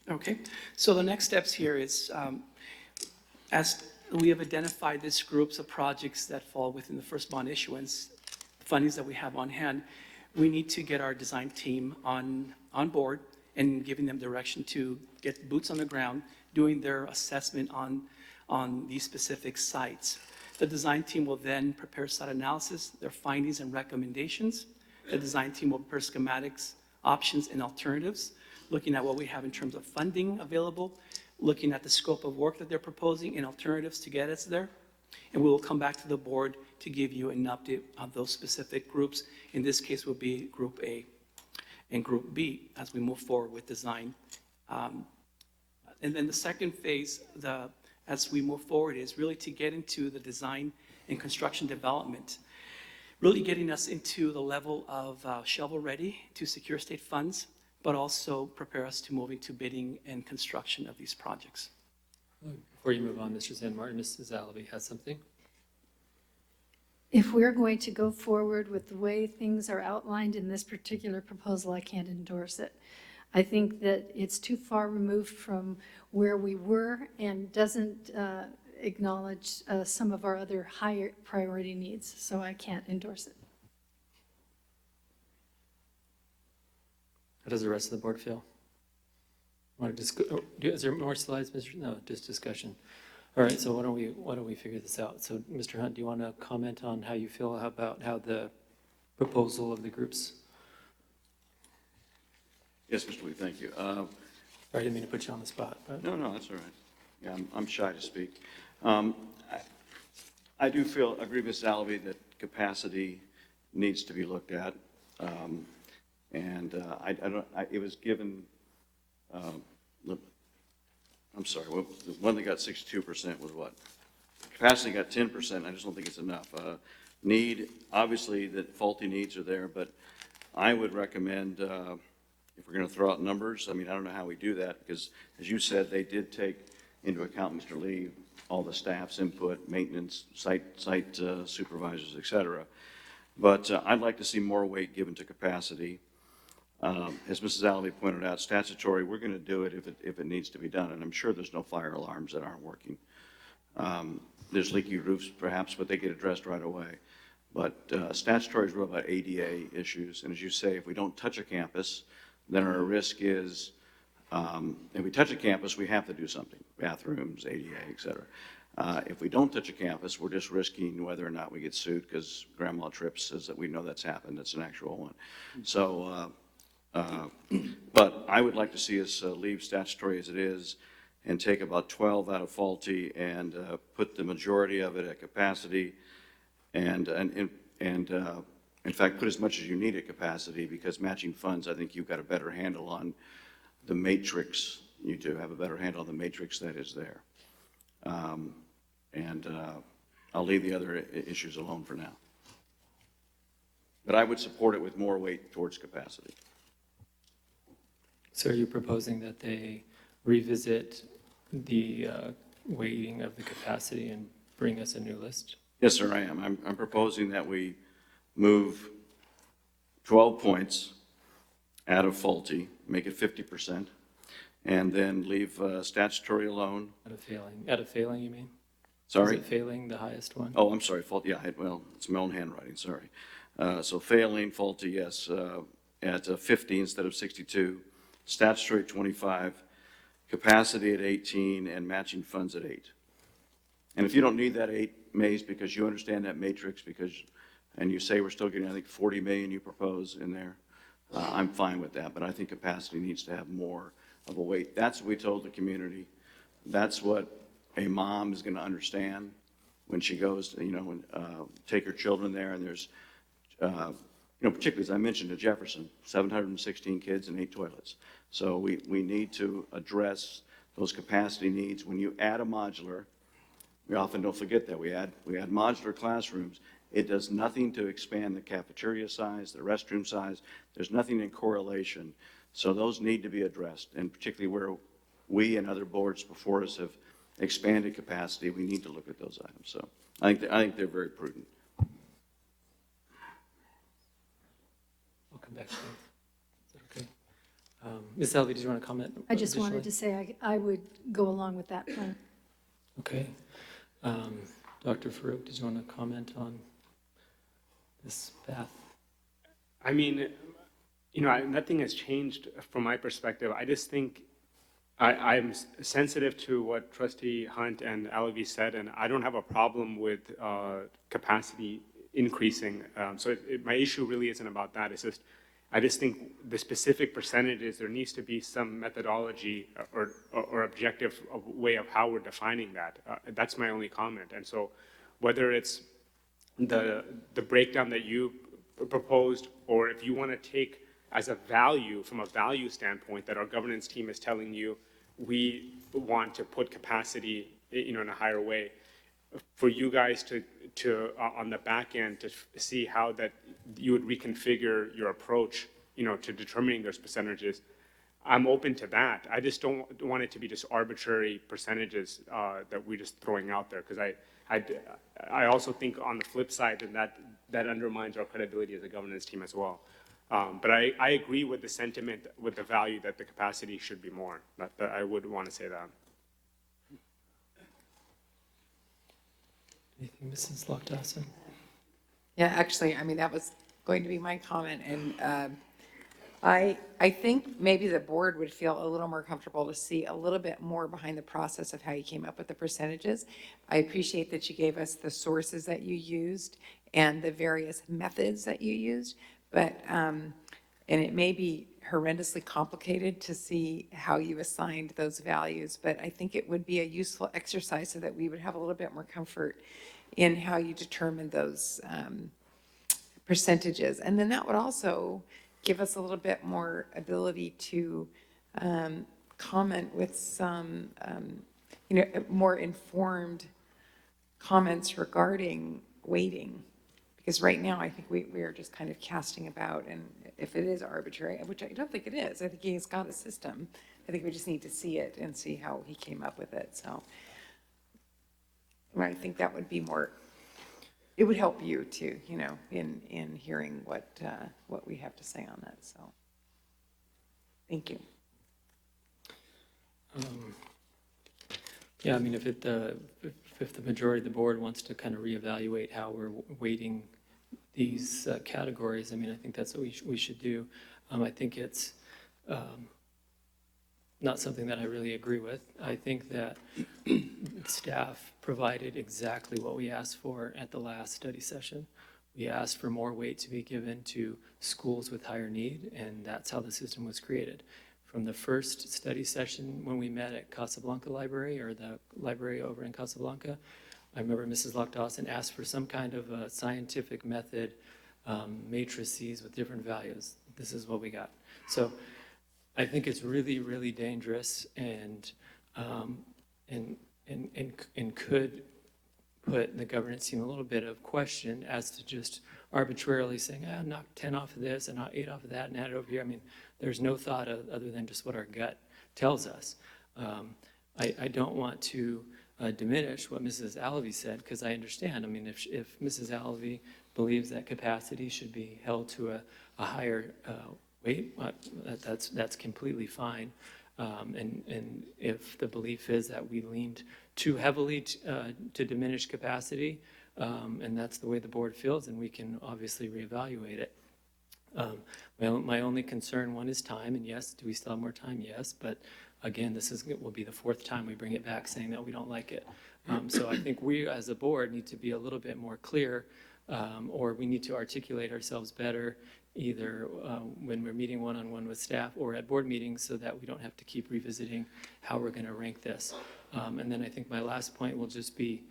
Okay, so the next steps here is, as we have identified these groups of projects that fall within the first bond issuance, fundings that we have on hand, we need to get our design team on board and giving them direction to get boots on the ground, doing their assessment on these specific sites. The design team will then prepare site analysis, their findings and recommendations. The design team will prepare schematics, options, and alternatives, looking at what we have in terms of funding available, looking at the scope of work that they're proposing and alternatives to get us there. And we will come back to the board to give you an update on those specific groups. In this case, will be Group A and Group B as we move forward with design. And then the second phase, as we move forward, is really to get into the design and construction development, really getting us into the level of shovel-ready to secure state funds, but also prepare us to move into bidding and construction of these projects. Before you move on, Mr. San Martin, Mrs. Alabi has something. If we're going to go forward with the way things are outlined in this particular proposal, I can't endorse it. I think that it's too far removed from where we were and doesn't acknowledge some of our other higher priority needs, so I can't endorse it. How does the rest of the board feel? Is there more slides, Mr.? No, just discussion. All right, so why don't we figure this out? So, Mr. Hunt, do you want to comment on how you feel about how the proposal of the groups? Yes, Mr. Lee, thank you. Sorry, I didn't mean to put you on the spot. But. No, that's all right. Yeah, I'm shy to speak. I do agree with Salavi that capacity needs to be looked at. It was given, I'm sorry, the one that got 62% was what? Capacity got 10%. I just don't think it's enough. Obviously, that faulty needs are there, but I would recommend, if we're going to throw out numbers, I mean, I don't know how we do that, because as you said, they did take into account, Mr. Lee, all the staff's input, maintenance, site supervisors, et cetera. But I'd like to see more weight given to capacity. As Mrs. Allaby pointed out, statutory, we're going to do it if it needs to be done, and I'm sure there's no fire alarms that aren't working. There's leaky roofs perhaps, but they get addressed right away. But statutory is real about ADA issues, and as you say, if we don't touch a campus, then our risk is, if we touch a campus, we have to do something, bathrooms, ADA, et cetera. If we don't touch a campus, we're just risking whether or not we get sued, because Grandma Tripp says that we know that's happened, that's an actual one. So, but I would like to see us leave statutory as it is and take about 12 out of faulty and put the majority of it at capacity and in fact, put as much as you need at capacity, because matching funds, I think you've got a better handle on the matrix. You do have a better handle on the matrix that is there. I'll leave the other issues alone for now. But I would support it with more weight towards capacity. So are you proposing that they revisit the weighting of the capacity and bring us a new list? Yes, sir, I am. I'm proposing that we move 12 points out of faulty, make it 50%, and then leave statutory alone. Out of failing, you mean? Sorry? Is it failing the highest one? Oh, I'm sorry, faulty, yeah, well, it's my own handwriting, sorry. So failing, faulty, yes, at 50 instead of 62, statutory at 25, capacity at 18, and matching funds at 8. And if you don't need that 8, Mays, because you understand that matrix, and you say we're still getting, I think, 40 million you propose in there, I'm fine with that, but I think capacity needs to have more of a weight. That's what we told the community. That's what a mom is going to understand when she goes to, take her children there, and there's, particularly as I mentioned to Jefferson, 716 kids and 8 toilets. So we need to address those capacity needs. When you add a modular, we often don't forget that we add modular classrooms. It does nothing to expand the cafeteria size, the restroom size. There's nothing in correlation. So those need to be addressed, and particularly where we and other boards before us have expanded capacity, we need to look at those items. So I think they're very prudent. I'll come back to that. Is that okay? Ms. Alvey, did you want to comment? I just wanted additionally? to say I would go along with that plan. Okay. Dr. Farouk, did you want to comment on this path? I mean, nothing has changed from my perspective. I just think I'm sensitive to what Trustee Hunt and Alavi said, and I don't have a problem with capacity increasing. So my issue really isn't about that. It's just, I just think the specific percentages, there needs to be some methodology or objective way of how we're defining that. That's my only comment. And so whether it's the breakdown that you proposed, or if you want to take as a value, from a value standpoint, that our governance team is telling you, we want to put capacity, in a higher way, for you guys to on the back end, to see how that you would reconfigure your approach, to determining those percentages. I'm open to that. I just don't want it to be just arbitrary percentages that we're just throwing out there, because I also think on the flip side, and that undermines our credibility as a governance team as well. But I agree with the sentiment, with the value that the capacity should be more. That I would want to say that. Anything, Mrs. Lockdawson? Yeah, actually, I mean, that was going to be my comment. And I think maybe the board would feel a little more comfortable to see a little bit more behind the process of how you came up with the percentages. I appreciate that you gave us the sources that you used and the various methods that you used, but, and it may be horrendously complicated to see how you assigned those values, but I think it would be a useful exercise so that we would have a little bit more comfort in how you determine those percentages. And then that would also give us a little bit more ability to comment with some, more informed comments regarding weighting. Because right now, I think we are just kind of casting about, and if it is arbitrary, which I don't think it is, I think he's got a system. I think we just need to see it and see how he came up with it. So I think that would be more, it would help you too, in hearing what we have to say on that. So thank you. Yeah, I mean, if the majority of the board wants to kind of reevaluate how we're weighting these categories, I mean, I think that's what we should do. I think it's not something that I really agree with. I think that staff provided exactly what we asked for at the last study session. We asked for more weight to be given to schools with higher need, and that's how the system was created. From the first study session when we met at Casablanca Library, or the library over in Casablanca, I remember Mrs. Lockdawson asked for some kind of a scientific method, matrices with different values. This is what we got. So I think it's really, really dangerous and could put the governance team a little bit of question as to just arbitrarily saying, knock 10 off of this and knock 8 off of that and add it over here. I mean, there's no thought other than just what our gut tells us. I don't want to diminish what Mrs. Alavi said, because I understand. I mean, if Mrs. Alavi believes that capacity should be held to a higher weight, that's completely fine. And if the belief is that we leaned too heavily to diminish capacity, and that's the way the board feels, then we can obviously reevaluate it. My only concern, one, is time, and yes, do we still have more time? Yes, but again, will be the 4th time we bring it back saying that we don't like it. So I think we as a board need to be a little bit more clear, or we need to articulate ourselves better, either when we're meeting one-on-one with staff or at board meetings, so that we don't have to keep revisiting how we're going to rank this. And then I think my last point will just be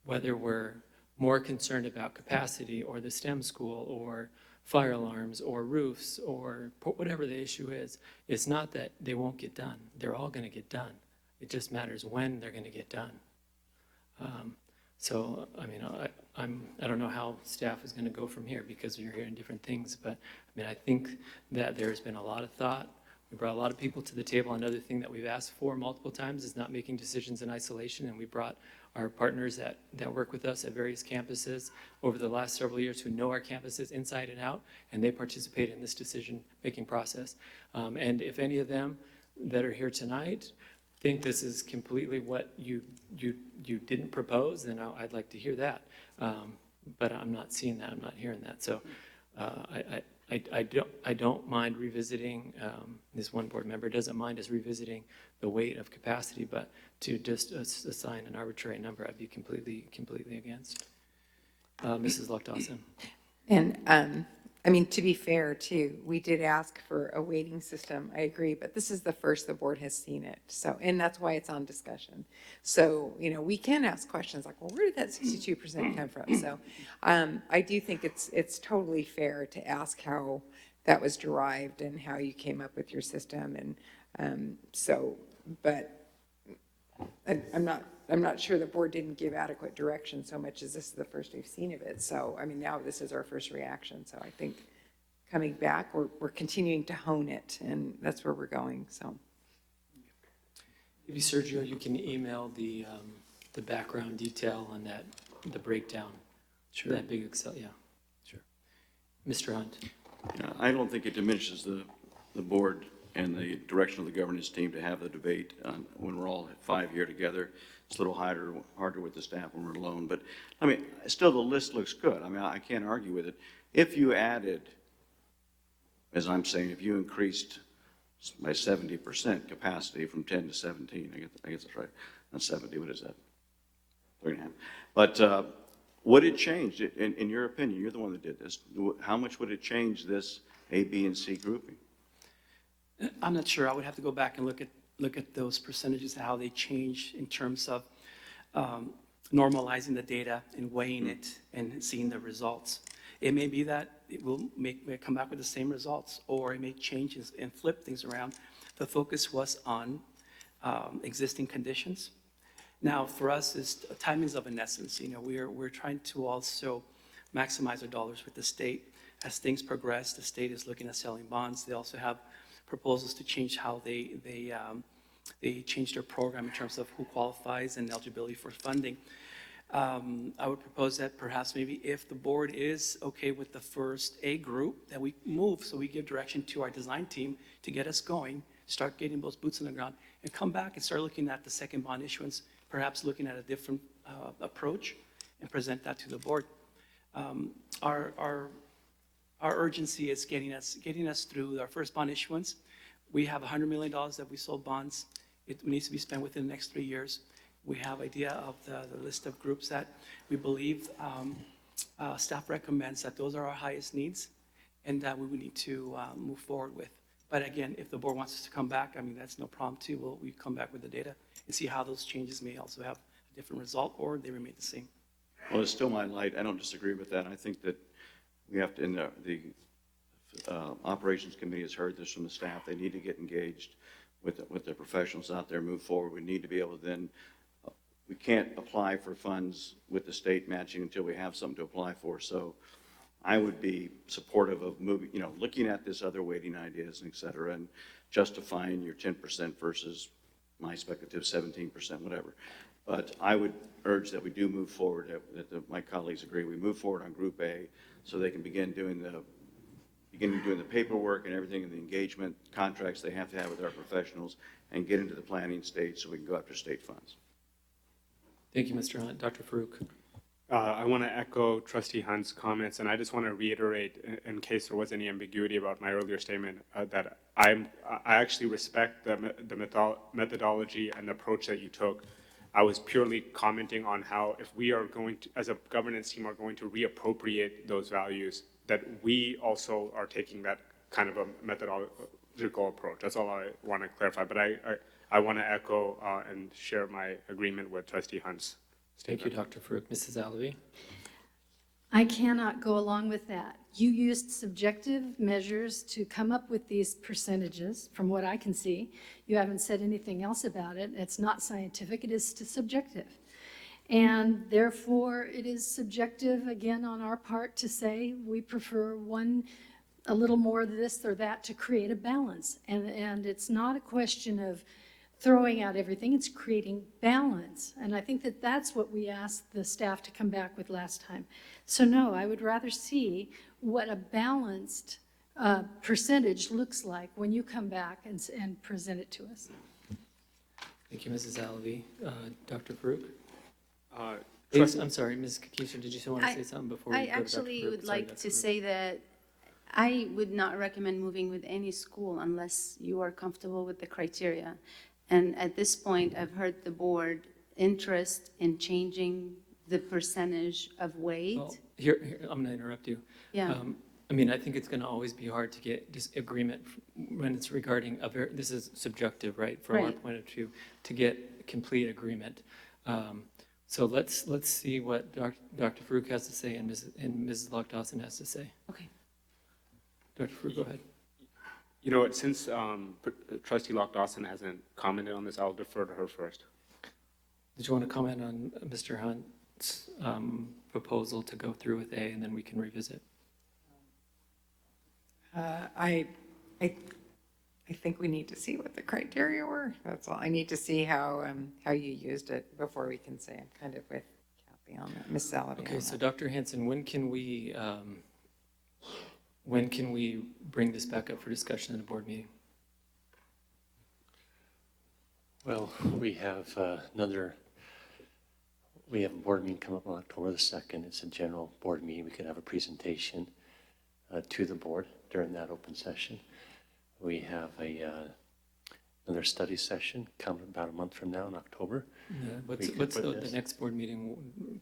whether we're more concerned about capacity or the STEM school or fire alarms or roofs or whatever the issue is. It's not that they won't get done. They're all going to get done. It just matters when they're going to get done. So, I mean, I don't know how staff is going to go from here, because you're hearing different things, but I mean, I think that there's been a lot of thought. We brought a lot of people to the table. Another thing that we've asked for multiple times is not making decisions in isolation, and we brought our partners that work with us at various campuses over the last several years who know our campuses inside and out, and they participate in this decision-making process. And if any of them that are here tonight think this is completely what you didn't propose, then I'd like to hear that. But I'm not seeing that, I'm not hearing that. So I don't mind revisiting, this one board member doesn't mind us revisiting the weight of capacity, but to just assign an arbitrary number, I'd be completely against. Mrs. Luck-Dawson. And, I mean, to be fair, too, we did ask for a weighting system, I agree, but this is the first the board has seen it. So, and that's why it's on discussion. So, you know, we can ask questions like, well, where did that 62% come from? So I do think it's totally fair to ask how that was derived and how you came up with your system. And but I'm not sure the board didn't give adequate direction so much as this is the first we've seen of it. So, I mean, now this is our first reaction. So I think coming back, we're continuing to hone it, and that's where we're going, so. Maybe Sergio, you can email the background detail on that, the breakdown. Sure. That big Excel, yeah, sure. Mr. Hunt. Yeah, I don't think it diminishes the board and the direction of the governance team to have the debate when we're all 5 here together. It's a little harder with the staff when we're alone, but I mean, still the list looks good. I mean, I can't argue with it. If you added, as I'm saying, if you increased by 70% capacity from 10 to 17, I guess that's right, not 70, what is that? 3.5. But would it change, in your opinion, you're the one that did this, how much would it change this A, B, and C grouping? I'm not sure. I would have to go back and look at those percentages, how they change in terms of normalizing the data and weighing it and seeing the results. It may be that it will may come back with the same results, or it may change and flip things around. The focus was on existing conditions. Now, for us, time is of an essence. You know, we're trying to also maximize our dollars with the state. As things progress, the state is looking at selling bonds. They also have proposals to change how they change their program in terms of who qualifies and eligibility for funding. I would propose that perhaps maybe if the board is okay with the first A group, that we move so we give direction to our design team to get us going, start getting those boots on the ground, and come back and start looking at the second bond issuance, perhaps looking at a different approach, and present that to the board. Our urgency is getting us through our first bond issuance. We have $100 million that we sold bonds. It needs to be spent within the next 3 years. We have idea of the list of groups that we believe staff recommends that those are our highest needs and that we would need to move forward with. But again, if the board wants us to come back, I mean, that's no problem too. We come back with the data and see how those changes may also have a different result or they remain the same. Well, it's still my light. I don't disagree with that. I think that we have to, in the operations committee has heard this from the staff. They need to get engaged with the professionals out there, move forward. We need to be able to then, we can't apply for funds with the state matching until we have something to apply for. So I would be supportive of moving, you know, looking at this other weighting ideas, and et cetera, and justifying your 10% versus my speculative 17%, whatever. But I would urge that we do move forward, that my colleagues agree. We move forward on Group A so they can begin doing the paperwork and everything and the engagement contracts they have to have with our professionals and get into the planning stage so we can go after state funds. Thank you, Mr. Hunt. Dr. Farouk. I want to echo Trustee Hunt's comments, and I just want to reiterate, in case there was any ambiguity about my earlier statement, that I actually respect the methodology and the approach that you took. I was purely commenting on how if we are going to, as a governance team, are going to reappropriate those values, that we also are taking that kind of a methodological approach. That's all I want to clarify. But I want to echo and share my agreement with Trustee Hunt's statement. Thank you, Dr. Farouk. Mrs. Alavi. I cannot go along with that. You used subjective measures to come up with these percentages, from what I can see. You haven't said anything else about it. It's not scientific, it is subjective. And therefore, it is subjective, again, on our part to say we prefer a little more of this or that to create a balance. And it's not a question of throwing out everything, it's creating balance. And I think that that's what we asked the staff to come back with last time. So no, I would rather see what a balanced percentage looks like when you come back and present it to us. Thank you, Mrs. Alavi. Dr. Farouk? Trust- I'm sorry, Ms. Kakisha, did you still want to say something before we I go to Dr. actually Farouk? would Sorry, like Dr. to Farouk. say that I would not recommend moving with any school unless you are comfortable with the criteria. And at this point, I've heard the board interest in changing the percentage of weight. Well, here, I'm going to interrupt you. Yeah. I mean, I think it's going to always be hard to get agreement when it's regarding this is subjective, right? From our Right. point of view, to get complete agreement. So let's see what Dr. Farouk has to say and Mrs. Lock-Dawson has to say. Okay. Dr. Farouk, go ahead. You know what, since trustee Lock-Dawson hasn't commented on this, I'll defer to her first. Did you want to comment on Mr. Hunt's proposal to go through with A and then we can revisit? I think we need to see what the criteria were. That's all. I need to see how you used it before we can say. I'm kind of with Kathy on that, Ms. Salavi. Okay, on so that. Dr. Hanson, when can we bring this back up for discussion in a board meeting? Well, we have a board meeting come up on October the 2nd. It's a general board meeting. We could have a presentation to the board during that open session. We have another study session come about a month from now in October. Yeah, We could what's put the this- next board meeting?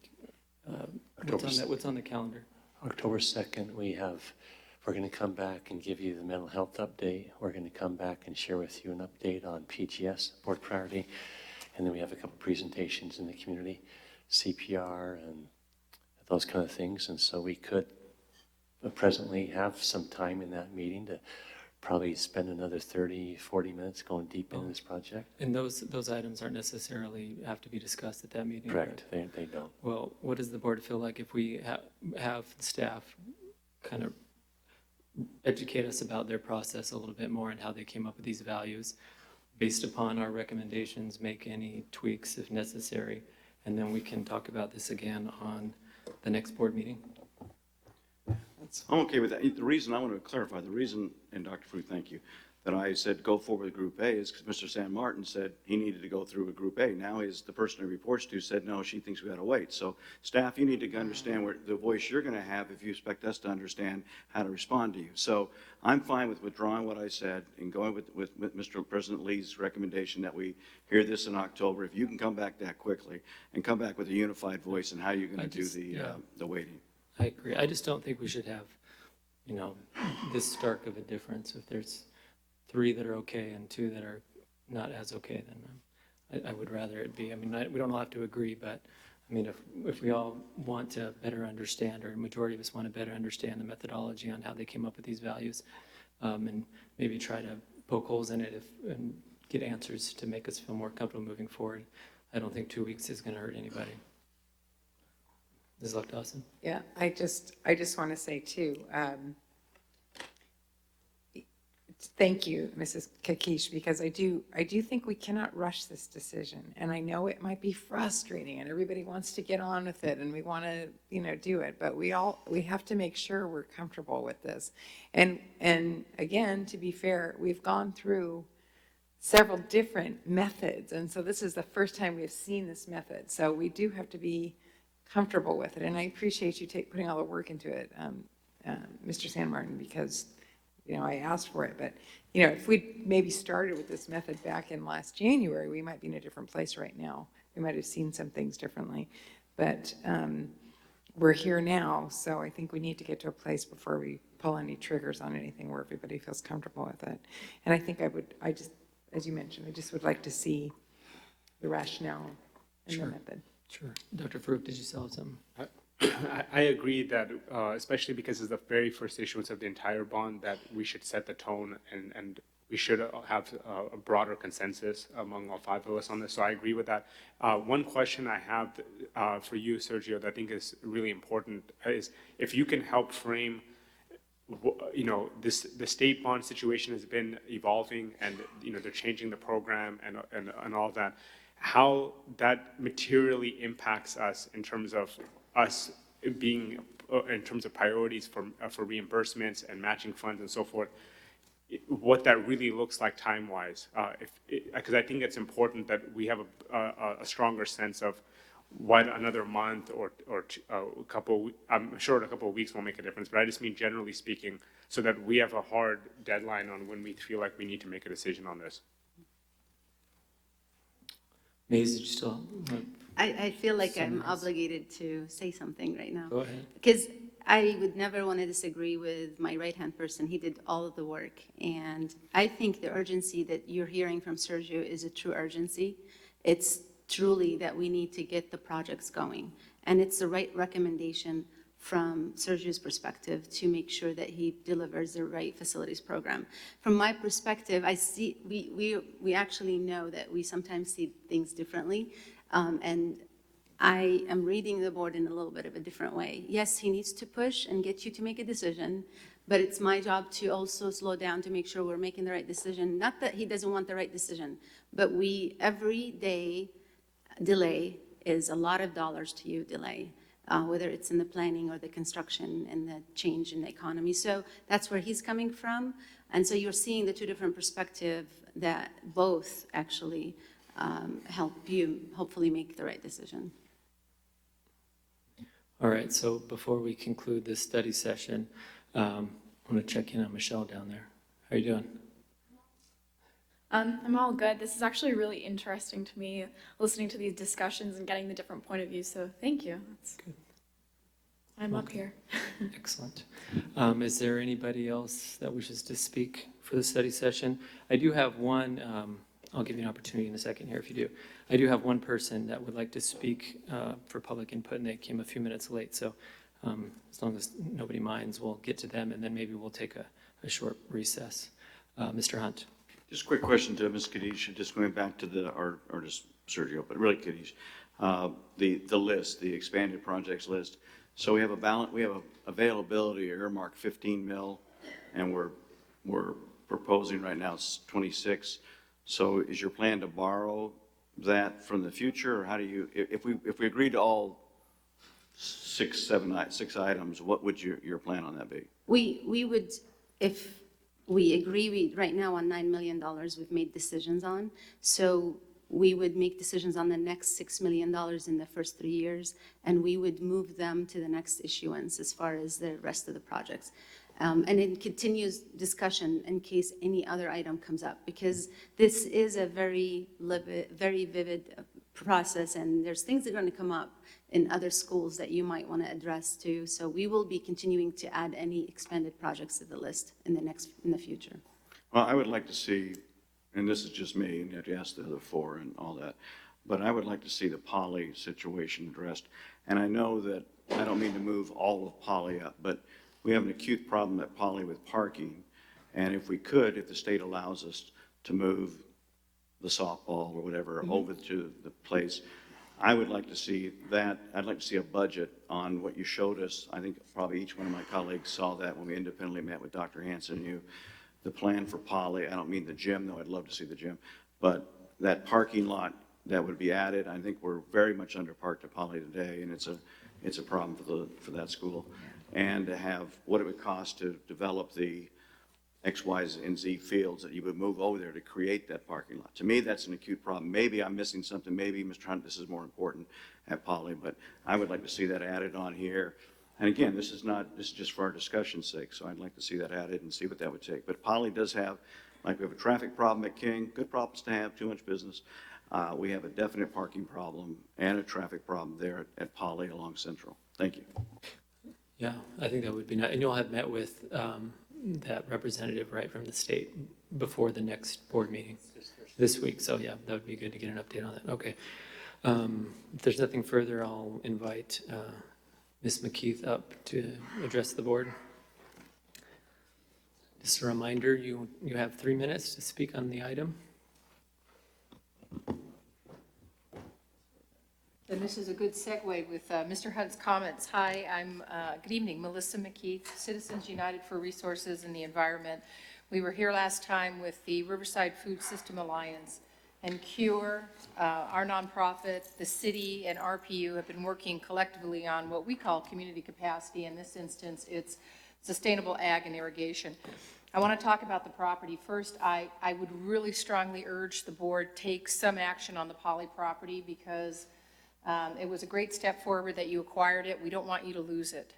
October What's on the calendar? October 2nd, we're going to come back and give you the mental health update. We're going to come back and share with you an update on PGS, board priority. And then we have a couple presentations in the community, CPR and those kind of things. And so we could presently have some time in that meeting to probably spend another 30, 40 minutes going deep into this project. And those items aren't necessarily have to be discussed at that meeting? Correct, they don't. Well, what does the board feel like if we have staff kind of educate us about their process a little bit more and how they came up with these values? Based upon our recommendations, make any tweaks if necessary, and then we can talk about this again on the next board meeting? I'm okay with that. The reason, I want to clarify, the reason, and Dr. Fruit, thank you, that I said go forward with Group A is because Mr. San Martin said he needed to go through with Group A. Now the person he reports to said, no, she thinks we ought to wait. So staff, you need to understand where the voice you're going to have if you expect us to understand how to respond to you. So I'm fine with withdrawing what I said and going with Mr. President Lee's recommendation that we hear this in October. If you can come back that quickly and come back with a unified voice and how you're going to do the waiting. I agree. I just don't think we should have, this stark of a difference. If there's 3 that are okay and 2 that are not as okay, then I would rather it be, we don't all have to agree, but if we all want to better understand, or a majority of us want to better understand the methodology on how they came up with these values, and maybe try to poke holes in it and get answers to make us feel more comfortable moving forward, I don't think 2 weeks is going to hurt anybody. Ms. Lock-Dawson? Yeah, I just want to say too, thank you, Mrs. Kakish, because I do think we cannot rush this decision. And I know it might be frustrating and everybody wants to get on with it and we want to, do it, but we have to make sure we're comfortable with this. And again, to be fair, we've gone through several different methods. And so this is the first time we've seen this method. So we do have to be comfortable with it. And I appreciate you putting all the work into it, Mr. San Martin, because, I asked for it. But, if we maybe started with this method back in last January, we might be in a different place right now. We might have seen some things differently. But we're here now, so I think we need to get to a place before we pull any triggers on anything where everybody feels comfortable with it. And I think as you mentioned, I just would like to see the rationale and the method. Sure. Dr. Farouk, did you still have something? I agree that, especially because it's the very first issuance of the entire bond, that we should set the tone and we should have a broader consensus among all 5 of us on this. So I agree with that. One question I have for you, Sergio, that I think is really important is if you can help frame the state bond situation has been evolving, and, they're changing the program and all of that, how that materially impacts us in terms of us being, in terms of priorities for reimbursements and matching funds and so forth, what that really looks like time-wise. Because I think it's important that we have a stronger sense of what another month or a couple, I'm sure a couple of weeks will make a difference, but I just mean generally speaking, so that we have a hard deadline on when we feel like we need to make a decision on this. Maze, did you still? I feel like I'm Summarize. obligated to say something right now. Go ahead. Because I would never want to disagree with my right-hand person. He did all of the work. And I think the urgency that you're hearing from Sergio is a true urgency. It's truly that we need to get the projects going. And it's the right recommendation from Sergio's perspective to make sure that he delivers the right facilities program. From my perspective, I see, we actually know that we sometimes see things differently. And I am reading the board in a little bit of a different way. Yes, he needs to push and get you to make a decision, but it's my job to also slow down to make sure we're making the right decision. Not that he doesn't want the right decision, but every day delay is a lot of dollars to you delay, whether it's in the planning or the construction and the change in the economy. So that's where he's coming from. And so you're seeing the two different perspectives that both actually help you hopefully make the right decision. All right, so before we conclude this study session, I'm going to check in on Michelle down there. How are you doing? I'm all good. This is actually really interesting to me, listening to these discussions and getting the different point of view, so thank you. That's good. I'm up here. Excellent. Is there anybody else that wishes to speak for the study session? I do have one, I'll give you an opportunity in a second here if you do. I do have one person that would like to speak for public input, and they came a few minutes late, so as long as nobody minds, we'll get to them, and then maybe we'll take a short recess. Mr. Hunt. Just a quick question to Ms. Kadish, just going back to or just Sergio, but really Kadish. The list, the expanded projects list. So we have availability earmark 15 mil, and we're proposing right now 26. So is your plan to borrow that from the future, or how do you, if we agreed to all six items, what would your plan on that be? We would, if we agree, right now on $9 million we've made decisions on, so we would make decisions on the next $6 million in the first 3 years, and we would move them to the next issuance as far as the rest of the projects. And it continues discussion in case any other item comes up, because this is a very vivid process, and there's things that are going to come up in other schools that you might want to address too. So we will be continuing to add any expanded projects to the list in the future. Well, I would like to see, and this is just me, and you have to ask the other four and all that, but I would like to see the Poly situation addressed. And I know that, I don't mean to move all of Poly up, but we have an acute problem at Poly with parking. And if we could, if the state allows us to move the softball or whatever over to the place, I would like to see that. I'd like to see a budget on what you showed us. I think probably each one of my colleagues saw that when we independently met with Dr. Hanson and you. The plan for Poly, I don't mean the gym, though I'd love to see the gym, but that parking lot that would be added, I think we're very much underparked at Poly today, and it's a problem for that school. And to have what it would cost to develop the X, Y, and Z fields that you would move over there to create that parking lot. To me, that's an acute problem. Maybe I'm missing something. Maybe, Mr. Hunt, this is more important at Poly, but I would like to see that added on here. And again, this is just for our discussion's sake, so I'd like to see that added and see what that would take. But Poly does have, like we have a traffic problem at King, good problems to have, too much business. We have a definite parking problem and a traffic problem there at Poly along Central. Thank you. Yeah, I think that would be nice. And you'll have met with that representative, right, from the state before the next board meeting this week. So yeah, that would be good to get an update on that. Okay. If there's nothing further, I'll invite Ms. McKeith up to address the board. Just a reminder, you have 3 minutes to speak on the item. Then this is a good segue with Mr. Hunt's comments. Hi, good evening, Melissa McKeith, Citizens United for Resources and the Environment. We were here last time with the Riverside Food System Alliance, and CURE, our nonprofit, the city, and RPU have been working collectively on what we call community capacity. In this instance, it's sustainable ag and irrigation. I want to talk about the property. First, I would really strongly urge the board take some action on the Poly property because it was a great step forward that you acquired it. We don't want you to lose it.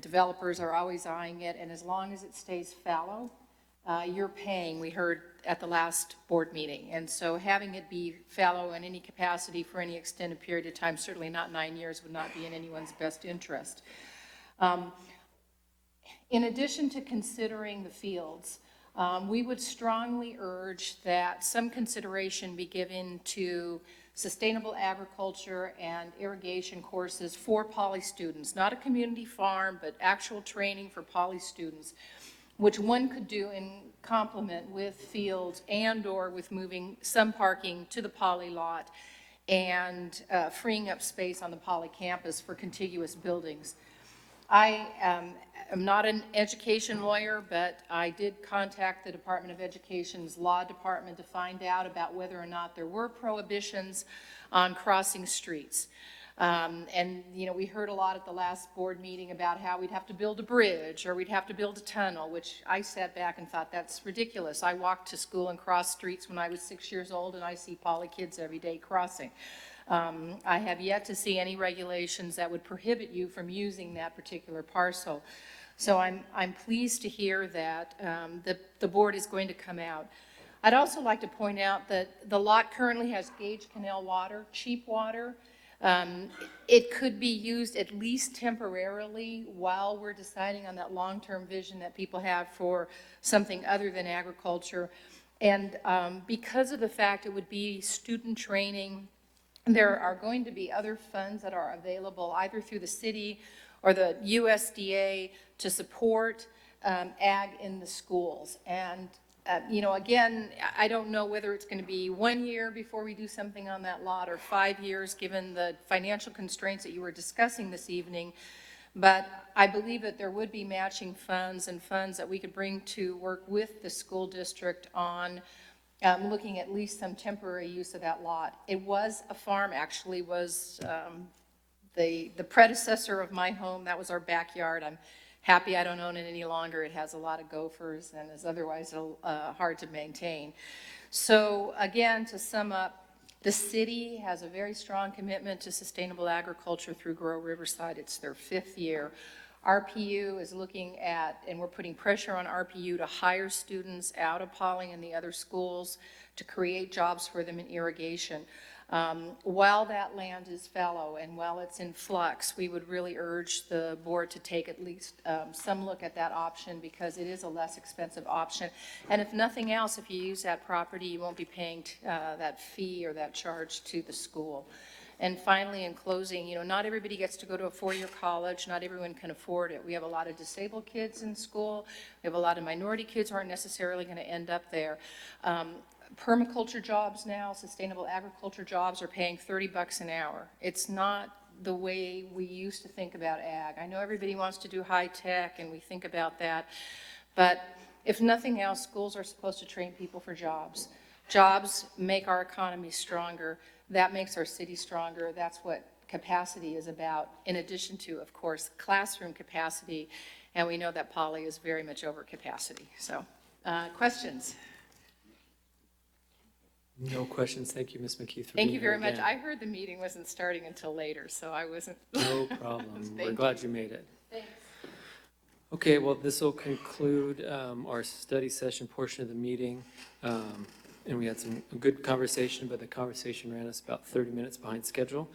Developers are always eyeing it, and as long as it stays fallow, you're paying, we heard at the last board meeting. And so having it be fallow in any capacity for any extended period of time, certainly not 9 years, would not be in anyone's best interest. In addition to considering the fields, we would strongly urge that some consideration be given to sustainable agriculture and irrigation courses for poly students, not a community farm, but actual training for poly students, which one could do in complement with fields and or with moving some parking to the poly lot and freeing up space on the poly campus for contiguous buildings. I am not an education lawyer, but I did contact the Department of Education's law department to find out about whether or not there were prohibitions on crossing streets. And, you know, we heard a lot at the last board meeting about how we'd have to build a bridge or we'd have to build a tunnel, which I sat back and thought that's ridiculous. I walked to school and crossed streets when I was 6 years old, and I see poly kids every day crossing. I have yet to see any regulations that would prohibit you from using that particular parcel. So I'm pleased to hear that the board is going to come out. I'd also like to point out that the lot currently has Gage Canal water, cheap water. It could be used at least temporarily while we're deciding on that long-term vision that people have for something other than agriculture. And because of the fact it would be student training, there are going to be other funds that are available either through the city or the USDA to support ag in the schools. And, you know, again, I don't know whether it's going to be 1 year before we do something on that lot or 5 years, given the financial constraints that you were discussing this evening. But I believe that there would be matching funds and funds that we could bring to work with the school district on looking at least some temporary use of that lot. It was a farm, actually, was the predecessor of my home. That was our backyard. I'm happy I don't own it any longer. It has a lot of gophers and is otherwise hard to maintain. So again, to sum up, the city has a very strong commitment to sustainable agriculture through Grow Riverside. It's their 5th year. RPU is looking at, and we're putting pressure on RPU to hire students out of Poly and the other schools to create jobs for them in irrigation. While that land is fallow and while it's in flux, we would really urge the board to take at least some look at that option because it is a less expensive option. And if nothing else, if you use that property, you won't be paying that fee or that charge to the school. And finally, in closing, you know, not everybody gets to go to a 4-year college. Not everyone can afford it. We have a lot of disabled kids in school. We have a lot of minority kids who aren't necessarily going to end up there. Permaculture jobs now, sustainable agriculture jobs are paying $30 an hour. It's not the way we used to think about ag. I know everybody wants to do high tech and we think about that, but if nothing else, schools are supposed to train people for jobs. Jobs make our economy stronger. That makes our city stronger. That's what capacity is about, in addition to, of course, classroom capacity, and we know that Poly is very much over capacity. So, questions? No questions. Thank you, Ms. McKeith, for Thank being you very here much. again. I heard the meeting wasn't starting until later, so I wasn't. No problem. We're glad you made it. Thanks. Okay, well, this will conclude our study session portion of the meeting. And we had some good conversation, but the conversation ran us about 30 minutes behind schedule.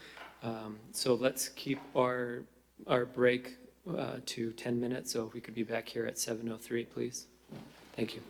So let's keep our break to 10 minutes. So if we could be back here at 7:03, please. Thank you.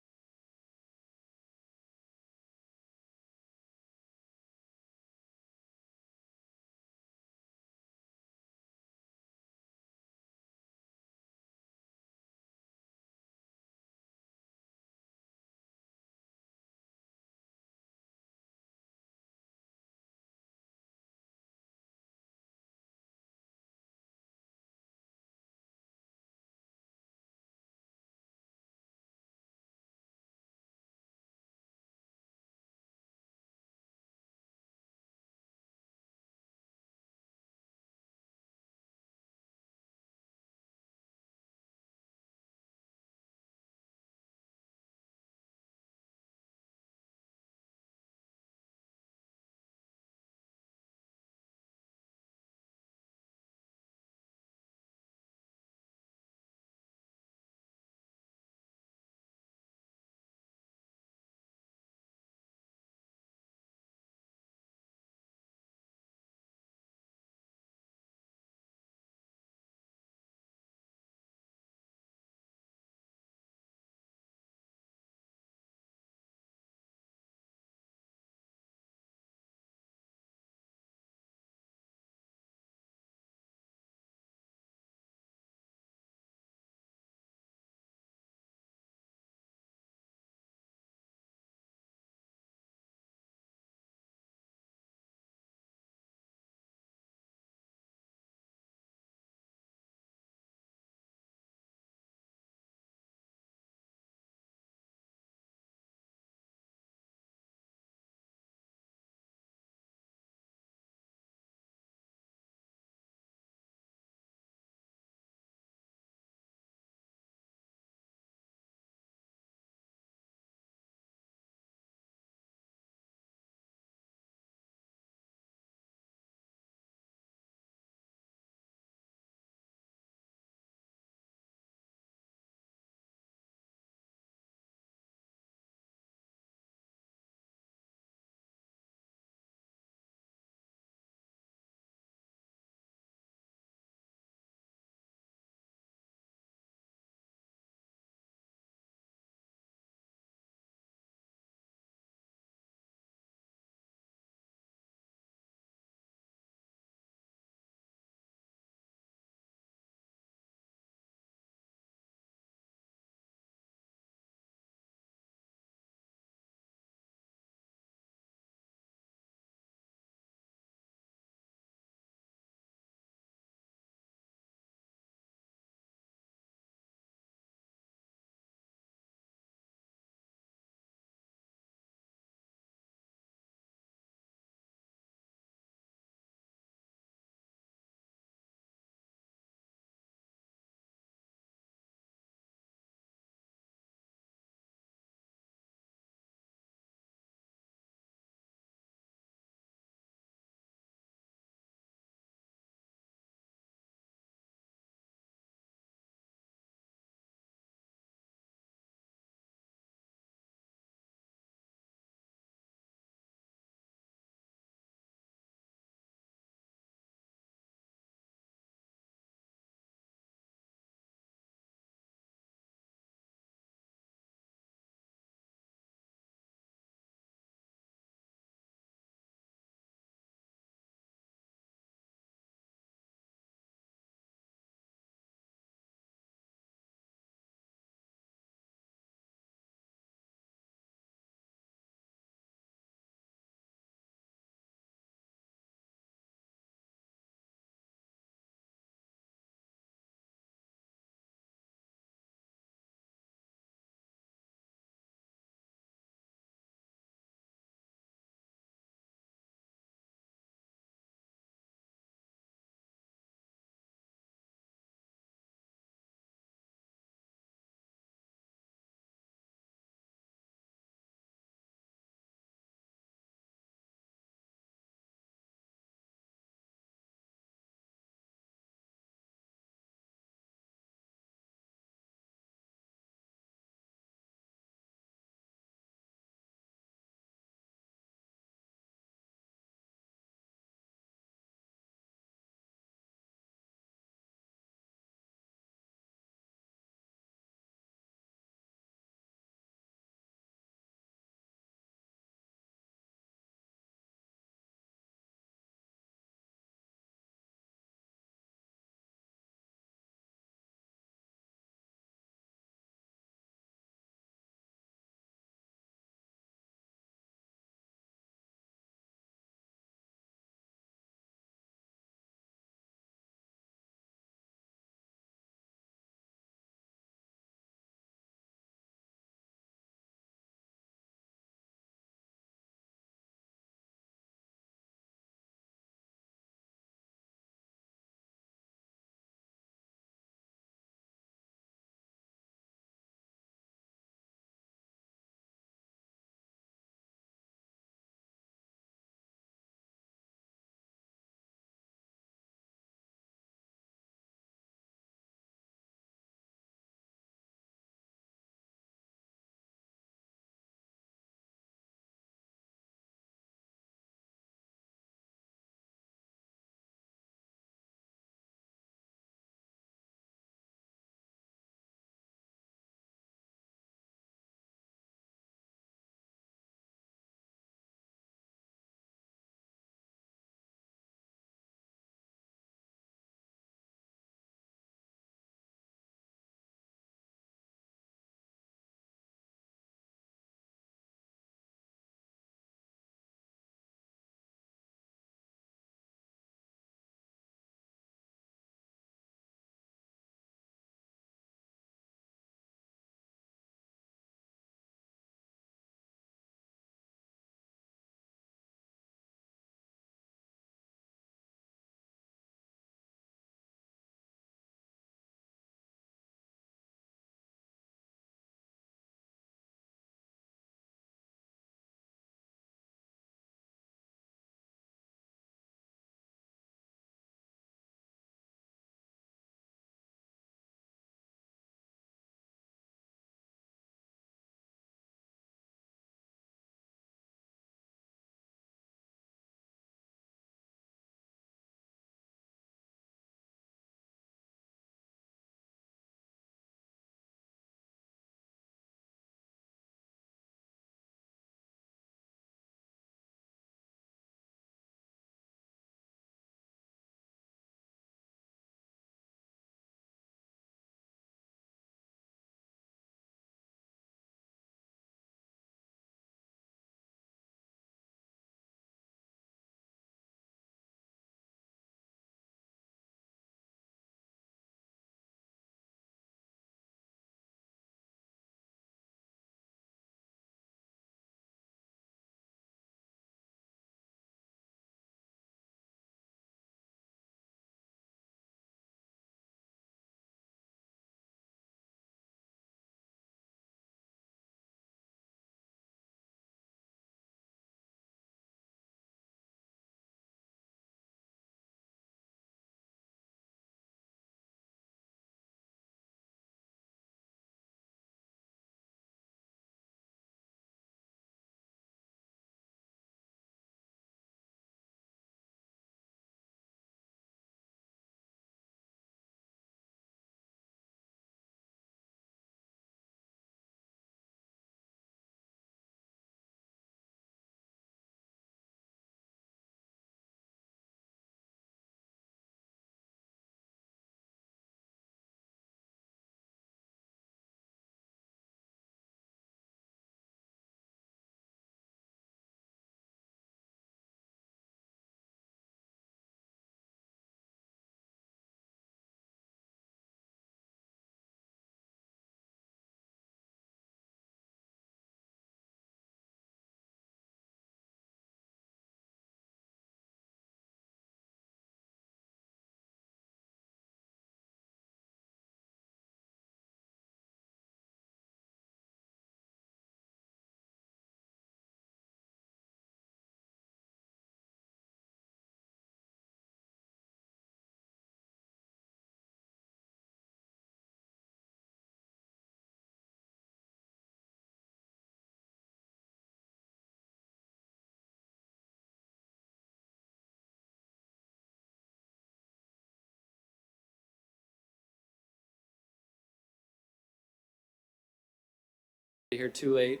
here too late.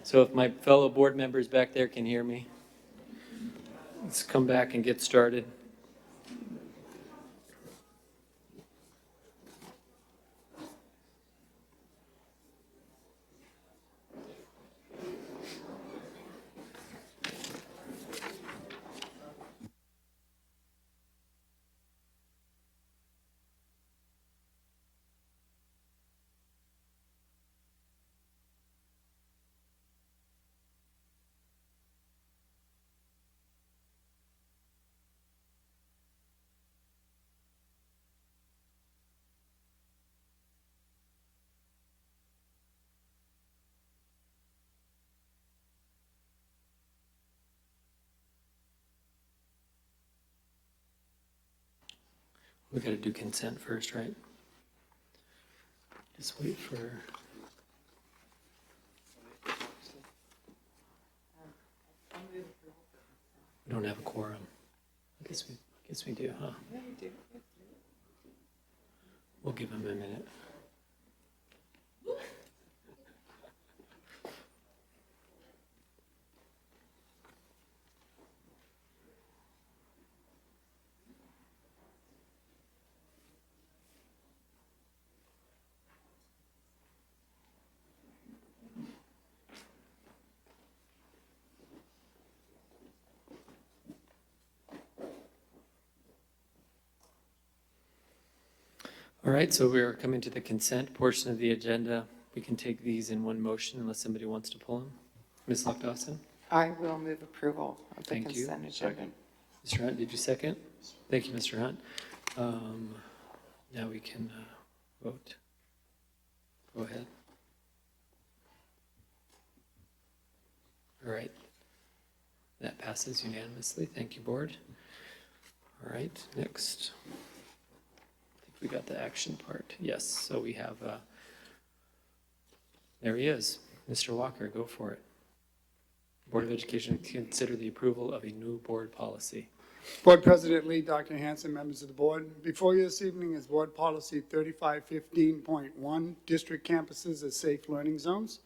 So if my fellow board members back there can hear me, let's come back and get started. We got to do consent first, right? Just wait for. We don't have a quorum. I guess we do, huh? Yeah, you do. We'll give him a minute. All right, so we are coming to the consent portion of the agenda. We can take these in one motion unless somebody wants to pull them. Ms. Luck-Dawson? I will move approval of the Thank you. consent agenda. Second. Mr. Hunt, did you second? Thank you, Mr. Hunt. Now we can vote. Go ahead. All right. That passes unanimously. Thank you, board. All right, next. I think we got the action part. Yes, so we have, there he is. Mr. Walker, go for it. Board of Education consider the approval of a new board policy. Board President Lee, Dr. Hanson, members of the board. Before you this evening is Board Policy 3515.1, District Campuses as Safe Learning Zones.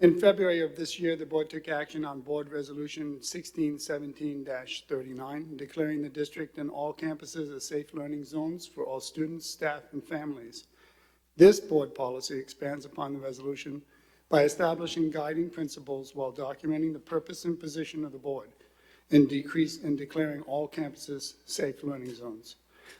In February of this year, the board took action on Board Resolution 1617-39, declaring the district and all campuses as safe learning zones for all students, staff, and families. This board policy expands upon the resolution by establishing guiding principles while documenting the purpose and position of the board in declaring all campuses safe learning zones.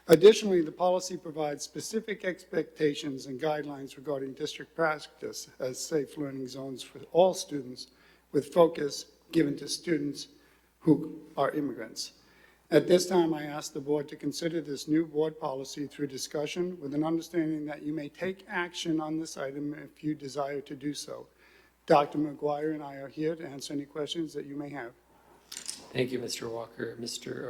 Additionally, the policy provides specific expectations and guidelines regarding district practice as safe learning zones for all students, with focus given to students who are immigrants. At this time, I ask the board to consider this new board policy through discussion with an understanding that you may take action on this item if you desire to do so. Dr. McGuire and I are here to answer any questions that you may have. Thank you, Mr. Walker.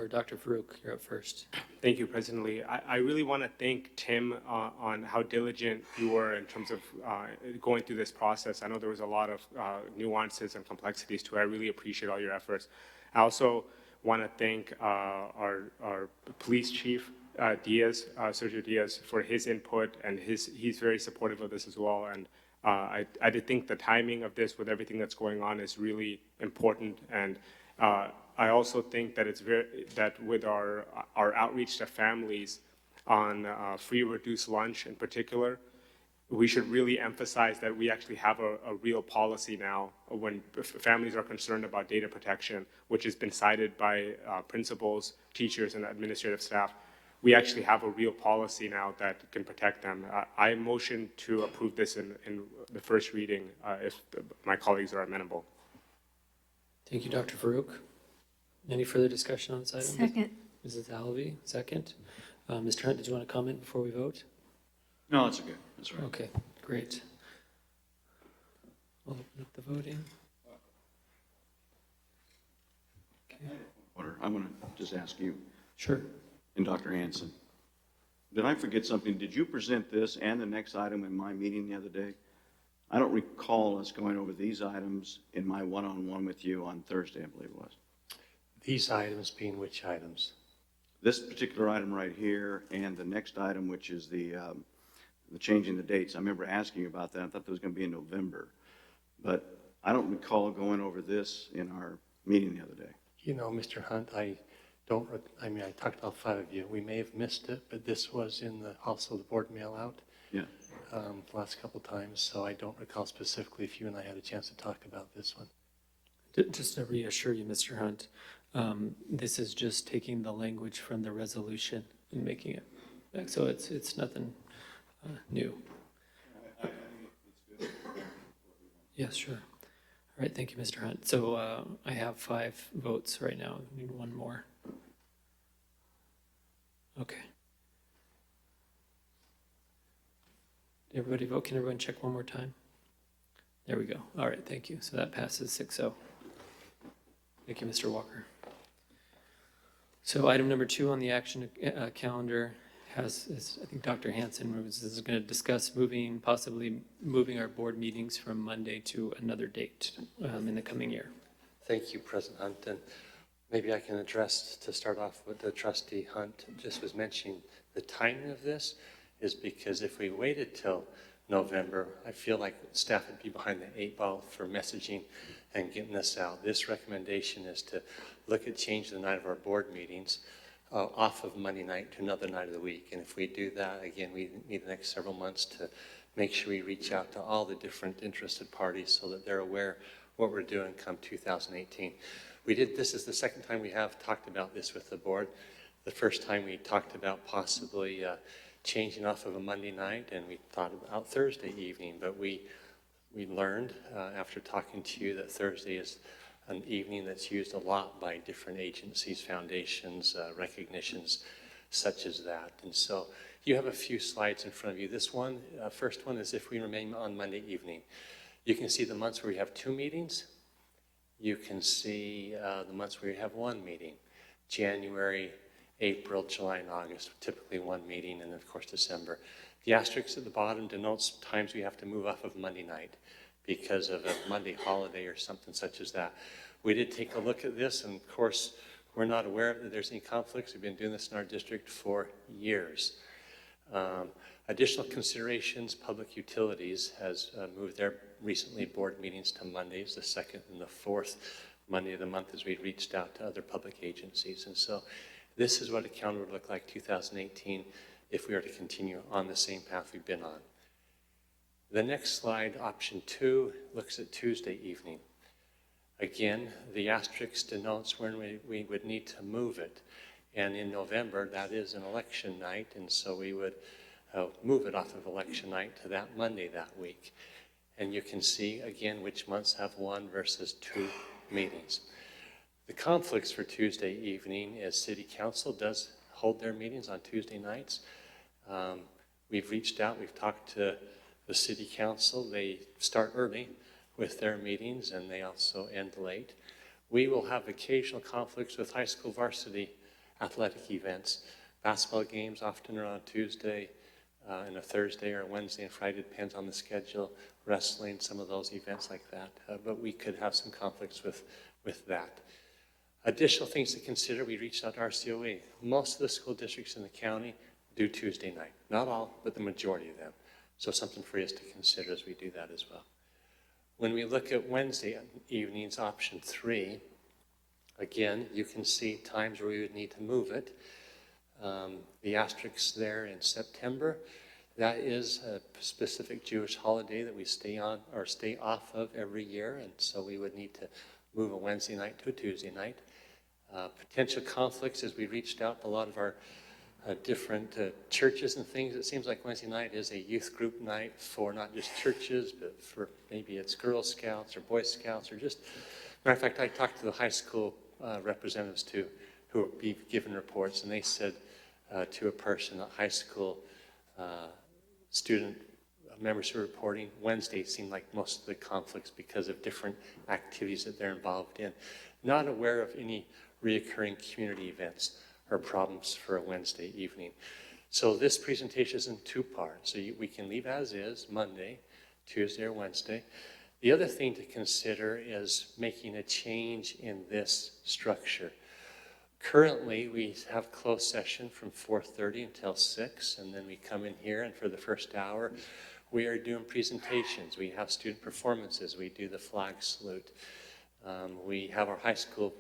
Dr. Farouk, you're up first. Thank you, President Lee. I really want to thank Tim on how diligent you were in terms of going through this process. I know there was a lot of nuances and complexities to it. I really appreciate all your efforts. I also want to thank our police chief, Diaz, Sergio Diaz, for his input, and he's very supportive of this as well. And I did think the timing of this with everything that's going on is really important. And I also think that that with our outreach to families on free reduced lunch in particular, we should really emphasize that we actually have a real policy now when families are concerned about data protection, which has been cited by principals, teachers, and administrative staff. We actually have a real policy now that can protect them. I motion to approve this in the first reading if my colleagues are amenable. Thank you, Dr. Farouk. Any further discussion on this item? Second. Mrs. Alavi, second. Mr. Hunt, did you want to comment before we vote? No, that's okay. That's all right. Okay, great. I'll open up the voting. Okay. I'm going to just ask you. Sure. And Dr. Hanson, did I forget something? Did you present this and the next item in my meeting the other day? I don't recall us going over these items in my one-on-one with you on Thursday, I believe it was. These items being which items? This particular item right here and the next item, which is the changing the dates. I remember asking you about that. I thought that was going to be in November. but I don't recall going over this in our meeting the other day. You know, Mr. Hunt, I mean, I talked to all 5 of you. We may have missed it, but this was in also the board mail out. Yeah. The last couple times, so I don't recall specifically if you and I had a chance to talk about this one. Just to reassure you, Mr. Hunt, this is just taking the language from the resolution and making it back, so it's nothing new. Yes, sure. All right, thank you, Mr. Hunt. So I have 5 votes right now. I need 1 more. Okay. Did everybody vote? Can everyone check one more time? There we go. All right, thank you. So that passes 6-0. Thank you, Mr. Walker. So item number 2 on the action calendar is, I think Dr. Hanson is going to discuss possibly moving our board meetings from Monday to another date in the coming year. Thank you, President Hunt. And maybe I can address, to start off with the trustee Hunt just was mentioning, the timing of this is because if we waited till November, I feel like staff would be behind the 8 ball for messaging and getting this out. This recommendation is to look at changing the night of our board meetings off of Monday night to another night of the week. And if we do that, again, we need the next several months to make sure we reach out to all the different interested parties so that they're aware what we're doing come 2018. This is the second time we have talked about this with the board. The first time we talked about possibly changing off of a Monday night, and we thought about Thursday evening, but we learned after talking to you that Thursday is an evening that's used a lot by different agencies, foundations, recognitions such as that. And so you have a few slides in front of you. This one, first one is if we remain on Monday evening. You can see the months where we have 2 meetings. You can see the months where we have 1 meeting. January, April, July, and August, typically 1 meeting, and of course December. The asterisk at the bottom denotes times we have to move off of Monday night because of a Monday holiday or something such as that. We did take a look at this, and of course, we're not aware that there's any conflicts. We've been doing this in our district for years. Additional considerations, public utilities has moved their recently board meetings to Mondays, the 2nd and the 4th Monday of the month as we reached out to other public agencies. And so this is what a calendar would look like 2018 if we were to continue on the same path we've been on. The next slide, option 2, looks at Tuesday evening. Again, the asterisk denotes when we would need to move it. And in November, that is an election night, and so we would move it off of election night to that Monday that week. And you can see, again, which months have 1 versus 2 meetings. The conflicts for Tuesday evening is City Council does hold their meetings on Tuesday nights. We've reached out, we've talked to the City Council. They start early with their meetings and they also end late. We will have occasional conflicts with high school varsity athletic events. Basketball games often are on Tuesday and a Thursday or a Wednesday and Friday, depends on the schedule. Wrestling, some of those events like that. But we could have some conflicts with that. Additional things to consider, we reached out to RCOA. Most of the school districts in the county do Tuesday night. Not all, but the majority of them. So something for us to consider as we do that as well. When we look at Wednesday evenings, option 3, again, you can see times where we would need to move it. The asterisk there in September, that is a specific Jewish holiday that we stay on or stay off of every year, and so we would need to move a Wednesday night to a Tuesday night. Potential conflicts as we reached out to a lot of our different churches and things. It seems like Wednesday night is a youth group night for not just churches, but for maybe it's Girl Scouts or Boy Scouts or just, matter of fact, I talked to the high school representatives too, who will be giving reports, and they said to a person, a high school student members who are reporting, Wednesday seemed like most of the conflicts because of different activities that they're involved in. Not aware of any reoccurring community events or problems for a Wednesday evening. So this presentation is in 2 parts. So we can leave as is, Monday, Tuesday, or Wednesday. The other thing to consider is making a change in this structure. Currently, we have closed session from 4:30 until 6, and then we come in here, and for the first hour, We are doing presentations. We have student performances. We do the flag salute. We have our high school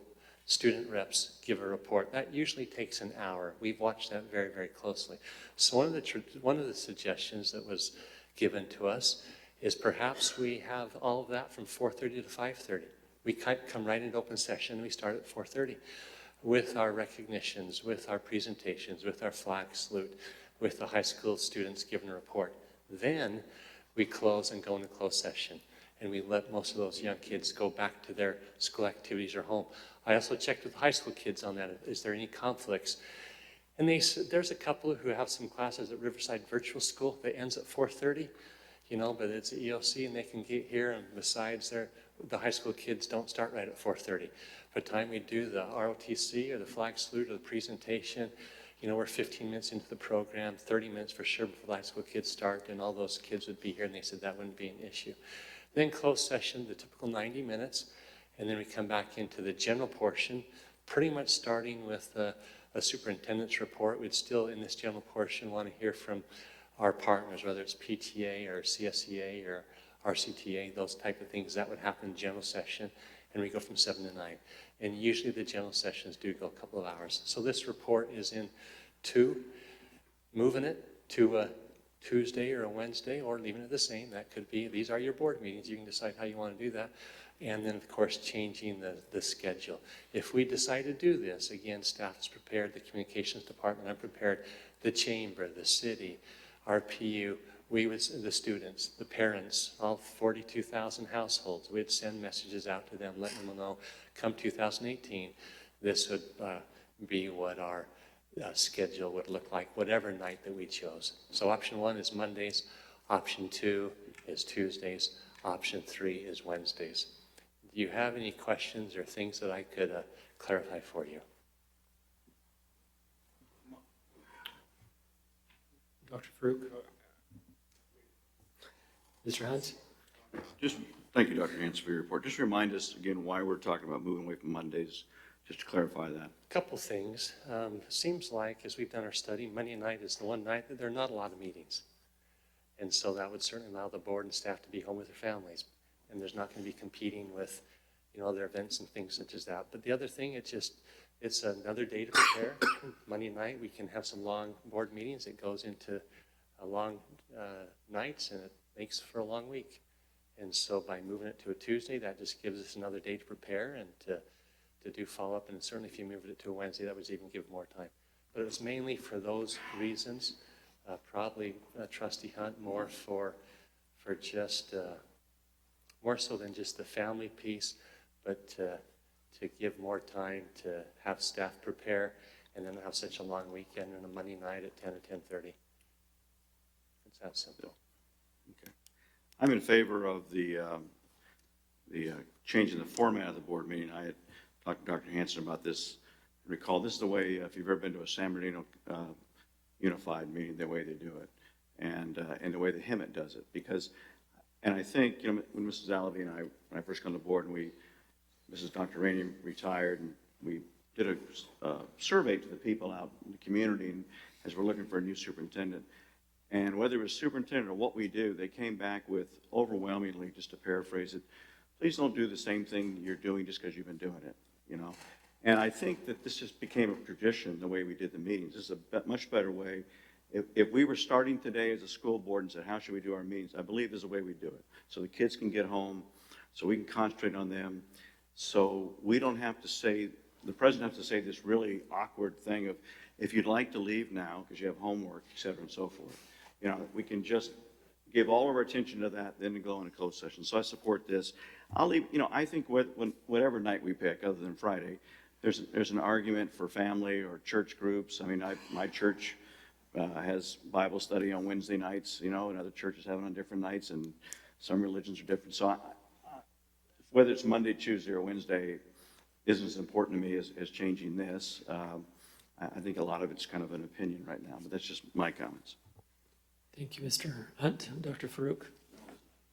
student reps give a report. That usually takes an hour. We've watched that very, very closely. So one of the suggestions that was given to us is perhaps we have all of that from 4:30 to 5:30. We come right into open session and we start at 4:30 with our recognitions, with our presentations, with our flag salute, with the high school students giving a report. Then we close and go into closed session, and we let most of those young kids go back to their school activities or home. I also checked with high school kids on that. Is there any conflicts? And there's a couple who have some classes at Riverside Virtual School that ends at 4:30, but it's an EOC and they can get here, and besides, the high school kids don't start right at 4:30. By the time we do the ROTC or the flag salute or the presentation, we're 15 minutes into the program, 30 minutes for sure before the high school kids start, and all those kids would be here, and they said that wouldn't be an issue. Then closed session, the typical 90 minutes, and then we come back into the general portion, pretty much starting with a superintendent's report. We'd still, in this general portion, want to hear from our partners, whether it's PTA or CSEA or RCTA, those type of things. That would happen in general session, and we go from 7 to 9. And usually the general sessions do go a couple of hours. So this report is in 2, moving it to a Tuesday or a Wednesday, or leaving it the same. That could be, these are your board meetings. You can decide how you want to do that. And then, of course, changing the schedule. If we decide to do this, again, staff is prepared, the communications department, I'm prepared, the chamber, the city, our PU, the students, the parents, all 42,000 households, we'd send messages out to them, letting them know, come 2018, this would be what our schedule would look like, whatever night that we chose. So option 1 is Mondays, option 2 is Tuesdays, option 3 is Wednesdays. Do you have any questions or things that I could clarify for you? Dr. Farouk? Mr. Hunt? Thank you, Dr. Hanson, for your report. Just remind us again why we're talking about moving away from Mondays, just to clarify that. A couple things. Seems like, as we've done our study, Monday night is the one night that there are not a lot of meetings. And so that would certainly allow the board and staff to be home with their families. And there's not going to be competing with, other events and things such as that. But the other thing, it's another day to prepare. Monday night, we can have some long board meetings. It goes into a long nights, and it makes for a long week. And so by moving it to a Tuesday, that just gives us another day to prepare and to do follow-up. And certainly if you moved it to a Wednesday, that would even give more time. But it was mainly for those reasons. Probably Trustee Hunt more for just more so than just the family piece, but to give more time to have staff prepare and then have such a long weekend on a Monday night at 10 or 10:30. It's that simple. Okay. I'm in favor of the change in the format of the board meeting. I had talked to Dr. Hanson about this. Recall, this is the way, if you've ever been to a San Bernardino Unified meeting, the way they do it, and the way the HIMIT does it. And I think, when Mrs. Alavi and I, when I first got on the board, and Mrs. Dr. Rainey retired, and we did a survey to the people out in the community, and as we're looking for a new superintendent. And whether it was superintendent or what we do, they came back with overwhelmingly, just to paraphrase it, please don't do the same thing you're doing just because you've been doing it, And I think that this just became a tradition, the way we did the meetings. This is a much better way. If we were starting today as a school board and said, how should we do our meetings? I believe there's a way we do it. So the kids can get home, so we can concentrate on them. So we don't have to say, the president has to say this really awkward thing of, if you'd like to leave now because you have homework, et cetera, and so forth. We can just give all of our attention to that, then go into closed session. So I support this. I'll leave, I think whatever night we pick, other than Friday, there's an argument for family or church groups. I mean, my church has Bible study on Wednesday nights, and other churches have it on different nights, and some religions are different. So whether it's Monday, Tuesday, or Wednesday isn't as important to me as changing this. I think a lot of it's kind of an opinion right now, but that's just my comments. Thank you, Mr. Hunt. Dr. Farouk?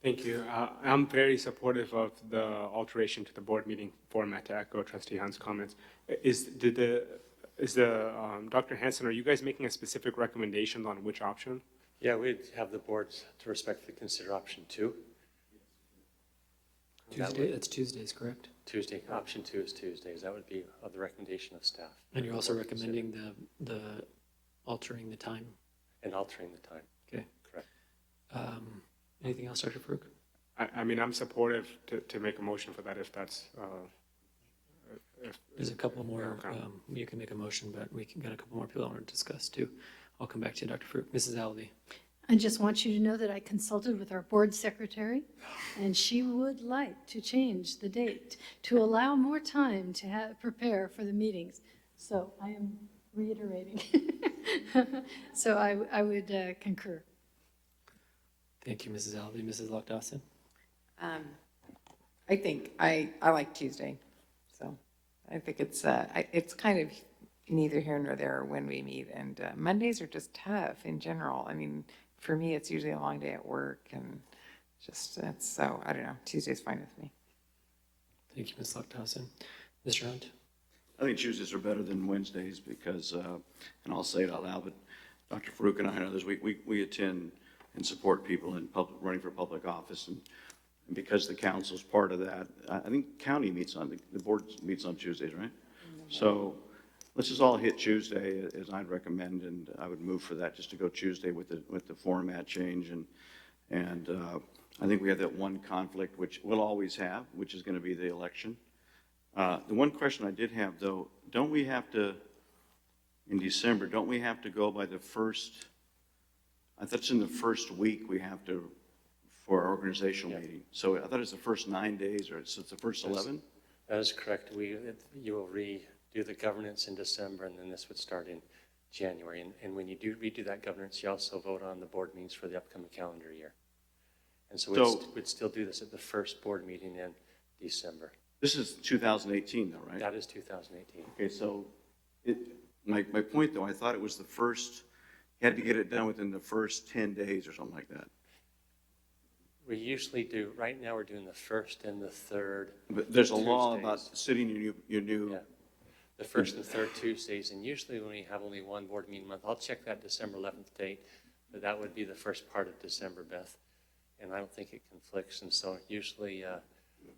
Thank you. I'm very supportive of the alteration to the board meeting format, to echo Trustee Hunt's comments. Dr. Hanson, are you guys making a specific recommendation on which option? Yeah, we'd have the boards to respectfully consider option 2. That's Tuesdays, correct? Tuesday, option 2 is Tuesdays. That would be the recommendation of staff. And you're also recommending the altering the time? And altering the time. Okay. Correct. Anything else, Dr. Farouk? I mean, I'm supportive to make a motion for that if that's, There's a couple more, Okay. you can make a motion, but we got a couple more people I want to discuss too. I'll come back to you, Dr. Farouk. Mrs. Alvey. I just want you to know that I consulted with our board secretary, and she would like to change the date to allow more time to prepare for the meetings. So I am reiterating. So I would concur. Thank you, Mrs. Alvey. Mrs. Lock-Dawson? I think I like Tuesday, so I think it's kind of neither here nor there when we meet, and Mondays are just tough in general. I mean, for me, it's usually a long day at work, and so, I don't know, Tuesday's fine with me. Thank you, Ms. Lock-Dawson. Mr. Hunt? I think Tuesdays are better than Wednesdays because, and I'll say it out loud, but Dr. Farouk and I and others, we attend and support people in running for public office, and because the council's part of that, I think county the board meets on Tuesdays, right? So let's just all hit Tuesday as I'd recommend, and I would move for that, just to go Tuesday with the format change, and I think we have that one conflict, which we'll always have, which is going to be the election. The one question I did have, though, don't we have to, in December, don't we have to go by the first, I thought it's in the first week we have to, for our organizational meeting. So I thought it's the first 9 days, or it's the first 11? That is correct. You will redo the governance in December, and then this would start in January. And when you do redo that governance, you also vote on the board meetings for the upcoming calendar year. And so we'd still do this at the first board meeting in December. This is 2018, though, right? That is 2018. Okay, so my point, though, I thought it was the first, you had to get it done within the first 10 days or something like that. We usually do, right now we're doing the first and the third But there's a law Tuesdays. about sitting your new, Yeah, the first and third Tuesdays, and usually when we have only one board meeting a month, I'll check that December 11th date, but that would be the first part of December, Beth, and I don't think it conflicts, and so usually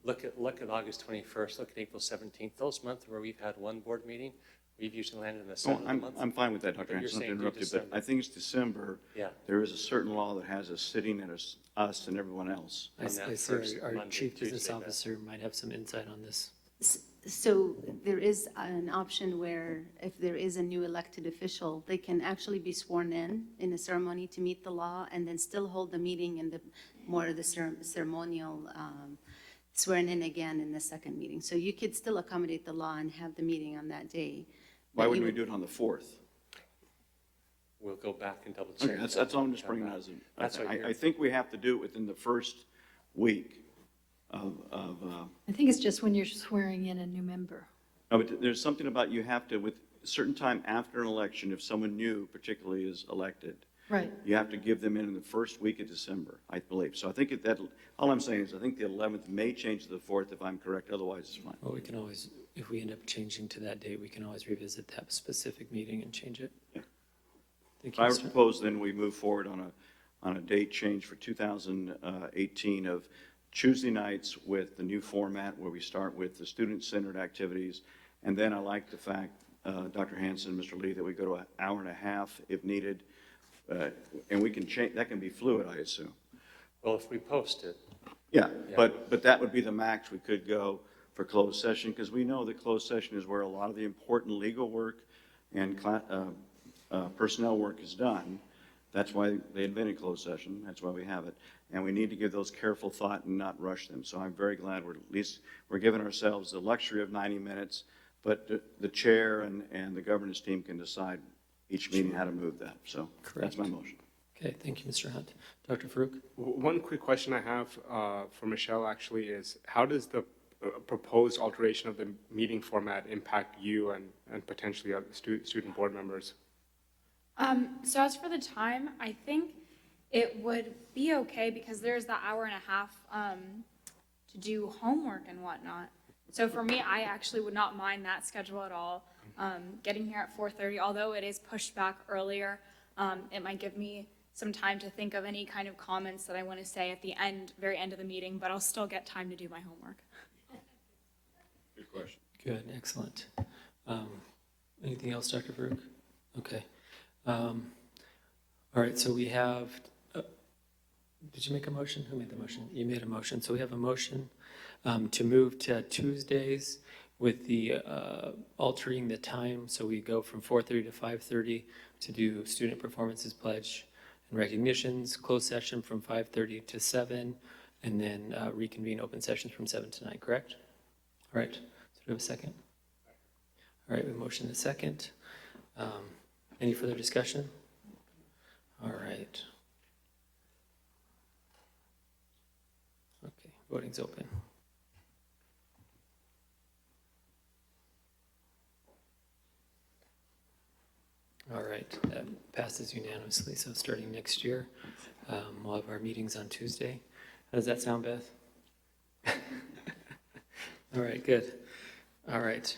look at August 21st, look at April 17th, those months where we've had one board meeting, we've usually landed in the Oh, seventh month. I'm fine with that, Dr. But you're Hanson, not to saying do interrupt you, but December. I think it's December. Yeah. There is a certain law that has us sitting and us and everyone else. I On that see first our Monday, chief business Tuesday, Beth. officer might have some insight on this. So there is an option where if there is a new elected official, they can actually be sworn in a ceremony to meet the law and then still hold the meeting and the ceremonial swearing in again in the second meeting. So you could still accommodate the law and have the meeting on that day. Why but wouldn't you we do it on the 4th? We'll go back and double check. Okay, that's all I'm just bringing out as That's what you're- I think we have to do it within the first week of I think it's just when you're swearing in a new member. no, but there's something about you have to, with a certain time after an election, if someone new particularly is elected, Right. you have to give them in the first week of December, I believe. So I think all I'm saying is I think the 11th may change to the 4th if I'm correct, otherwise it's fine. Well, we can always, if we end up changing to that date, we can always revisit that specific meeting and change it. Yeah. Thank you, I Mr. propose then we move forward on a date change for 2018 of Tuesday nights with the new format where we start with the student-centered activities. And then I like the fact, Dr. Hanson, Mr. Lee, that we go to an hour and a half if needed. And we can change, that can be fluid, I assume. Well, if we post it, Yeah, Yeah. but that would be the max we could go for closed session, because we know that closed session is where a lot of the important legal work and personnel work is done. That's why they invented closed session, that's why we have it. And we need to give those careful thought and not rush them. So I'm very glad we're giving ourselves the luxury of 90 minutes, but the chair and the governance team can decide each meeting how to move that. So that's my motion. Okay, thank you, Mr. Hunt. Dr. Farouk? One quick question I have for Michelle actually is, how does the proposed alteration of the meeting format impact you and potentially other student board members? So as for the time, I think it would be okay because there's the hour and a half to do homework and whatnot. So for me, I actually would not mind that schedule at all. Getting here at 4:30, although it is pushed back earlier, it might give me some time to think of any kind of comments that I want to say at the end, very end of the meeting, but I'll still get time to do my homework. Good question. Good, excellent. Anything else, Dr. Baruch? Okay. All right, so we have, did you make a motion? Who made the motion? You made a motion. So we have a motion to move to Tuesdays with the altering the time. So we go from 4:30 to 5:30 to do student performances pledge and recognitions, closed session from 5:30 to 7, and then reconvene open sessions from 7 to 9, correct? All right, so do we have a second? All right, we motion the second. Any further discussion? All right. Okay, voting's open. All right, that passes unanimously. So starting next year, we'll have our meetings on Tuesday. How does that sound, Beth? All right, good. All right.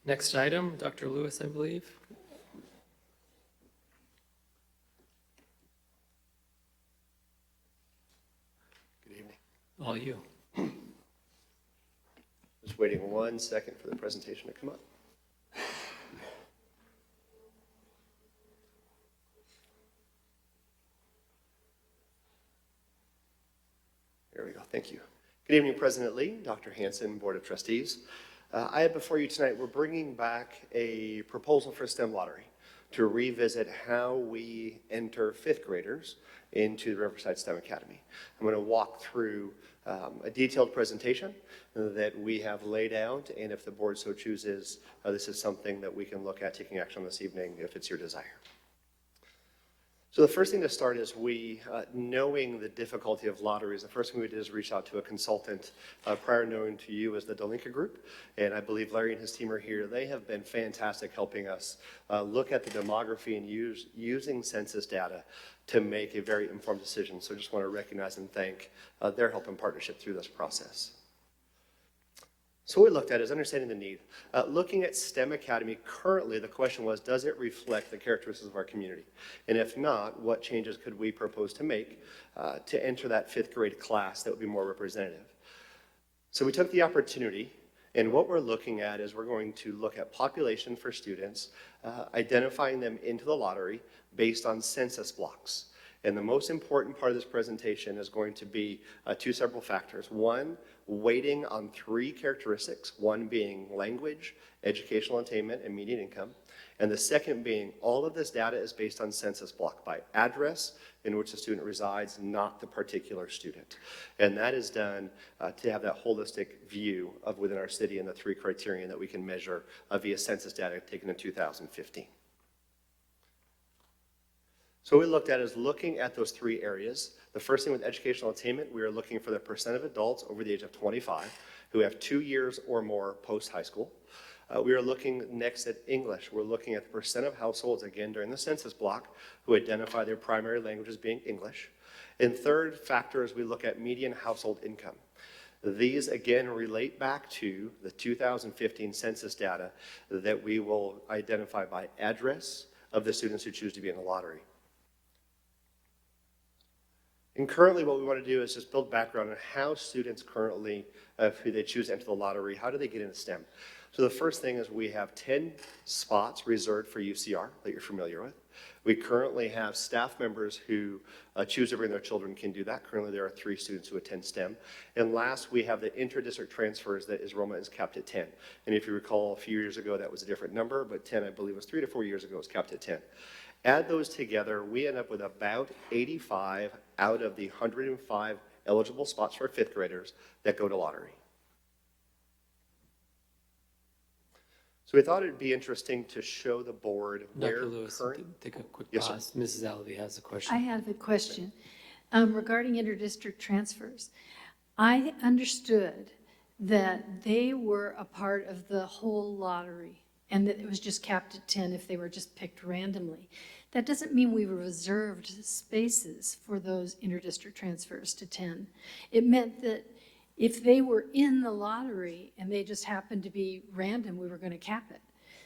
Next item, Dr. Lewis, I believe. Good evening. All you. Just waiting 1 second for the presentation to come up. There we go. Thank you. Good evening, President Lee, Dr. Hanson, Board of Trustees. I have before you tonight, we're bringing back a proposal for STEM lottery to revisit how we enter fifth graders into the Riverside STEM Academy. I'm going to walk through a detailed presentation that we have laid out, and if the board so chooses, this is something that we can look at taking action on this evening if it's your desire. So the first thing to start is knowing the difficulty of lotteries, the first thing we did is reach out to a consultant prior knowing to you as the Delinka Group, and I believe Larry and his team are here. They have been fantastic helping us look at the demography and using census data to make a very informed decision. So I just want to recognize and thank their help and partnership through this process. So what we looked at is understanding the need. Looking at STEM Academy, currently the question was, does it reflect the characteristics of our community? And if not, what changes could we propose to make to enter that fifth grade class that would be more representative? So we took the opportunity, and what we're looking at is we're going to look at population for students, identifying them into the lottery based on census blocks. And the most important part of this presentation is going to be two several factors. One, weighting on 3 characteristics, one being language, educational attainment, and median income. And the second being all of this data is based on census block by address in which the student resides, not the particular student. And that is done to have that holistic view of within our city and the 3 criterion that we can measure via census data taken in 2015. So what we looked at is looking at those 3 areas. The first thing with educational attainment, we are looking for the percent of adults over the age of 25 who have 2 years or more post-high school. We are looking next at English. We're looking at the percent of households, again, during the census block, who identify their primary language as being English. And third factor is we look at median household income. These, again, relate back to the 2015 census data that we will identify by address of the students who choose to be in the lottery. And currently what we want to do is just build background on how students currently, who they choose to enter the lottery, how do they get into STEM? So the first thing is we have 10 spots reserved for UCR that you're familiar with. We currently have staff members who choose to bring their children can do that. Currently there are 3 students who attend STEM. And last, we have the inter-district transfers that enrollment is capped at 10. And if you recall, a few years ago that was a different number, but 10, I believe, was 3 to 4 years ago, was capped at 10. Add those together, we end up with about 85 out of the 105 eligible spots for fifth graders that go to lottery. So we thought it'd be interesting to show the board where Dr. Lewis, current... take a quick Yes, pause. Mrs. Allaby has a question. I have a question regarding interdistrict transfers. I understood that they were a part of the whole lottery and that it was just capped at 10 if they were just picked randomly. That doesn't mean we reserved spaces for those interdistrict transfers to 10. It meant that if they were in the lottery and they just happened to be random, we were going to cap it.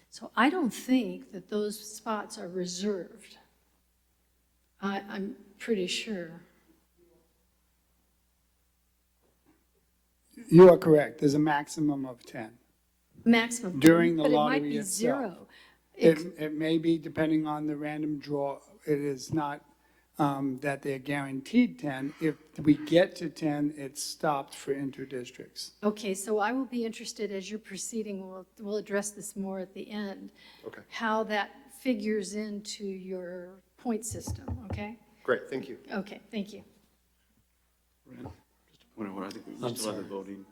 So I don't think that those spots are reserved. I'm pretty sure. You are correct. There's a maximum of 10. Maximum. During the but lottery it might be itself. zero. It may be, depending on the random draw, it is not that they're guaranteed 10. If we get to 10, it's stopped for inter-districts. Okay, so I will be interested as you're proceeding, we'll address this more at the end. Okay. How that figures into your point system, okay? Great, thank you. Okay, thank you. Just a point of order, I think we I'm still have the sorry. voting.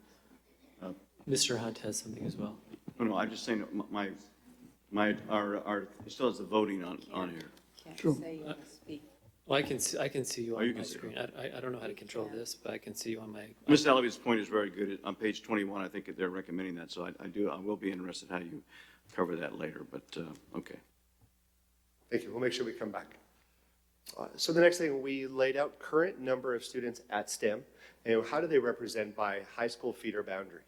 Mr. Hunt has something as well. No, I'm just saying, our, it still has the voting on here. True. Well, I can see you Oh, on you my can see, screen. I don't know how to control this, but I can see you on my. Ms. Alavi's point is very good. On page 21, I think they're recommending that, so I will be interested how you cover that later, but, okay. Thank you. We'll make sure we come back. So the next thing, we laid out current number of students at STEM, and how do they represent by high school feeder boundary?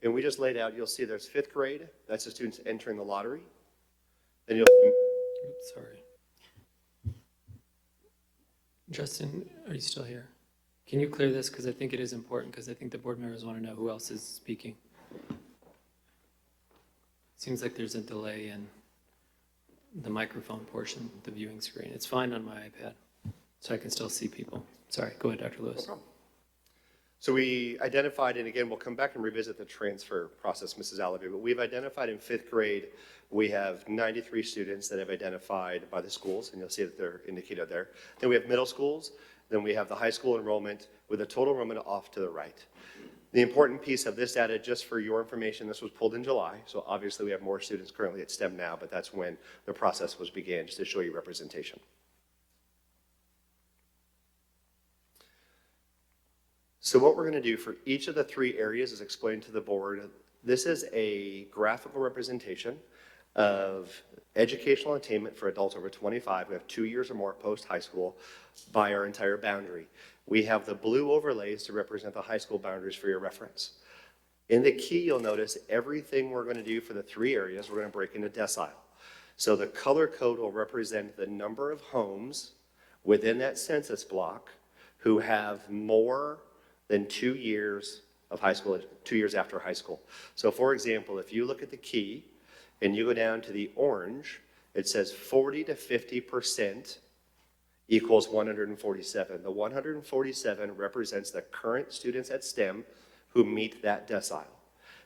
And we just laid out, you'll see there's 5th grade, that's the students entering the lottery. Then you'll, Oops, sorry. Justin, are you still here? Can you clear this? Because I think it is important, because I think the board members want to know who else is speaking. Seems like there's a delay in the microphone portion, the viewing screen. It's fine on my iPad, so I can still see people. Sorry, go ahead, Dr. Lewis. no problem. So we identified, and again, we'll come back and revisit the transfer process, Mrs. Alavi, but we've identified in 5th grade, we have 93 students that have identified by the schools, and you'll see that they're indicated there. Then we have middle schools, then we have the high school enrollment with a total enrollment off to the right. The important piece of this data, just for your information, this was pulled in July, so obviously we have more students currently at STEM now, but that's when the process was began, just to show you representation. So what we're going to do for each of the 3 areas is explain to the board. This is a graphical representation of educational attainment for adults over 25 who have 2 years or more post-high school by our entire boundary. We have the blue overlays to represent the high school boundaries for your reference. In the key, you'll notice everything we're going to do for the 3 areas, we're going to break into decile. So the color code will represent the number of homes within that census block who have more than 2 years of high school, 2 years after high school. So for example, if you look at the key and you go down to the orange, it says 40 to 50% equals 147. The 147 represents the current students at STEM who meet that decile.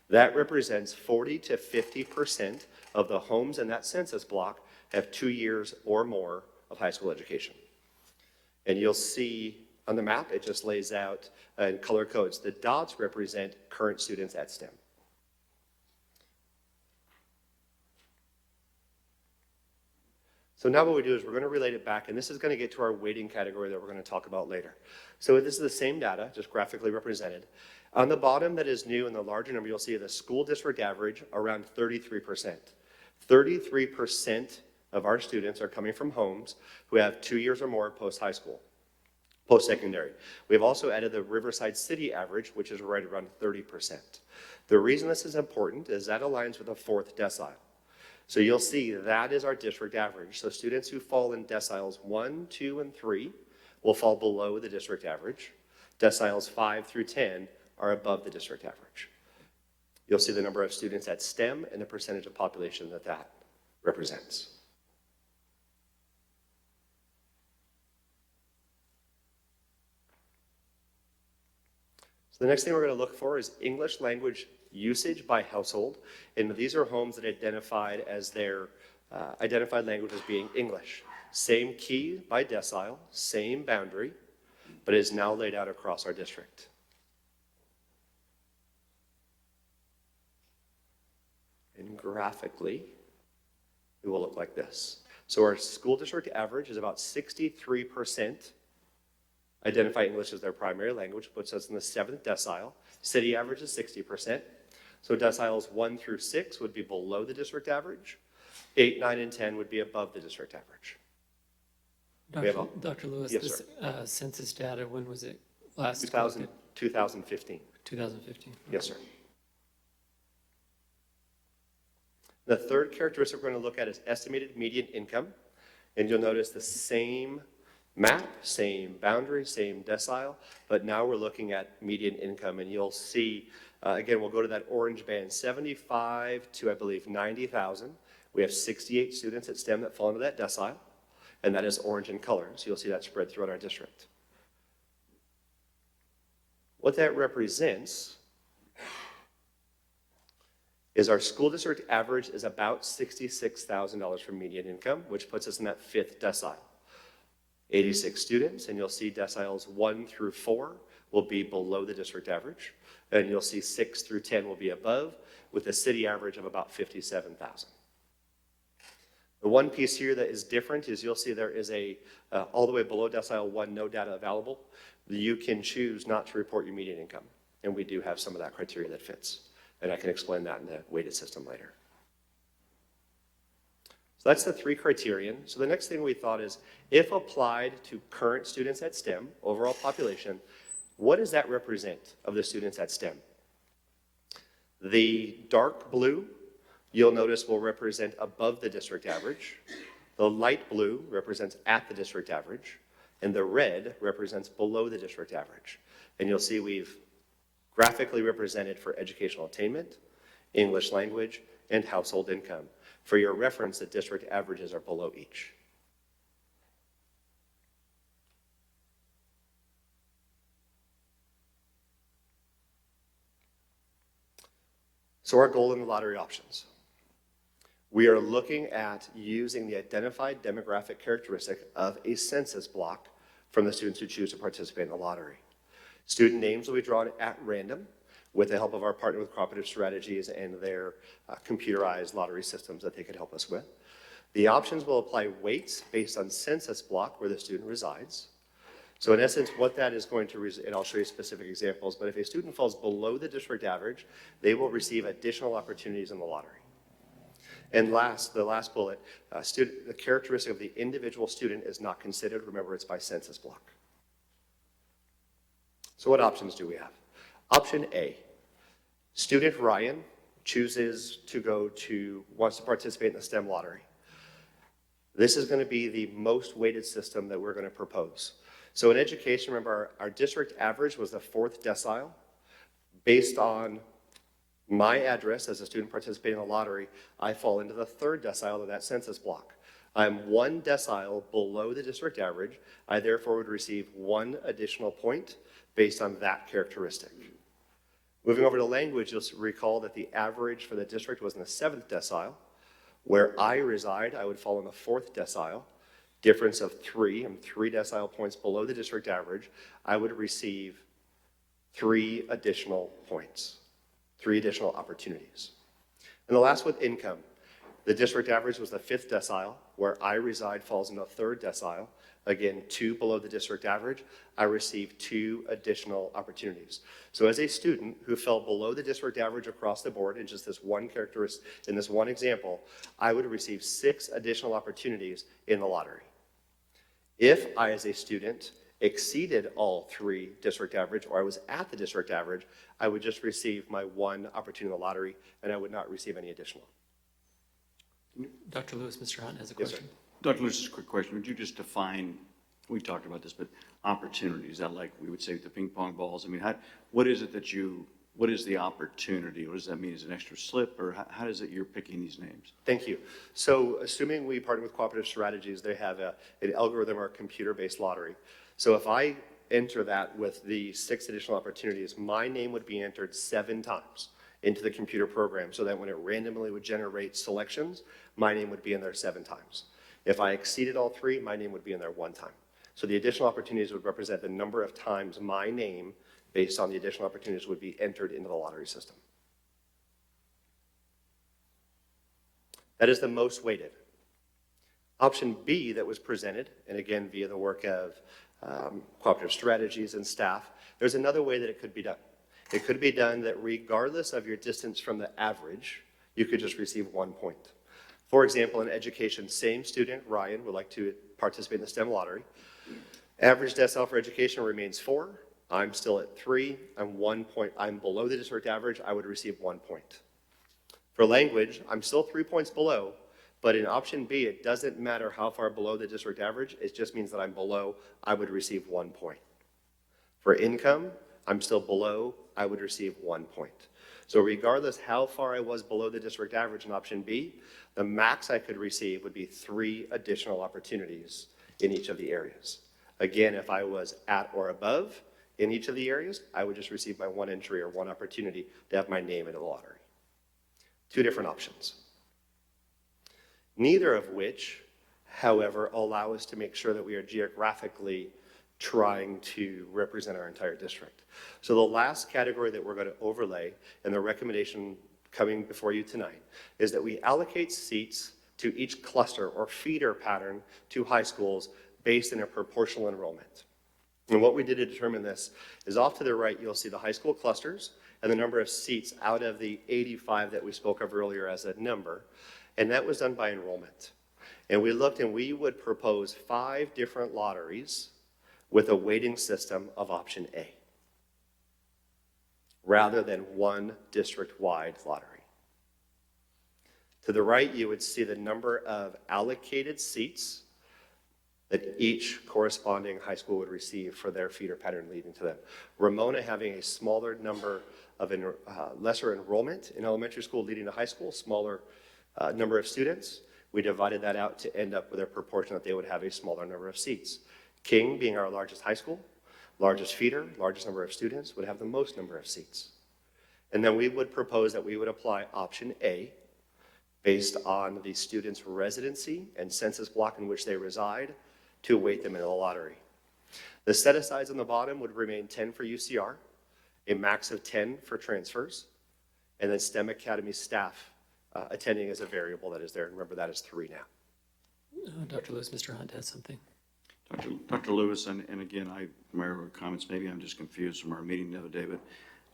That represents 40 to 50% of the homes in that census block have 2 years or more of high school education. And you'll see on the map, it just lays out in color codes. The dots represent current students at STEM. So now what we do is we're going to relate it back, and this is going to get to our weighting category that we're going to talk about later. So this is the same data, just graphically represented. On the bottom that is new in the larger number, you'll see the school district average around 33%. 33% of our students are coming from homes who have 2 years or more post-high school, post-secondary. We've also added the Riverside City average, which is right around 30%. The reason this is important is that aligns with the 4th decile. So you'll see that is our district average. So students who fall in deciles 1, 2, and 3 will fall below the district average. Deciles 5 through 10 are above the district average. You'll see the number of students at STEM and the percentage of population that that represents. So the next thing we're going to look for is English language usage by household. And these are homes that identified as their identified language as being English. Same key by decile, same boundary, but it is now laid out across our district. And graphically, it will look like this. So our school district average is about 63% identify English as their primary language, puts us in the 7th decile. City average is 60%. So deciles 1 through 6 would be below the district average. 8, 9, and 10 would be above the district average. Dr. Lewis, Yes, this census data, when was it last 2015. 2015. Yes, sir. The third characteristic we're going to look at is estimated median income. And you'll notice the same map, same boundary, same decile, but now we're looking at median income, and you'll see, again, we'll go to that orange band, 75 to, I believe, 90,000. We have 68 students at STEM that fall into that decile, and that is orange in color, so you'll see that spread throughout our district. What that represents is our school district average is about $66,000 for median income, which puts us in that 5th decile. 86 students, and you'll see deciles 1 through 4 will be below the district average, and you'll see 6 through 10 will be above, with a city average of about 57,000. The one piece here that is different is you'll see there is all the way below decile 1, no data available. You can choose not to report your median income, and we do have some of that criteria that fits, and I can explain that in the weighted system later. So that's the 3 criterion. So the next thing we thought is, if applied to current students at STEM, overall population, what does that represent of the students at STEM? The dark blue, you'll notice, will represent above the district average. The light blue represents at the district average, and the red represents below the district average. And you'll see we've graphically represented for educational attainment, English language, and household income. For your reference, the district averages are below each. So our goal in the lottery options. We are looking at using the identified demographic characteristic of a census block from the students who choose to participate in the lottery. Student names will be drawn at random with the help of our partner with Cooperative Strategies and their computerized lottery systems that they could help us with. The options will apply weights based on census block where the student resides. So in essence, what that is going to, and I'll show you specific examples, but if a student falls below the district average, they will receive additional opportunities in the lottery. And the last bullet, the characteristic of the individual student is not considered. Remember, it's by census block. So what options do we have? Option A, student Ryan wants to participate in the STEM lottery. This is going to be the most weighted system that we're going to propose. So in education, remember, our district average was the 4th decile. Based on my address as a student participating in the lottery, I fall into the 3rd decile of that census block. I'm 1 decile below the district average. I therefore would receive 1 additional point based on that characteristic. Moving over to language, you'll recall that the average for the district was in the 7th decile. Where I reside, I would fall in the 4th decile. Difference of 3, I'm 3 decile points below the district average. I would receive 3 additional points, 3 additional opportunities. And the last with income. The district average was the 5th decile. Where I reside falls in the 3rd decile. Again, 2 below the district average. I received 2 additional opportunities. So as a student who fell below the district average across the board in just this one characteristic, in this one example, I would receive 6 additional opportunities in the lottery. If I, as a student, exceeded all 3 district average, or I was at the district average, I would just receive my 1 opportunity in the lottery, and I would not receive any additional. Dr. Lewis, Mr. Hunt has a Yes, sir. question. Dr. Lewis, just a quick question. Would you just define, we talked about this, but opportunity, is that like we would say with the ping pong balls? I mean, what is it that what is the opportunity? What does that mean? Is it an extra slip, or how is it you're picking these names? Thank you. So assuming we partner with Cooperative Strategies, they have an algorithm or a computer-based lottery. So if I enter that with the 6 additional opportunities, my name would be entered 7 times into the computer program so that when it randomly would generate selections, my name would be in there 7 times. If I exceeded all 3, my name would be in there 1 time. So the additional opportunities would represent the number of times my name, based on the additional opportunities, would be entered into the lottery system. That is the most weighted. Option B that was presented, and again via the work of Cooperative Strategies and staff, there's another way that it could be done. It could be done that regardless of your distance from the average, you could just receive 1 point. For example, in education, same student, Ryan, would like to participate in the STEM lottery. Average decile for education remains 4. I'm still at 3. I'm below the district average. I would receive 1 point. For language, I'm still 3 points below, But in option B, it doesn't matter how far below the district average, it just means that I'm below, I would receive 1 point. For income, I'm still below, I would receive 1 point. So regardless how far I was below the district average in option B, the max I could receive would be 3 additional opportunities in each of the areas. Again, if I was at or above in each of the areas, I would just receive my 1 entry or 1 opportunity to have my name in the lottery. 2 different options. Neither of which, however, allow us to make sure that we are geographically trying to represent our entire district. So the last category that we're going to overlay, and the recommendation coming before you tonight, is that we allocate seats to each cluster or feeder pattern to high schools based in a proportional enrollment. And what we did to determine this is off to the right, you'll see the high school clusters and the number of seats out of the 85 that we spoke of earlier as a number, and that was done by enrollment. And we looked and we would propose 5 different lotteries with a weighting system of option A, rather than 1 district-wide lottery. To the right, you would see the number of allocated seats that each corresponding high school would receive for their feeder pattern leading to them. Ramona having a smaller number of lesser enrollment in elementary school leading to high school, smaller number of students. We divided that out to end up with a proportion that they would have a smaller number of seats. King, being our largest high school, largest feeder, largest number of students, would have the most number of seats. And then we would propose that we would apply option A based on the student's residency and census block in which they reside to weight them in the lottery. The set-asides on the bottom would remain 10 for UCR, a max of 10 for transfers, and then STEM Academy staff attending as a variable that is there. Remember, that is 3 now. Dr. Lewis, Mr. Hunt has something. Dr. Lewis, and again, my comments, maybe I'm just confused from our meeting the other day, but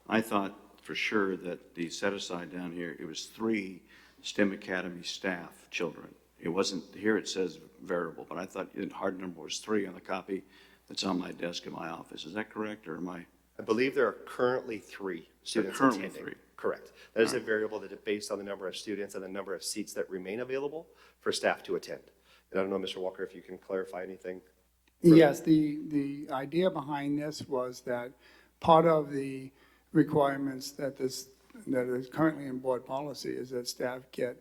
I thought for sure that the set-aside down here, it was 3 STEM Academy staff children. It wasn't, here it says variable, but I thought the hard number was 3 on the copy that's on my desk in my office. Is that correct, or am I? I believe there are currently 3 students currently attending. 3. Correct. That is a variable that is based on the number of students and the number of seats that remain available for staff to attend. And I don't know, Mr. Walker, if you can clarify anything. Yes, the idea behind this was that part of the requirements that is currently in board policy is that staff get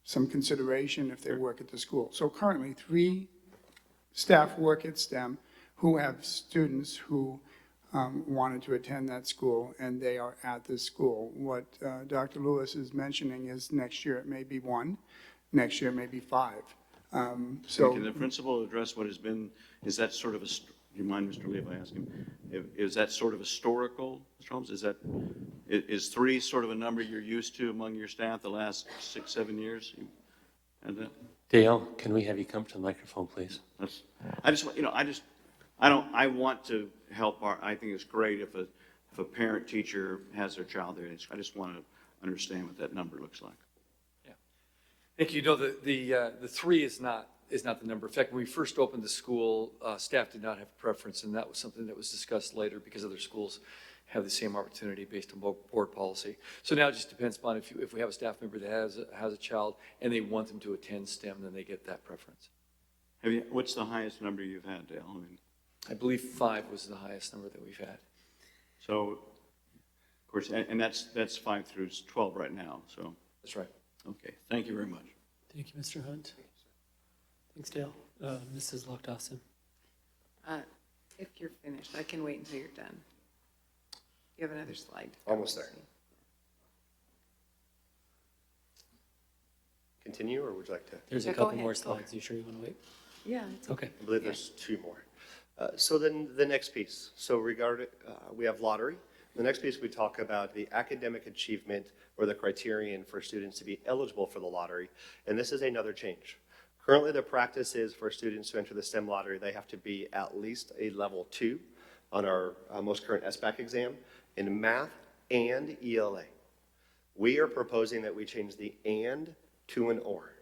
some consideration if they work at the school. So currently, 3 staff work at STEM who have students who wanted to attend that school, and they are at this school. What Dr. Lewis is mentioning is next year it may be 1, next year it may be 5. So can the principal address what has been, is that sort of a, do you mind, Mr. Lee, if I ask him, is that sort of historical, Mr. Holmes? Is 3 sort of a number you're used to among your staff the last 6, 7 years? And that? Dale, can we have you come to the microphone, please? I want to help I think it's great if a parent teacher has their child there. I just want to understand what that number looks like. I think you know the 3 is not the number. In fact, when we first opened the school, staff did not have a preference, and that was something that was discussed later because other schools have the same opportunity based on board policy. So now it just depends upon if we have a staff member that has a child and they want them to attend STEM, then they get that preference. What's the highest number you've had, Dale? I believe 5 was the highest number that we've had. So, of course, and that's 5 through 12 right now. So that's right. Okay, thank you very much. Thank you, Mr. Hunt. Thanks, Dale. Mrs. Lockdawson. If you're finished, I can wait until you're done. You have another slide. Almost there. Continue, or would you like to? There's a couple more slides. You sure you want to wait? Yeah. Okay. I believe there's 2 more. So then the next piece. So we have lottery. The next piece, we talk about the academic achievement or the criterion for students to be eligible for the lottery. And this is another change. Currently, the practice is for students to enter the STEM lottery, they have to be at least a level 2 on our most current SBAC exam in math and ELA. We are proposing that we change the and to an or.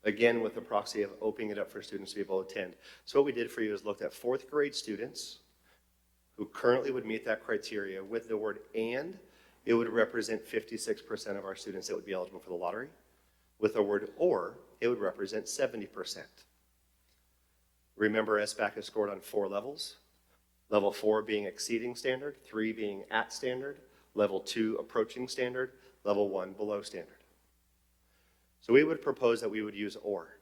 Again, with the proxy of opening it up for students to be able to attend. So what we did for you is looked at 4th grade students who currently would meet that criteria. With the word and, it would represent 56% of our students that would be eligible for the lottery. With the word or, it would represent 70%. Remember, SBAC is scored on 4 levels. Level 4 being exceeding standard, 3 being at standard, level 2 approaching standard, level 1 below standard. So we would propose that we would use or.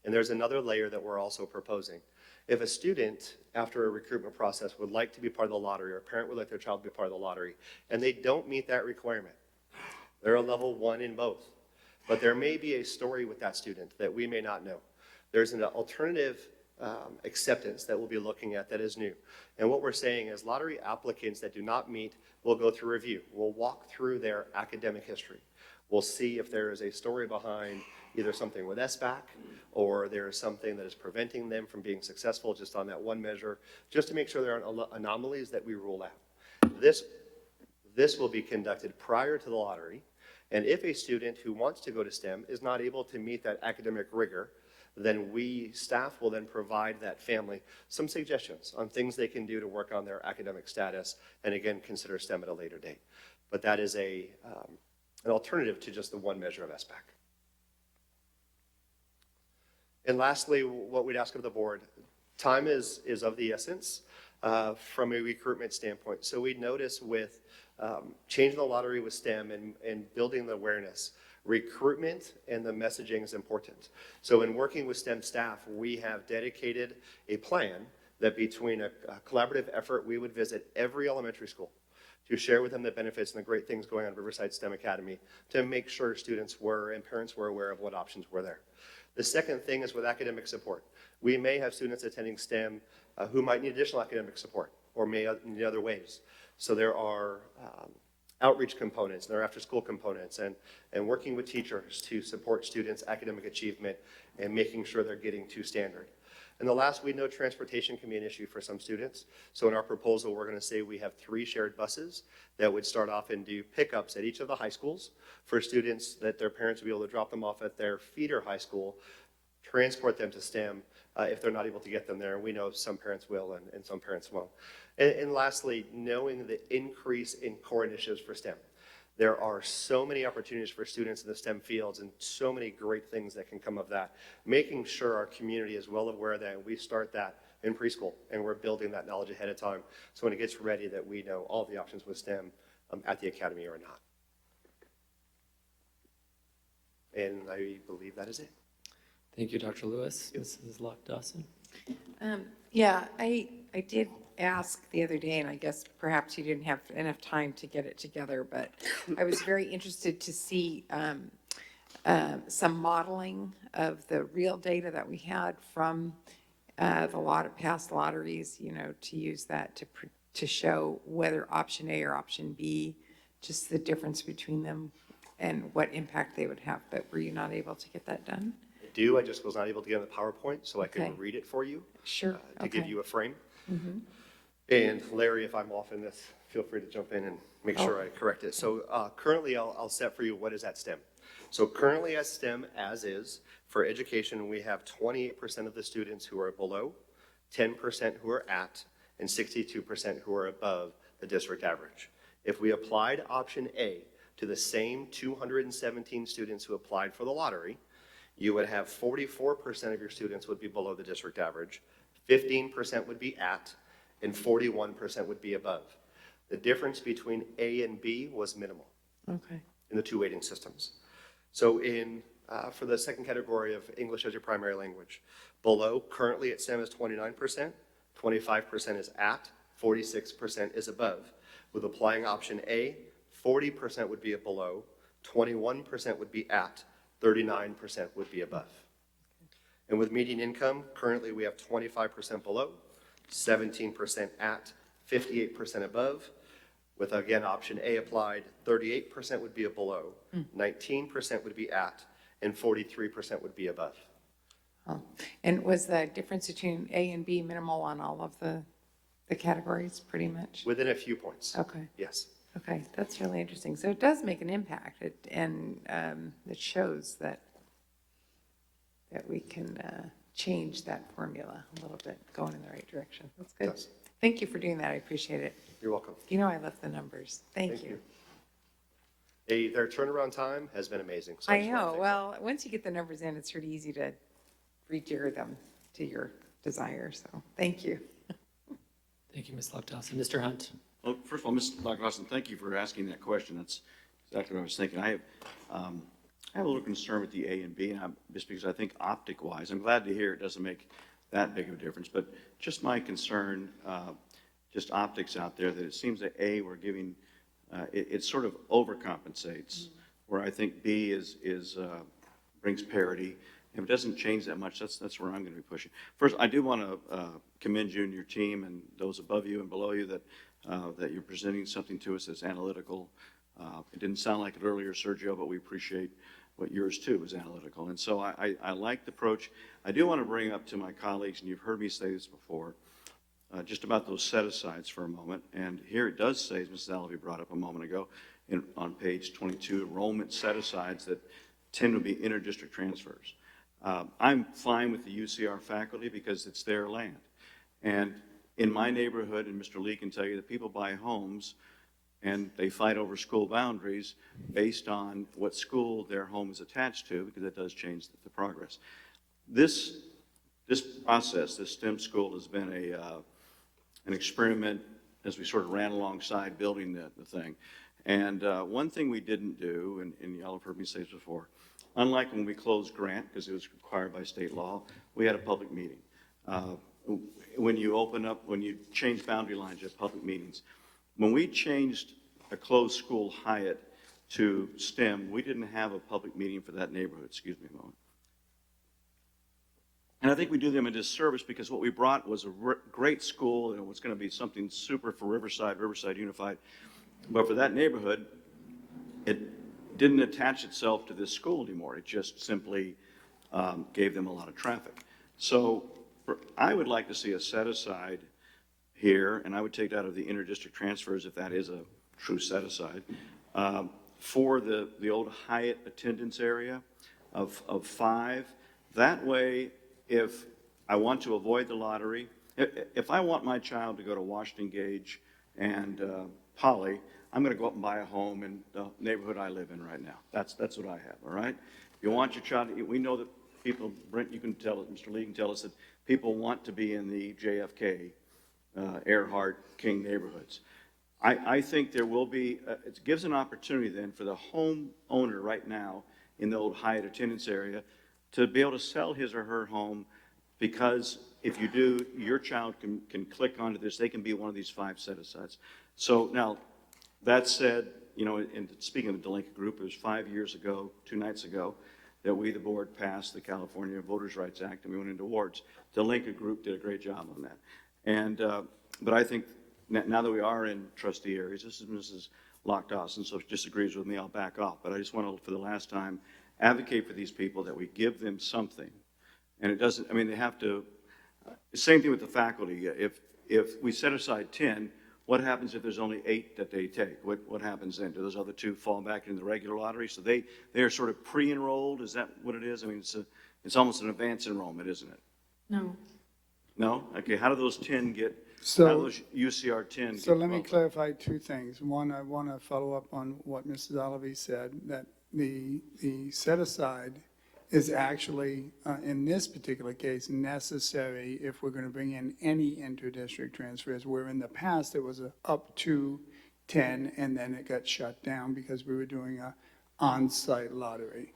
And there's another layer that we're also proposing. If a student, after a recruitment process, would like to be part of the lottery, or a parent would like their child to be part of the lottery, and they don't meet that requirement, they're a level 1 in both. But there may be a story with that student that we may not know. There's an alternative acceptance that we'll be looking at that is new. And what we're saying is lottery applicants that do not meet will go through review. We'll walk through their academic history. We'll see if there is a story behind either something with SBAC or there is something that is preventing them from being successful just on that one measure, just to make sure there aren't anomalies that we rule out. This will be conducted prior to the lottery. And if a student who wants to go to STEM is not able to meet that academic rigor, then staff will then provide that family some suggestions on things they can do to work on their academic status, and again, consider STEM at a later date. But that is an alternative to just the one measure of SBAC. And lastly, what we'd ask of the board, time is of the essence from a recruitment standpoint. So we notice with changing the lottery with STEM and building the awareness, recruitment and the messaging is important. So in working with STEM staff, we have dedicated a plan that between a collaborative effort, we would visit every elementary school to share with them the benefits and the great things going on at Riverside STEM Academy to make sure students were and parents were aware of what options were there. The second thing is with academic support. We may have students attending STEM who might need additional academic support or may need other ways. So there are outreach components, and there are after-school components, and working with teachers to support students' academic achievement and making sure they're getting to standard. And the last, we know transportation can be an issue for some students. So in our proposal, we're going to say we have 3 shared buses that would start off and do pickups at each of the high schools for students that their parents will be able to drop them off at their feeder high school, transport them to STEM if they're not able to get them there. And we know some parents will and some parents won't. And lastly, knowing the increase in core initiatives for STEM. There are so many opportunities for students in the STEM fields and so many great things that can come of that. Making sure our community is well aware that we start that in preschool and we're building that knowledge ahead of time. So when it gets ready that we know all the options with STEM at the academy or not. And I believe that is it. Thank you, Dr. Lewis. Mrs. Locke-Dawson. Yeah, I did ask the other day, and I guess perhaps you didn't have enough time to get it together, but I was very interested to see some modeling of the real data that we had from the past lotteries, to use that to show whether option A or option B, just the difference between them and what impact they would have. But were you not able to get that done? I just was not able to get on the PowerPoint, so I Okay. can read it for you. Sure. To give you a frame. Mm-hmm. And Larry, if I'm off in this, feel free to jump in and make sure I correct it. So currently, I'll set for you what is at STEM. So currently at STEM, as is, for education, we have 28% of the students who are below, 10% who are at, and 62% who are above the district average. If we applied option A to the same 217 students who applied for the lottery, you would have 44% of your students would be below the district average, 15% would be at, and 41% would be above. The difference between A and B was minimal. Okay. In the 2 weighting systems. So for the second category of English as your primary language, below currently at STEM is 29%, 25% is at, 46% is above. With applying option A, 40% would be below, 21% would be at, 39% would be above. And with median income, currently we have 25% below, 17% at, 58% above. With, again, option A applied, 38% would be below, 19% would be at, and 43% would be above. Oh. And was the difference between A and B minimal on all of the categories, pretty much? Within a few points. Okay. Yes. Okay, that's really interesting. So it does make an impact, and it shows that we can change that formula a little bit, going in the right direction. That's good. Yes. Thank you for doing that. I appreciate it. You're welcome. I love the numbers. Thank you. Their turnaround time has been amazing. So I just wanna know, thank well, once you get the numbers in, it's pretty easy to rejigger them to your desire, so thank you. Thank you, Ms. Lockdawson. Mr. Hunt? Well, first of all, Ms. Lockdawson, thank you for asking that question. That's exactly what I was thinking. I have a little concern with the A and B, and just because I think optic-wise, I'm glad to hear it doesn't make that big of a difference, but just my concern, just optics out there, that it seems that A, we're giving, it sort of overcompensates, where I think B brings parity. If it doesn't change that much, that's where I'm going to be pushing. First, I do want to commend you and your team and those above you and below you that you're presenting something to us that's analytical. It didn't sound like it earlier, Sergio, but we appreciate what yours too is analytical. And so I like the approach. I do want to bring up to my colleagues, and you've heard me say this before, just about those set-asides for a moment. And here it does say, as Mrs. Allaby brought up a moment ago, on page 22, enrollment set-asides that tend to be inter-district transfers. I'm fine with the UCR faculty because it's their land. And in my neighborhood, and Mr. Lee can tell you that people buy homes and they fight over school boundaries based on what school their home is attached to, because it does change the progress. This process, this STEM school, has been an experiment as we sort of ran alongside building the thing. And one thing we didn't do, and y'all have heard me say this before, unlike when we closed Grant, because it was required by state law, we had a public meeting. When you change boundary lines, you have public meetings. When we changed a closed school Hyatt to STEM, we didn't have a public meeting for that neighborhood. Excuse me a moment. And I think we do them a disservice because what we brought was a great school, and it was going to be something super for Riverside Unified. But for that neighborhood, it didn't attach itself to this school anymore. It just simply gave them a lot of traffic. So I would like to see a set-aside here, and I would take that out of the inter-district transfers if that is a true set-aside, for the old Hyatt attendance area of 5. That way, if I want to avoid the lottery, if I want my child to go to Washington Gage and Poly, I'm going to go up and buy a home in the neighborhood I live in right now. That's what I have, all right? If you want your child, we know that people, Brent, you can tell us, Mr. Lee can tell us that people want to be in the JFK, Earhart, King neighborhoods. I think there will be, it gives an opportunity then for the home owner right now in the old Hyatt attendance area to be able to sell his or her home, because if you do, your child can click onto this. They can be one of these 5 set-asides. So now, that said, you know, and speaking of the Delinquent Group, it was 5 years ago, 2 nights ago, that we, the board, passed the California Voters' Rights Act, and we went into awards. Delinquent Group did a great job on that. And, but I think now that we are in trustee areas, this is Mrs. Lockdawson, so if she disagrees with me, I'll back off. But I just want to, for the last time, advocate for these people that we give them something. And it doesn't, I mean, they have to, same thing with the faculty. If we set aside 10, what happens if there's only 8 that they take? What happens then? Do those other 2 fall back into the regular lottery? So they are sort of pre-enrolled? Is that what it is? I mean, it's almost an advanced enrollment, isn't it? No. No? Okay, how do those 10 get, So- how do those UCR 10 So get let me bumped? clarify 2 things. One, I want to follow up on what Mrs. Olive said, that the set-aside is actually, in this particular case, necessary if we're going to bring in any inter-district transfers, where in the past it was up to 10, and then it got shut down because we were doing a on-site lottery.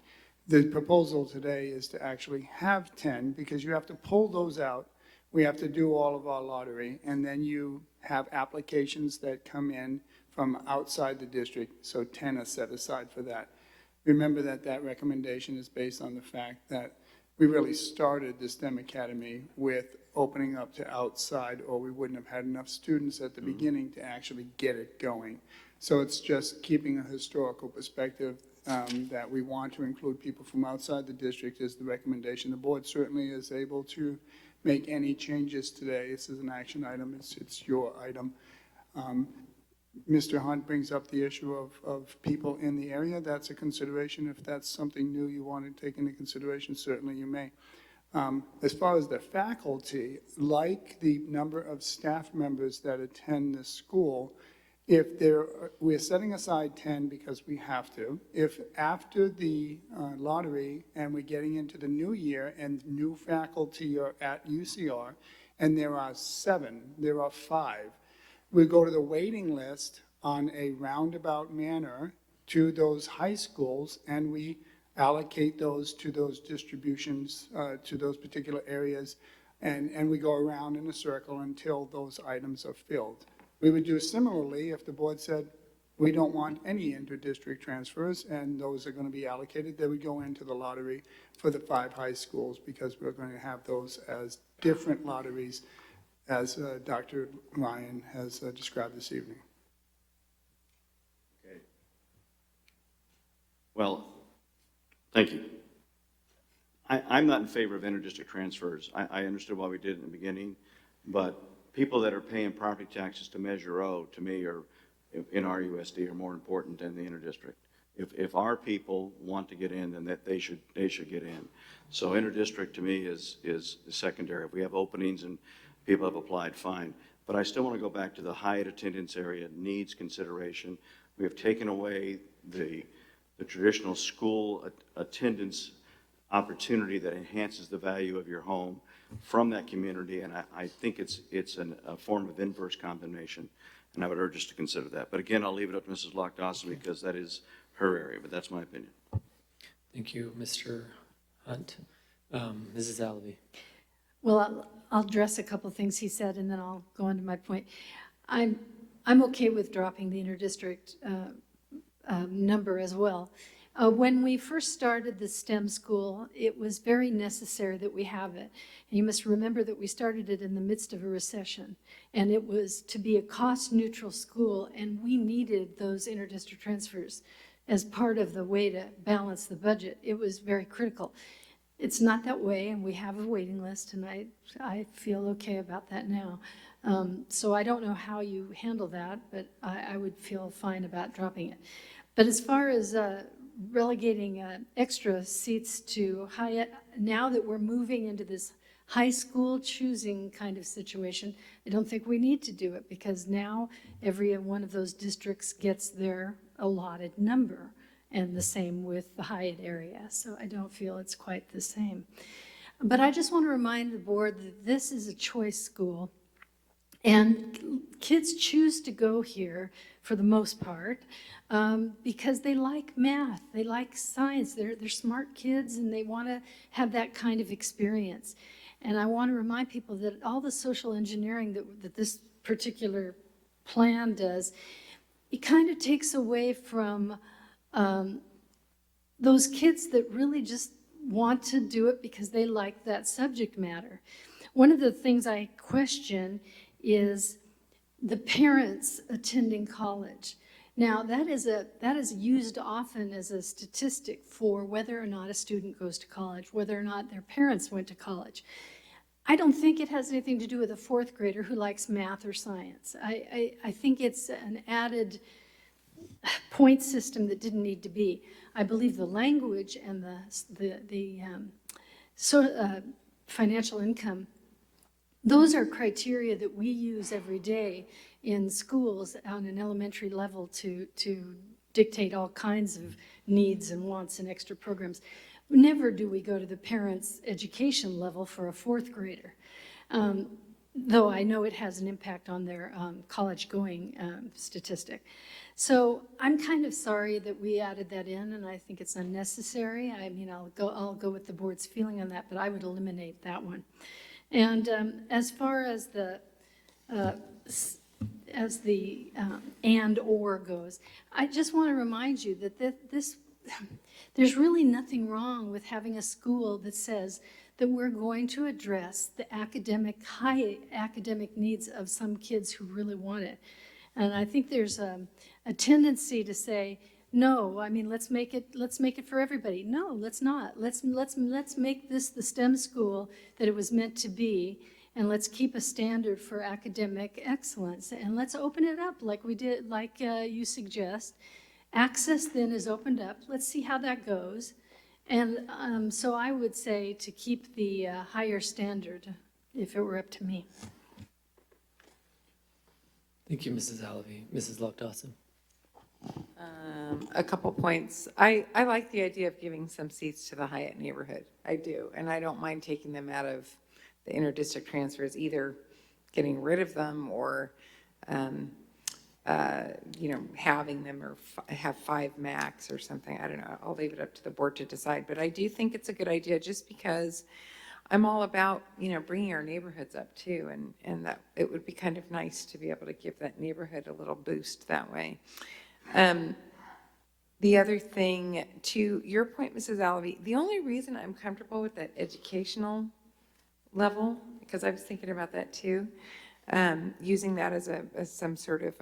The proposal today is to actually have 10, because you have to pull those out. We have to do all of our lottery, and then you have applications that come in from outside the district, so 10 are set aside for that. Remember that that recommendation is based on the fact that we really started the STEM Academy with opening up to outside, or we wouldn't have had enough students at the beginning to actually get it going. So it's just keeping a historical perspective that we want to include people from outside the district is the recommendation. The board certainly is able to make any changes today. This is an action item. It's your item. Mr. Hunt brings up the issue of people in the area. That's a consideration. If that's something new you want to take into consideration, certainly you may. As far as the faculty, like the number of staff members that attend the school, If there, we're setting aside 10 because we have to. If after the lottery and we're getting into the new year and new faculty are at UCR, and there are 7, there are 5, we go to the waiting list on a roundabout manner to those high schools, and we allocate those to those distributions, to those particular areas, and we go around in a circle until those items are filled. We would do similarly if the board said, we don't want any inter-district transfers, and those are going to be allocated, they would go into the lottery for the 5 high schools, because we're going to have those as different lotteries, as Dr. Ryan has described this evening. Okay. Well, thank you. I'm not in favor of inter-district transfers. I understood why we did it in the beginning, but people that are paying property taxes to Measure O, to me, are in RUSD are more important than the inter-district. If our people want to get in, then that they should get in. So inter-district to me is secondary. If we have openings and people have applied, fine. But I still want to go back to the Hyatt attendance area needs consideration. We have taken away the traditional school attendance opportunity that enhances the value of your home from that community, and I think it's a form of inverse condemnation, and I would urge us to consider that. But again, I'll leave it up to Mrs. Lock-Dawson because that is her area, but that's my opinion. Thank you, Mr. Hunt. Mrs. Alabi. Well, I'll address a couple things he said, and then I'll go on to my point. I'm okay with dropping the interdistrict number as well. When we first started the STEM school, it was very necessary that we have it. And you must remember that we started it in the midst of a recession, and it was to be a cost-neutral school, and we needed those interdistrict transfers as part of the way to balance the budget. It was very critical. It's not that way, and we have a waiting list, and I feel okay about that now. So I don't know how you handle that, but I would feel fine about dropping it. But as far as relegating extra seats to Hyatt, now that we're moving into this high school choosing kind of situation, I don't think we need to do it, because now every one of those districts gets their allotted number, and the same with the Hyatt area. So I don't feel it's quite the same. But I just want to remind the board that this is a choice school, and kids choose to go here for the most part because they like math, they like science, they're smart kids, and they want to have that kind of experience. And I want to remind people that all the social engineering that this particular plan does, it kind of takes away from those kids that really just want to do it because they like that subject matter. One of the things I question is the parents attending college. Now, that is used often as a statistic for whether or not a student goes to college, whether or not their parents went to college. I don't think it has anything to do with a 4th grader who likes math or science. I think it's an added point system that didn't need to be. I believe the language and the financial income, those are criteria that we use every day in schools on an elementary level to dictate all kinds of needs and wants and extra programs. Never do we go to the parents' education level for a 4th grader, though I know it has an impact on their college-going statistic. So I'm kind of sorry that we added that in, and I think it's unnecessary. I mean, I'll go with the board's feeling on that, but I would eliminate that one. And as far as the and/or goes, I just want to remind you that there's really nothing wrong with having a school that says that we're going to address the high academic needs of some kids who really want it. And I think there's a tendency to say, no, I mean, let's make it for everybody. No, let's not. Let's make this the STEM school that it was meant to be, and let's keep a standard for academic excellence, and let's open it up like we did, like you suggest. Access then is opened up. Let's see how that goes. And so I would say to keep the higher standard if it were up to me. Thank you, Mrs. Alavi. Mrs. Love Dawson. A couple points. I like the idea of giving some seats to the Hyatt neighborhood. I do. And I don't mind taking them out of the inter-district transfers, either getting rid of them or, having them or have 5 max or something. I don't know. I'll leave it up to the board to decide. But I do think it's a good idea just because I'm all about, bringing our neighborhoods up too. And that it would be kind of nice to be able to give that neighborhood a little boost that way. The other thing, to your point, Mrs. Alavi, the only reason I'm comfortable with that educational level, because I was thinking about that too, using that as some sort of,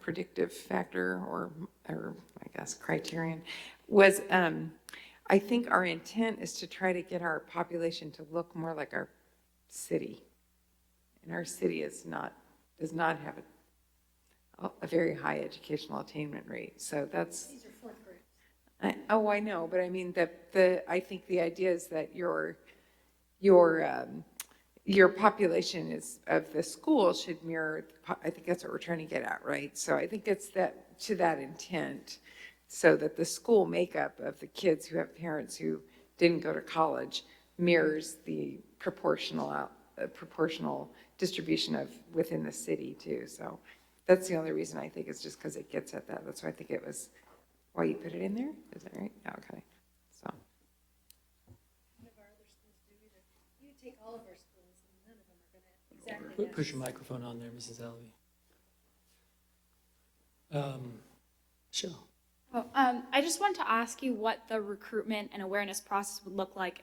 predictive factor or I guess criterion, was I think our intent is to try to get our population to look more like our city. And our city does not have a very high educational attainment rate. So that's. These are fourth graders. I know, but I mean I think the idea is that your population of the school should mirror. I think that's what we're trying to get at, right? So I think it's that to that intent, so that the school makeup of the kids who have parents who didn't go to college mirrors the proportional distribution of within the city too. So that's the only reason I think it's just because it gets at that. That's why I think it was why you put it in there. Is that right? Okay. So. None of our other schools do either. You take all of our schools, and none of them are going to exactly. Push your microphone on there, Mrs. Alavi. Michelle. Well, I just wanted to ask you what the recruitment and awareness process would look like.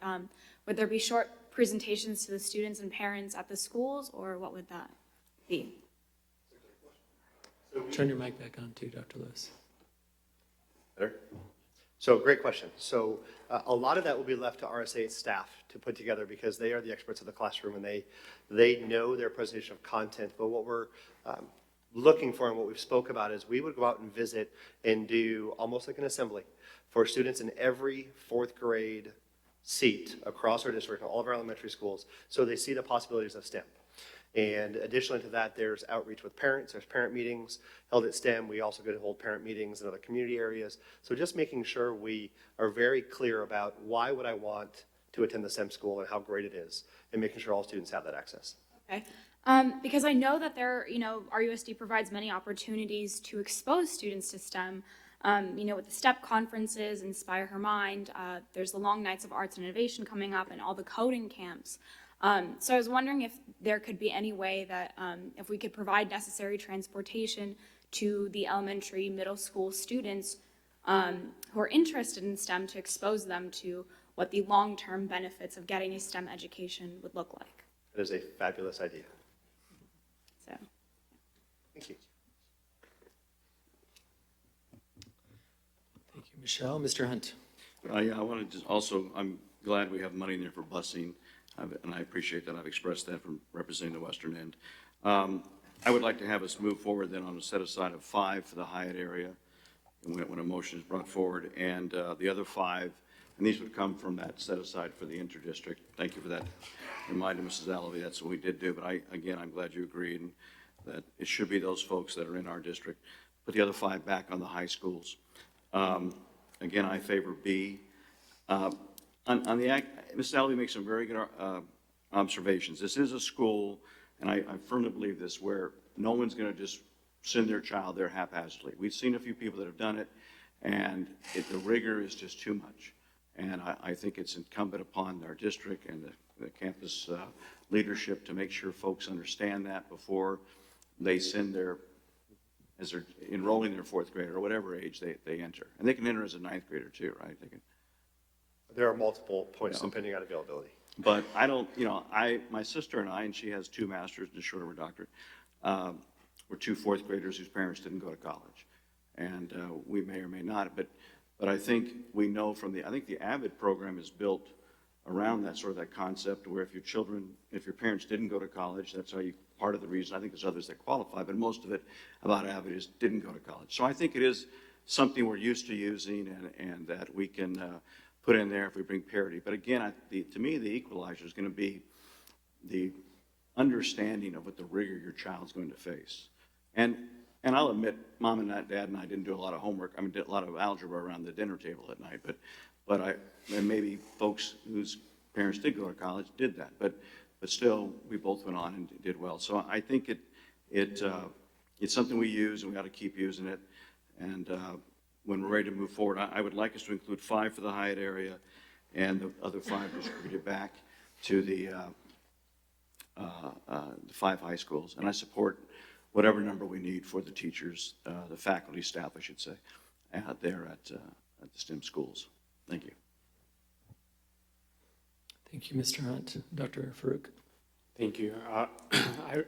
Would there be short presentations to the students and parents at the schools, or what would that be? Turn your mic back on too, Dr. Lewis. Better? So great question. So a lot of that will be left to RSA staff to put together because they are the experts of the classroom and they know their presentation of content. But what we're looking for and what we've spoke about is we would go out and visit and do almost like an assembly for students in every 4th grade seat across our district, all of our elementary schools, so they see the possibilities of STEM. And additionally to that, there's outreach with parents. There's parent meetings held at STEM. We also go to hold parent meetings in other community areas. So just making sure we are very clear about why would I want to attend the STEM school and how great it is, and making sure all students have that access. Okay. Because I know that RUSD provides many opportunities to expose students to STEM. With the STEP conferences, Inspire Her Mind, there's the Long Nights of Arts and Innovation coming up and all the coding camps. So I was wondering if there could be any way that if we could provide necessary transportation to the elementary, middle school students who are interested in STEM to expose them to what the long-term benefits of getting a STEM education would look like. It is a fabulous idea. So. Thank you. Thank you, Michelle. Mr. Hunt. Yeah, I wanted to also, I'm glad we have money in there for busing, and I appreciate that. I've expressed that from representing the western end. I would like to have us move forward then on a set aside of 5 for the Hyatt area when a motion is brought forward, and the other 5, and these would come from that set aside for the interdistrict. Thank you for that reminder, Mrs. Alavi. That's what we did do, but again, I'm glad you agreed and that it should be those folks that are in our district. Put the other 5 back on the high schools. Again, I favor B. On the act, Mrs. Alavi makes some very good observations. This is a school, and I firmly believe this, where no one's going to just send their child there haphazardly. We've seen a few people that have done it, and the rigor is just too much. And I think it's incumbent upon our district and the campus leadership to make sure folks understand that before they send as they're enrolling their 4th grader or whatever age they enter. And they can enter as a 9th grader too, right? They can. There are multiple points depending on availability. But I don't, my sister and I, and she has 2 masters and a short of her doctorate, were 2 4th graders whose parents didn't go to college. And we may or may not, but I think we know from I think the AVID program is built around that sort of that concept where if your parents didn't go to college, that's how part of the reason. I think there's others that qualify, but most of it about AVID is didn't go to college. So I think it is something we're used to using and that we can put in there if we bring parity. But again, to me, the equalizer is going to be the understanding of what the rigor your child's going to face. And I'll admit, Mom and Dad and I didn't do a lot of homework. I mean, did a lot of algebra around the dinner table at night, and maybe folks whose parents did go to college did that. But still, we both went on and did well. So I think it's something we use, and we ought to keep using it. And when we're ready to move forward, I would like us to include 5 for the Hyatt area, and the other 5 distributed back to the 5 high schools. And I support whatever number we need for the teachers, the faculty, staff, I should say, there at the STEM schools. Thank you. Thank you, Mr. Hunt. Dr. Farouk. Thank you.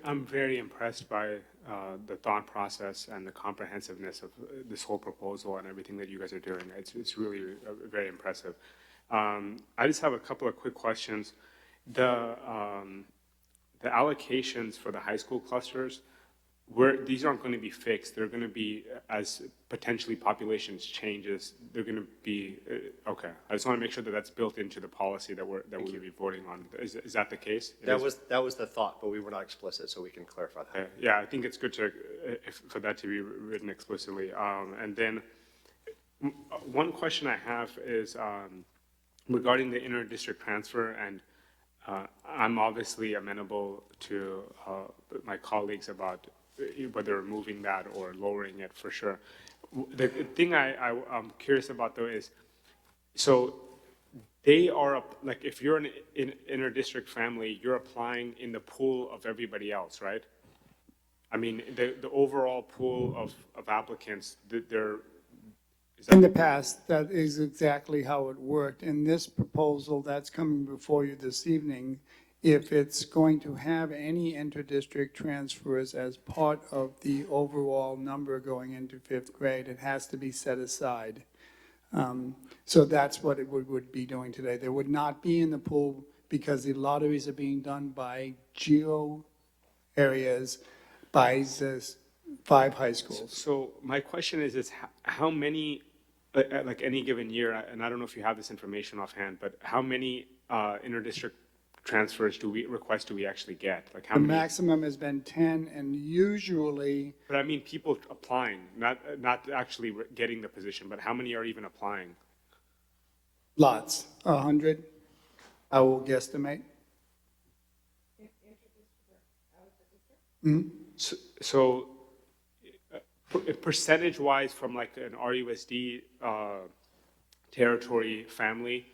I'm very impressed by the thought process and the comprehensiveness of this whole proposal and everything that you guys are doing. It's really very impressive. I just have a couple of quick questions. The allocations for the high school clusters, these aren't going to be fixed. They're going to be, as potentially populations changes, they're going to be, okay. I just want to make sure that that's built into the policy that we'll be voting on. Is that the case? That was the thought, but we were not explicit, so we can clarify that. Okay. Yeah, I think it's good for that to be written explicitly. And then one question I have is regarding the inter-district transfer, and I'm obviously amenable to my colleagues about whether removing that or lowering it for sure. The thing I'm curious about though is, so they are, like if you're an inter-district family, you're applying in the pool of everybody else, right? I mean, the overall pool of applicants, In the past, that is exactly how it worked. In this proposal that's coming before you this evening, if it's going to have any inter-district transfers as part of the overall number going into 5th grade, it has to be set aside. So that's what it would be doing today. There would not be in the pool because the lotteries are being done by geo areas, by the 5 high schools. So my question is how many, like any given year, and I don't know if you have this information offhand, but how many inter-district transfers do we actually get? Like how The many? maximum has been 10, and usually, But I mean people applying, not actually getting the position, but how many are even applying? lots, 100, I will guesstimate. Mhm. So percentage-wise from like an RUSD territory family,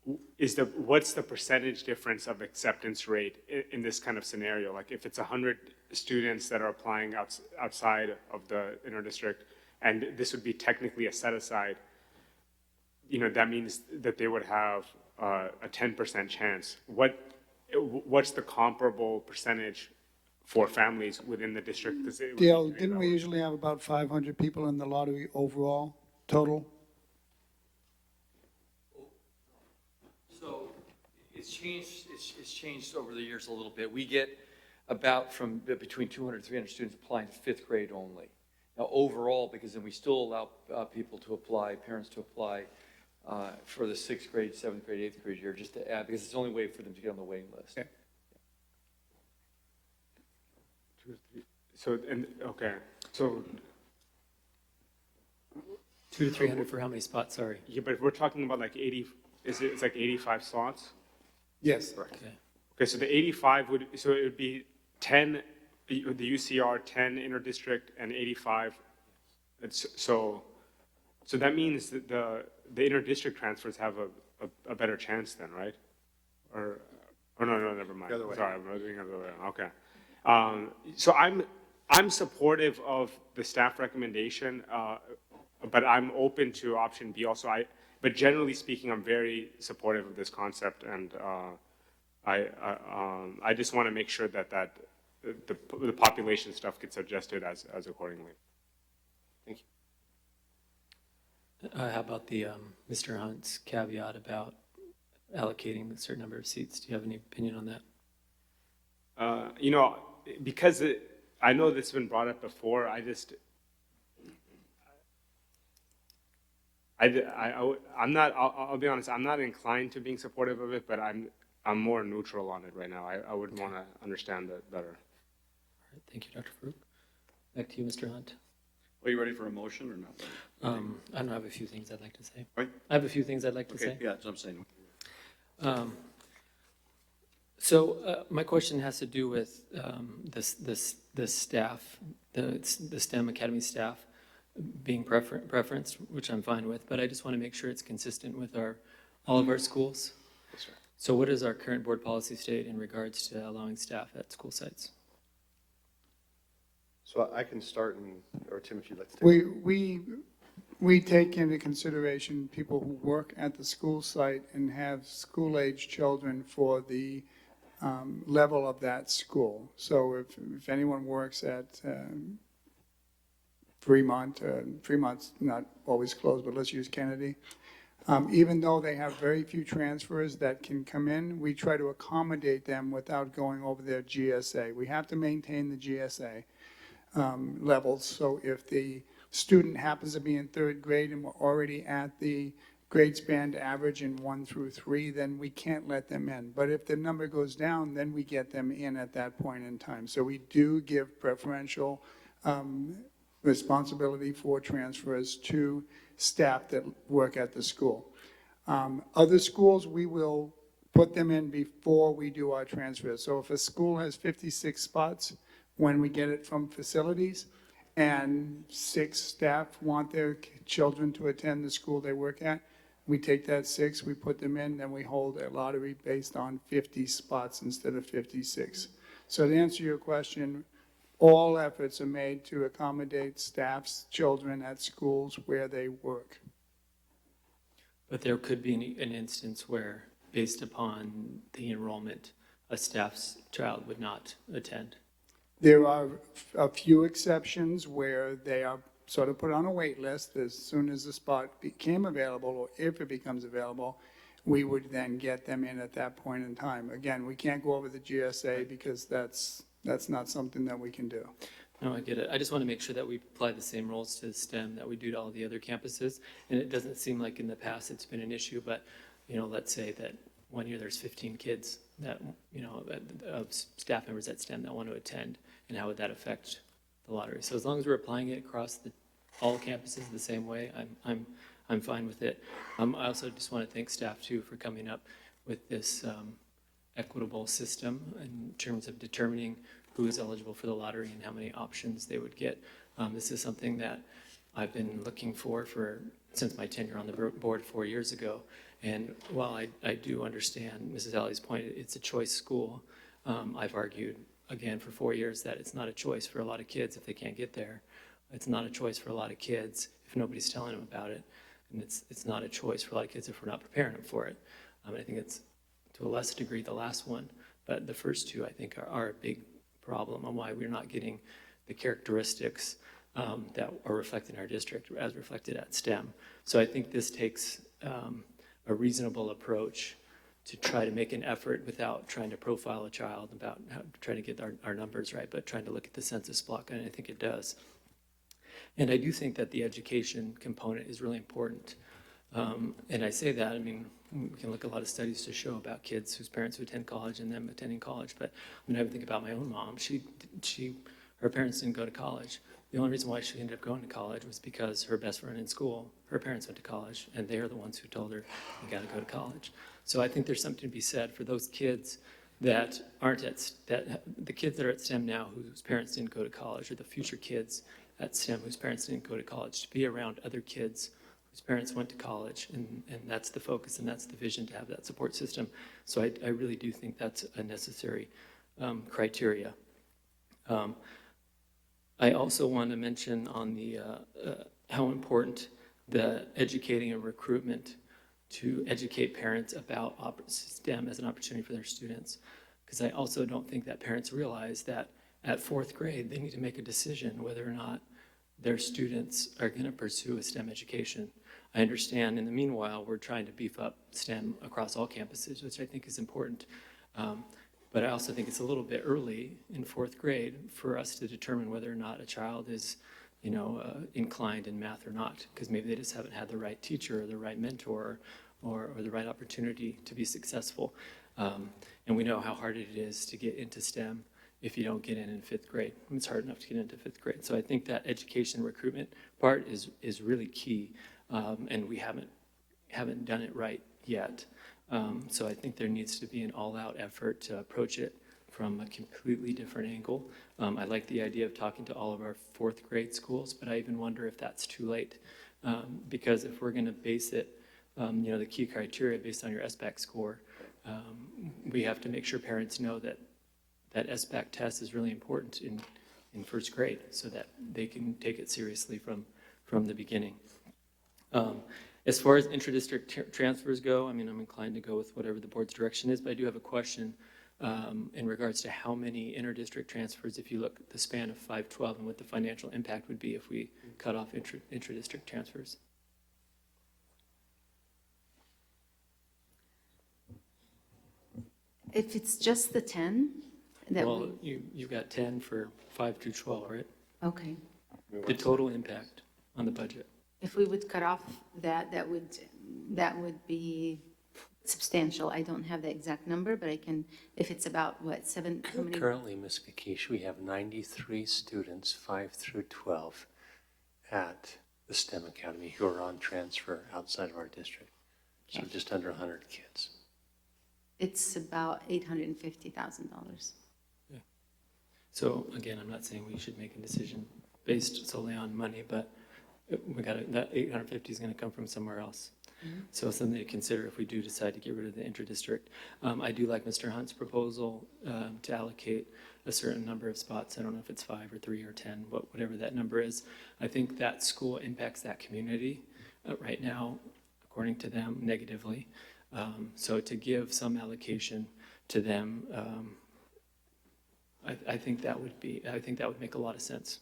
what's the percentage difference of acceptance rate in this kind of scenario? Like if it's 100 students that are applying outside of the interdistrict, and this would be technically a set-aside, that means that they would have a 10% chance. What's the comparable percentage for families within the district? Dale, didn't we usually have about 500 people in the lottery overall, total? So it's changed over the years a little bit. We get about between 200 and 300 students applying to 5th grade only. Now overall, because then we still allow people to apply, parents to apply for the 6th grade, 7th grade, 8th grade year, just to add, because it's the only way for them to get on the waiting list. Okay. So 200 to 300 for how many spots, sorry? Yeah, but we're talking about like 80, it's like 85 slots? Yes. Okay, so the 85 it would be 10, the UCR, 10 interdistrict, and 85. So that means that the interdistrict transfers have a better chance then, right? Or no, never mind. Sorry, I'm doing it the other way. Okay. So I'm supportive of the staff recommendation, but I'm open to option B also. But generally speaking, I'm very supportive of this concept, and I just want to make sure that the population stuff gets adjusted as accordingly. Thank you. How about the Mr. Hunt's caveat about allocating a certain number of seats? Do you have any opinion on that? Because I know this has been brought up before, I'm not, I'll be honest, I'm not inclined to being supportive of it, but I'm more neutral on it right now. I would want to understand it better. All right, thank you, Dr. Farouk. Back to you, Mr. Hunt. Are you ready for a motion or not? I don't have a few things I'd like to say. Right? I have a few things I'd like to Okay, say. yeah, that's what I'm saying. My question has to do with the staff, the STEM Academy staff being preferenced, which I'm fine with, but I just want to make sure it's consistent with all of our schools. Yes, sir. So what does our current board policy state in regards to allowing staff at school sites? So I can start, or Tim, if you'd like to take it. We take into consideration people who work at the school site and have school-age children for the level of that school. So if anyone works at Fremont's not always closed, but let's use Kennedy. Even though they have very few transfers that can come in, we try to accommodate them without going over their GSA. We have to maintain the GSA levels. So if the student happens to be in third grade and we're already at the grade span average in 1 through 3, then we can't let them in. But if the number goes down, then we get them in at that point in time. So we do give preferential responsibility for transfers to staff that work at the school. Other schools, we will put them in before we do our transfers. So if a school has 56 spots, when we get it from facilities, and 6 staff want their children to attend the school they work at, we take that 6, we put them in, then we hold a lottery based on 50 spots instead of 56. So to answer your question, all efforts are made to accommodate staff's children at schools where they work. But there could be an instance where, based upon the enrollment, a staff's child would not attend. There are a few exceptions where they are sort of put on a wait list. As soon as the spot became available, or if it becomes available, we would then get them in at that point in time. Again, we can't go over the GSA because that's not something that we can do. No, I get it. I just want to make sure that we apply the same rules to STEM that we do to all the other campuses. And it doesn't seem like in the past it's been an issue, but, let's say that one year there's 15 kids that, of staff members at STEM that want to attend, and how would that affect the lottery? So as long as we're applying it across all campuses the same way, I'm fine with it. I also just want to thank staff too for coming up with this equitable system in terms of determining who is eligible for the lottery and how many options they would get. This is something that I've been looking for since my tenure on the board 4 years ago. And while I do understand Mrs. Alley's point, it's a choice school. I've argued, again, for 4 years that it's not a choice for a lot of kids if they can't get there. It's not a choice for a lot of kids if nobody's telling them about it. And it's not a choice for a lot of kids if we're not preparing them for it. I think it's, to a lesser degree, the last one. But the first two, I think, are a big problem on why we're not getting the characteristics that are reflected in our district as reflected at STEM. So I think this takes a reasonable approach to try to make an effort without trying to profile a child, about trying to get our numbers right, but trying to look at the census block, and I think it does. And I do think that the education component is really important. And I say that, we can look at a lot of studies to show about kids whose parents who attend college and them attending college. But I think about my own mom. Her parents didn't go to college. The only reason why she ended up going to college was because her best friend in school, her parents went to college, and they are the ones who told her, you got to go to college. So I think there's something to be said for those kids that aren't the kids that are at STEM now whose parents didn't go to college, or the future kids at STEM whose parents didn't go to college, to be around other kids whose parents went to college, and that's the focus and that's the vision, to have that support system. So I really do think that's a necessary criteria. I also want to mention on the how important the educating and recruitment to educate parents about STEM as an opportunity for their students, because I also don't think that parents realize that at 4th grade they need to make a decision whether or not their students are going to pursue a STEM education. I understand in the meanwhile we're trying to beef up STEM across all campuses, which I think is important. But I also think it's a little bit early in 4th grade for us to determine whether or not a child is, inclined in math or not, because maybe they just haven't had the right teacher or the right mentor or the right opportunity to be successful. And we know how hard it is to get into STEM if you don't get in 5th grade. It's hard enough to get into 5th grade. So I think that education recruitment part is really key, and we haven't done it right yet. So I think there needs to be an all-out effort to approach it from a completely different angle. I like the idea of talking to all of our 4th grade schools, but I even wonder if that's too late. Because if we're going to base it, the key criteria based on your SBAC score, we have to make sure parents know that that SBAC test is really important in 1st grade so that they can take it seriously from the beginning. As far as intradistrict transfers go, I'm inclined to go with whatever the board's direction is, but I do have a question in regards to how many interdistrict transfers, if you look at the span of 512, and what the financial impact would be if we cut off intradistrict transfers. If it's just the 10, that Well, you've got 10 for 5 through 12, right? okay. The total impact on the budget. If we would cut off that would be substantial. I don't have the exact number, but I can, if it's about, what, 7, how many? Currently, Ms. Kakish, we have 93 students, 5 through 12, at the STEM Academy who are on transfer outside of our district. So Okay. just under 100 kids. It's about $850,000. So again, I'm not saying we should make a decision based solely on money, but that 850 is going to come from somewhere else. So it's something to consider if we do decide to get rid of the intradistrict. I do like Mr. Hunt's proposal to allocate a certain number of spots. I don't know if it's 5 or 3 or 10, whatever that number is. I think that school impacts that community right now, according to them, negatively. So to give some allocation to them, I think that would make a lot of sense.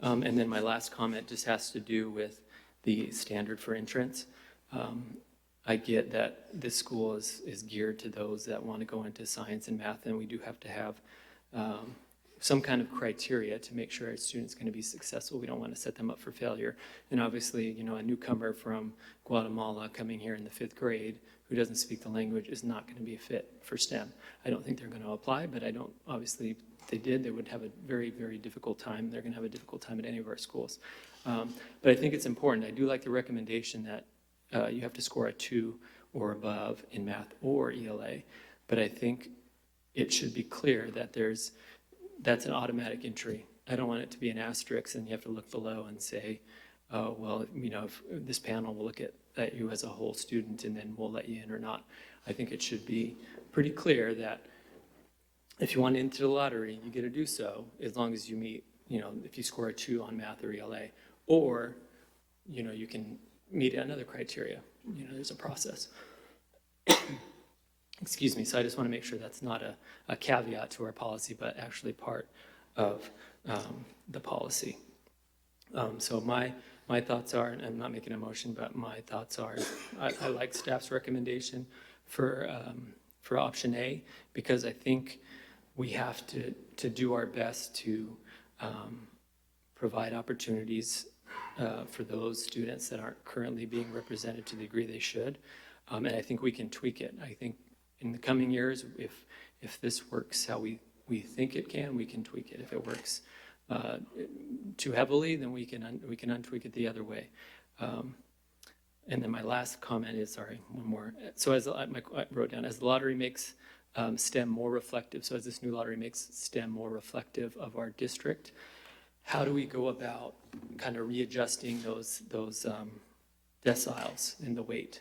And then my last comment just has to do with the standard for entrance. I get that this school is geared to those that want to go into science and math, and we do have to have some kind of criteria to make sure our student's going to be successful. We don't want to set them up for failure. And obviously, a newcomer from Guatemala coming here in the 5th grade who doesn't speak the language is not going to be a fit for STEM. I don't think they're going to apply, but obviously, if they did, they would have a very, very difficult time. They're going to have a difficult time at any of our schools. But I think it's important. I do like the recommendation that you have to score a 2 or above in math or ELA, but I think it should be clear that that's an automatic entry. I don't want it to be an asterisk and you have to look below and say, oh, well, if this panel will look at you as a whole student and then we'll let you in or not. I think it should be pretty clear that if you want into the lottery, you get to do so as long as you meet, if you score a 2 on math or ELA, or, you can meet another criteria. There's a process. Excuse me, so I just want to make sure that's not a caveat to our policy, but actually part of the policy. So my thoughts are, and I'm not making a motion, but my thoughts are, I like staff's recommendation for option A, because I think we have to do our best to provide opportunities for those students that aren't currently being represented to the degree they should. And I think we can tweak it. I think in the coming years, if this works how we think it can, we can tweak it. If it works too heavily, then we can untweak it the other way. And then my last comment is, sorry, one more. So I wrote down, as the lottery makes STEM more reflective, so as this new lottery makes STEM more reflective of our district, how do we go about kind of readjusting those deciles in the weight?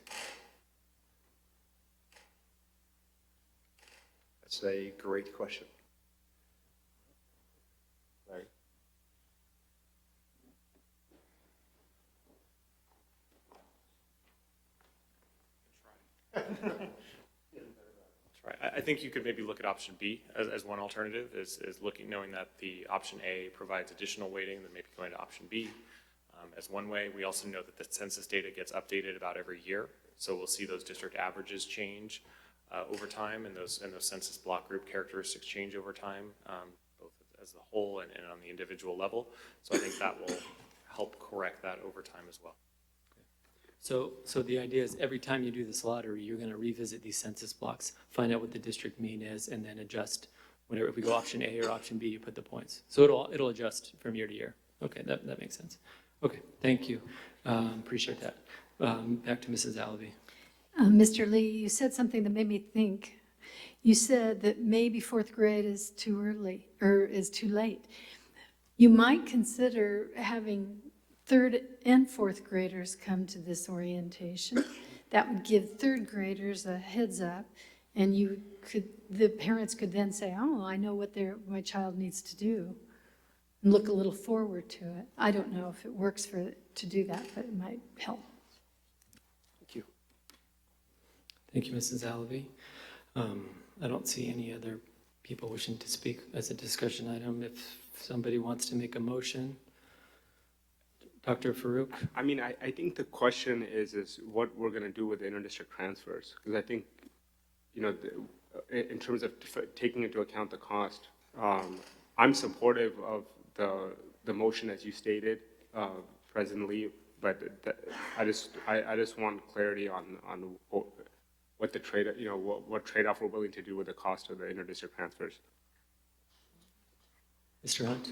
That's a great question. Larry? I think you could maybe look at option B as one alternative, is knowing that the option A provides additional weighting, then maybe going to option B as one way. We also know that the census data gets updated about every year, so we'll see those district averages change over time, and those census block group characteristics change over time, both as a whole and on the individual level. So I think that will help correct that over time as well. So the idea is every time you do this lottery, you're going to revisit these census blocks, find out what the district mean is, and then adjust whatever. If we go option A or option B, you put the points. So it'll adjust from year to year. Okay, that makes sense. Okay, thank you. Appreciate that. Back to Mrs. Alavi. Mr. Lee, you said something that made me think. You said that maybe fourth grade is too early, or is too late. You might consider having third and fourth graders come to this orientation. That would give third graders a heads up, and the parents could then say, oh, I know what my child needs to do, and look a little forward to it. I don't know if it works to do that, but it might help. Thank you. Thank you, Mrs. Alavi. I don't see any other people wishing to speak as a discussion item. If somebody wants to make a motion. Dr. Farouk? I mean, I think the question is what we're going to do with the interdistrict transfers. Because I think, in terms of taking into account the cost, I'm supportive of the motion as you stated, President Lee, but I just want clarity on what the what trade-off we're willing to do with the cost of the interdistrict transfers. Mr. Hunt?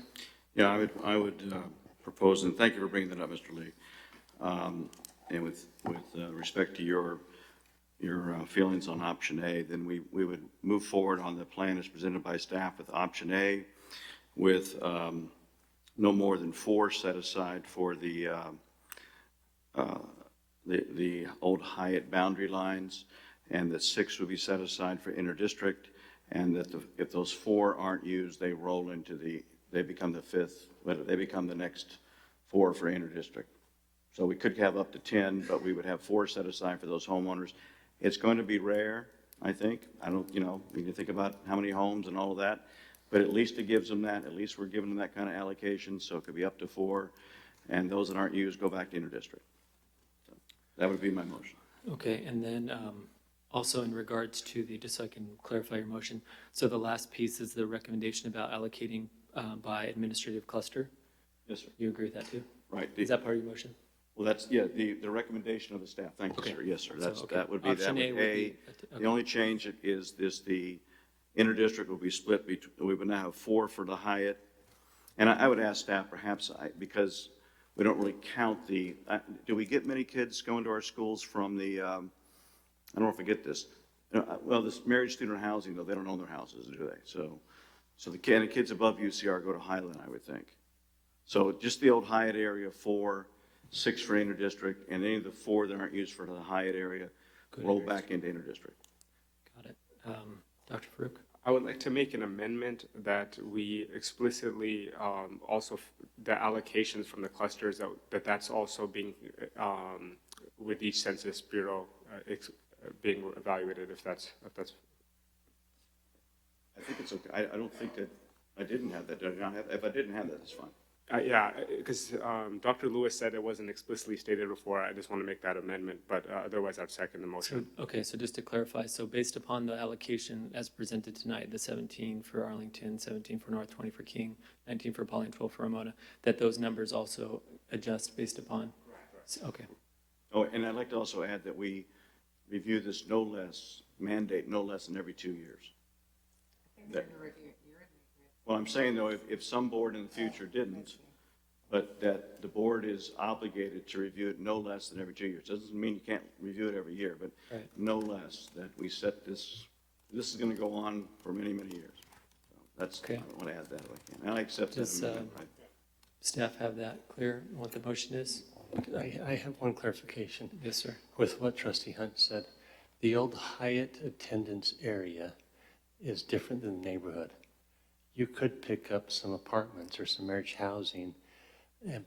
Yeah, I would propose, and thank you for bringing that up, Mr. Lee. And with respect to your feelings on option A, then we would move forward on the plan as presented by staff with option A, with no more than 4 set aside for the old Hyatt boundary lines, and that 6 would be set aside for interdistrict, and that if those 4 aren't used, they roll into they become the 5th, but they become the next 4 for interdistrict. So we could have up to 10, but we would have 4 set aside for those homeowners. It's going to be rare, I think. I don't, we can think about how many homes and all of that, but at least it gives them that. At least we're giving them that kind of allocation, so it could be up to 4, and those that aren't used go back to interdistrict. So that would be my motion. Okay, and then also in regards to just so I can clarify your motion, so the last piece is the recommendation about allocating by administrative cluster? Yes, sir. You agree with that too? Right. Is that part of your motion? Well, that's, the recommendation of the staff. Thank you, Okay. sir. Yes, sir. So, okay. That would be Option that. A would be- okay. The only change is the interdistrict will be split between, we would now have 4 for the Hyatt. And I would ask staff perhaps, because we don't really count do we get many kids going to our schools from the, I don't know if I get this. Well, this married student housing, though, they don't own their houses, do they? So the kids above UCR go to Highland, I would think. So just the old Hyatt area, 4, 6 for interdistrict, and any of the 4 that aren't used for the Hyatt area roll back into interdistrict. Got it. Dr. Farouk? I would like to make an amendment that we explicitly also, the allocations from the clusters, that's also being, with each Census Bureau being evaluated, if that's. I think it's okay. I don't think that, I didn't have that. Did I not have, if I didn't have that, it's fine. Yeah, because Dr. Lewis said it wasn't explicitly stated before. I just want to make that amendment, but otherwise I'd second the motion. Okay, so just to clarify, so based upon the allocation as presented tonight, the 17 for Arlington, 17 for North, 20 for King, 19 for Pauline, 12 for Ramona, that those numbers also adjust based upon? Okay. Oh, and I'd like to also add that we review this mandate no less than every 2 years. Well, I'm saying, though, if some board in the future didn't, but that the board is obligated to review it no less than every 2 years. Doesn't mean you can't review it every year, but right. No less, that we set this is going to go on for many, many years. So that's, okay. I want to add that if I can. And I accept Does that amendment. staff have that clear, what the motion is? I have one clarification. Yes, sir. With what Trustee Hunt said, the old Hyatt attendance area is different than the neighborhood. You could pick up some apartments or some marriage housing,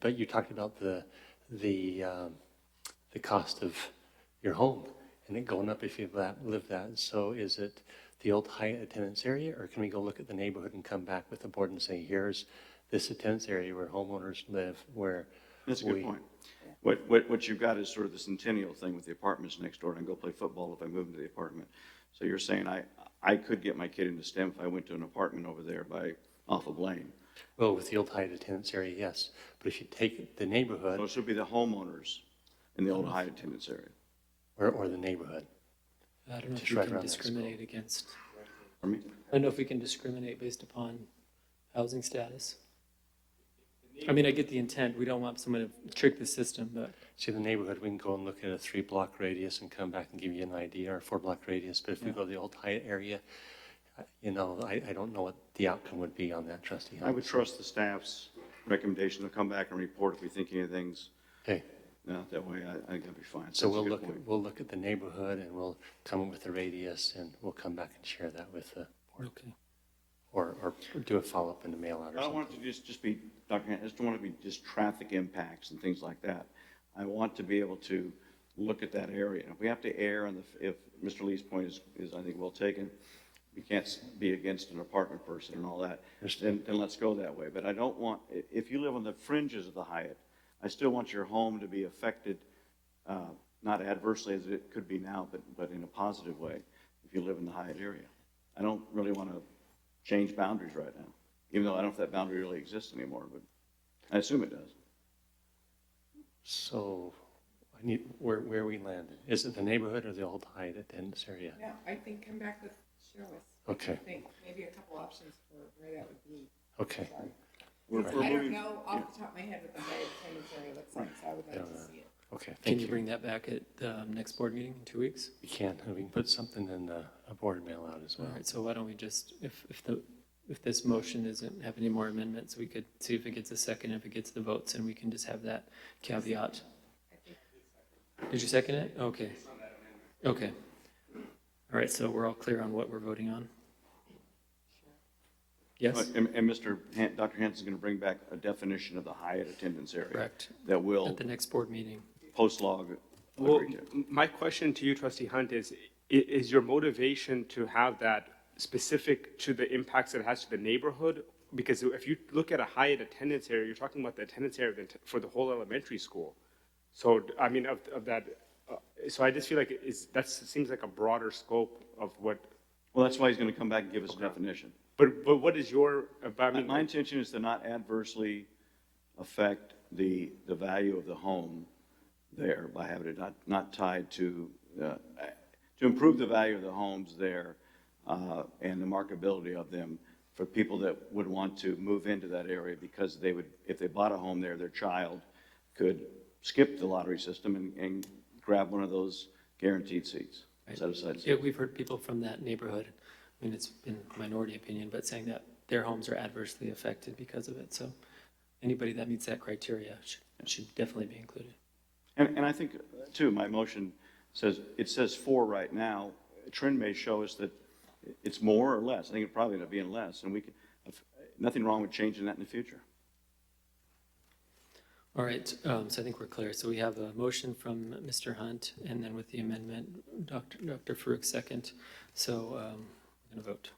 but you talked about the cost of your home and it going up if you live that. So is it the old Hyatt attendance area, or can we go look at the neighborhood and come back with the board and say, here's this attendance area where homeowners live, where That's a good point. What you've got is sort of the centennial thing with the apartments next door, and I can go play football if I move into the apartment. So you're saying I could get my kid into STEM if I went to an apartment over there off of Lane. Well, with the old Hyatt attendance area, yes. But if you take the neighborhood. So it should be the homeowners. in the old high attendance area. Or the neighborhood. I don't know if Just we right can around that discriminate against, Pardon me? I don't know if we can discriminate based upon housing status. I mean, I get the intent, we don't want someone to trick the system, but. See, the neighborhood, we can go and look at a 3-block radius and come back and give you an idea, or a 4-block radius. But if we Yeah. go to the old Hyatt area, you know, I don't know what the outcome would be on that, Trustee I Hunt. would trust the staff's recommendation to come back and report if we think anything's, Okay, that way I think that'd be fine. so That's a good we'll point. look at the neighborhood and we'll come up with a radius and we'll come back and share that with the board. Okay. Or do a follow-up in the mail out or I don't want something. it to just be, Dr. Hunt, I just don't want it to be just traffic impacts and things like that. I want to be able to look at that area. And if we have to err on if Mr. Lee's point is I think well taken, we can't be against an apartment person and all that, then let's go that way. But I don't want, if you live on the fringes of the Hyatt, I still want your home to be affected, not adversely as it could be now, but in a positive way if you live in the Hyatt area. I don't really want to change boundaries right now, even though I don't know if that boundary really exists anymore, but I assume it does. So I need, where we landed, is it the neighborhood or the old Hyatt attendance area? Yeah, I think come back with, show us. Okay. I think maybe a couple options for where that would be. Okay. We're I don't moving- know off the top of my head what the high attendance area looks like, so I would like to see it. Okay, Can thank you you. bring that back at the next board meeting in 2 weeks? We can put something in a board mail out as All well. right, so why don't we just, if this motion doesn't have any more amendments, we could see if it gets a second, if it gets the votes, and we can just have that caveat. Did you second it? Okay. Okay. All right, so we're all clear on what we're voting on? Yes? And Dr. Hansen's going to bring back a definition of the Hyatt attendance area. Correct. That will At the next board meeting. post-log Well, agree to. my question to you, Trustee Hunt, is your motivation to have that specific to the impacts it has to the neighborhood? Because if you look at a Hyatt attendance area, you're talking about the attendance area for the whole elementary school. So, I mean, of that, so I just feel like that seems like a broader scope of what. Well, that's why he's going to come back and give us a definition. But what is your, I mean. My intention is to not adversely affect the value of the home there by having it not tied to improve the value of the homes there and the marketability of them for people that would want to move into that area because they would, if they bought a home there, their child could skip the lottery system and grab one of those guaranteed seats. Set aside seats. Yeah, we've heard people from that neighborhood, I mean, it's been a minority opinion, but saying that their homes are adversely affected because of it. So anybody that meets that criteria should definitely be included. And I think, too, my motion says 4 right now. A trend may show us that it's more or less. I think it probably end up being less, and nothing wrong with changing that in the future. All right, so I think we're clear. So we have a motion from Mr. Hunt, and then with the amendment, Dr. Farouk second. So we're going to vote.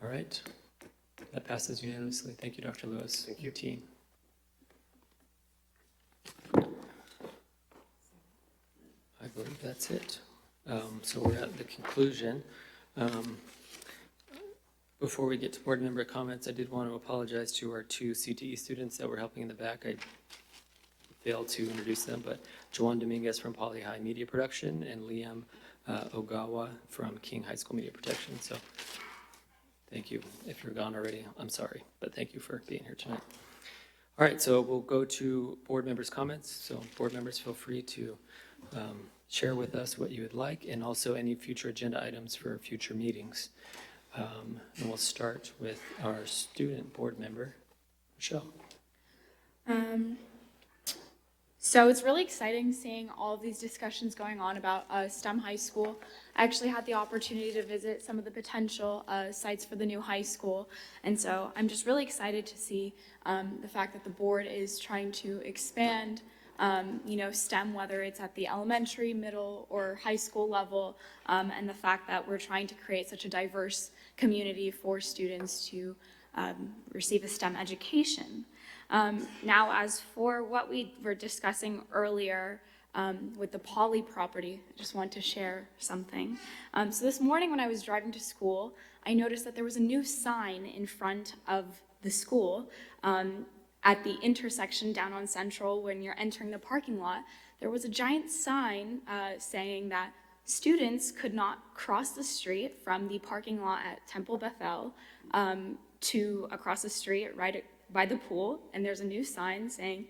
All right, that passes unanimously. Thank you, Dr. Lewis. Thank you. Team. I believe that's it. So we're at the conclusion. Before we get to board member comments, I did want to apologize to our 2 CTE students that were helping in the back. I failed to introduce them, but Juan Dominguez from Poly High Media Production and Liam Ogawa from King High School Media Protection. So thank you. If you're gone already, I'm sorry, but thank you for being here tonight. All right, so we'll go to board members' comments. So board members, feel free to share with us what you would like and also any future agenda items for future meetings. And we'll start with our student board member, Michelle. So it's really exciting seeing all of these discussions going on about STEM high school. I actually had the opportunity to visit some of the potential sites for the new high school. And so I'm just really excited to see the fact that the board is trying to expand STEM, whether it's at the elementary, middle, or high school level, and the fact that we're trying to create such a diverse community for students to receive a STEM education. Now, as for what we were discussing earlier with the Poly property. I just want to share something. So this morning when I was driving to school, I noticed that there was a new sign in front of the school at the intersection down on Central when you're entering the parking lot. There was a giant sign saying that students could not cross the street from the parking lot at Temple Bethel to across the street right by the pool. And there's a new sign saying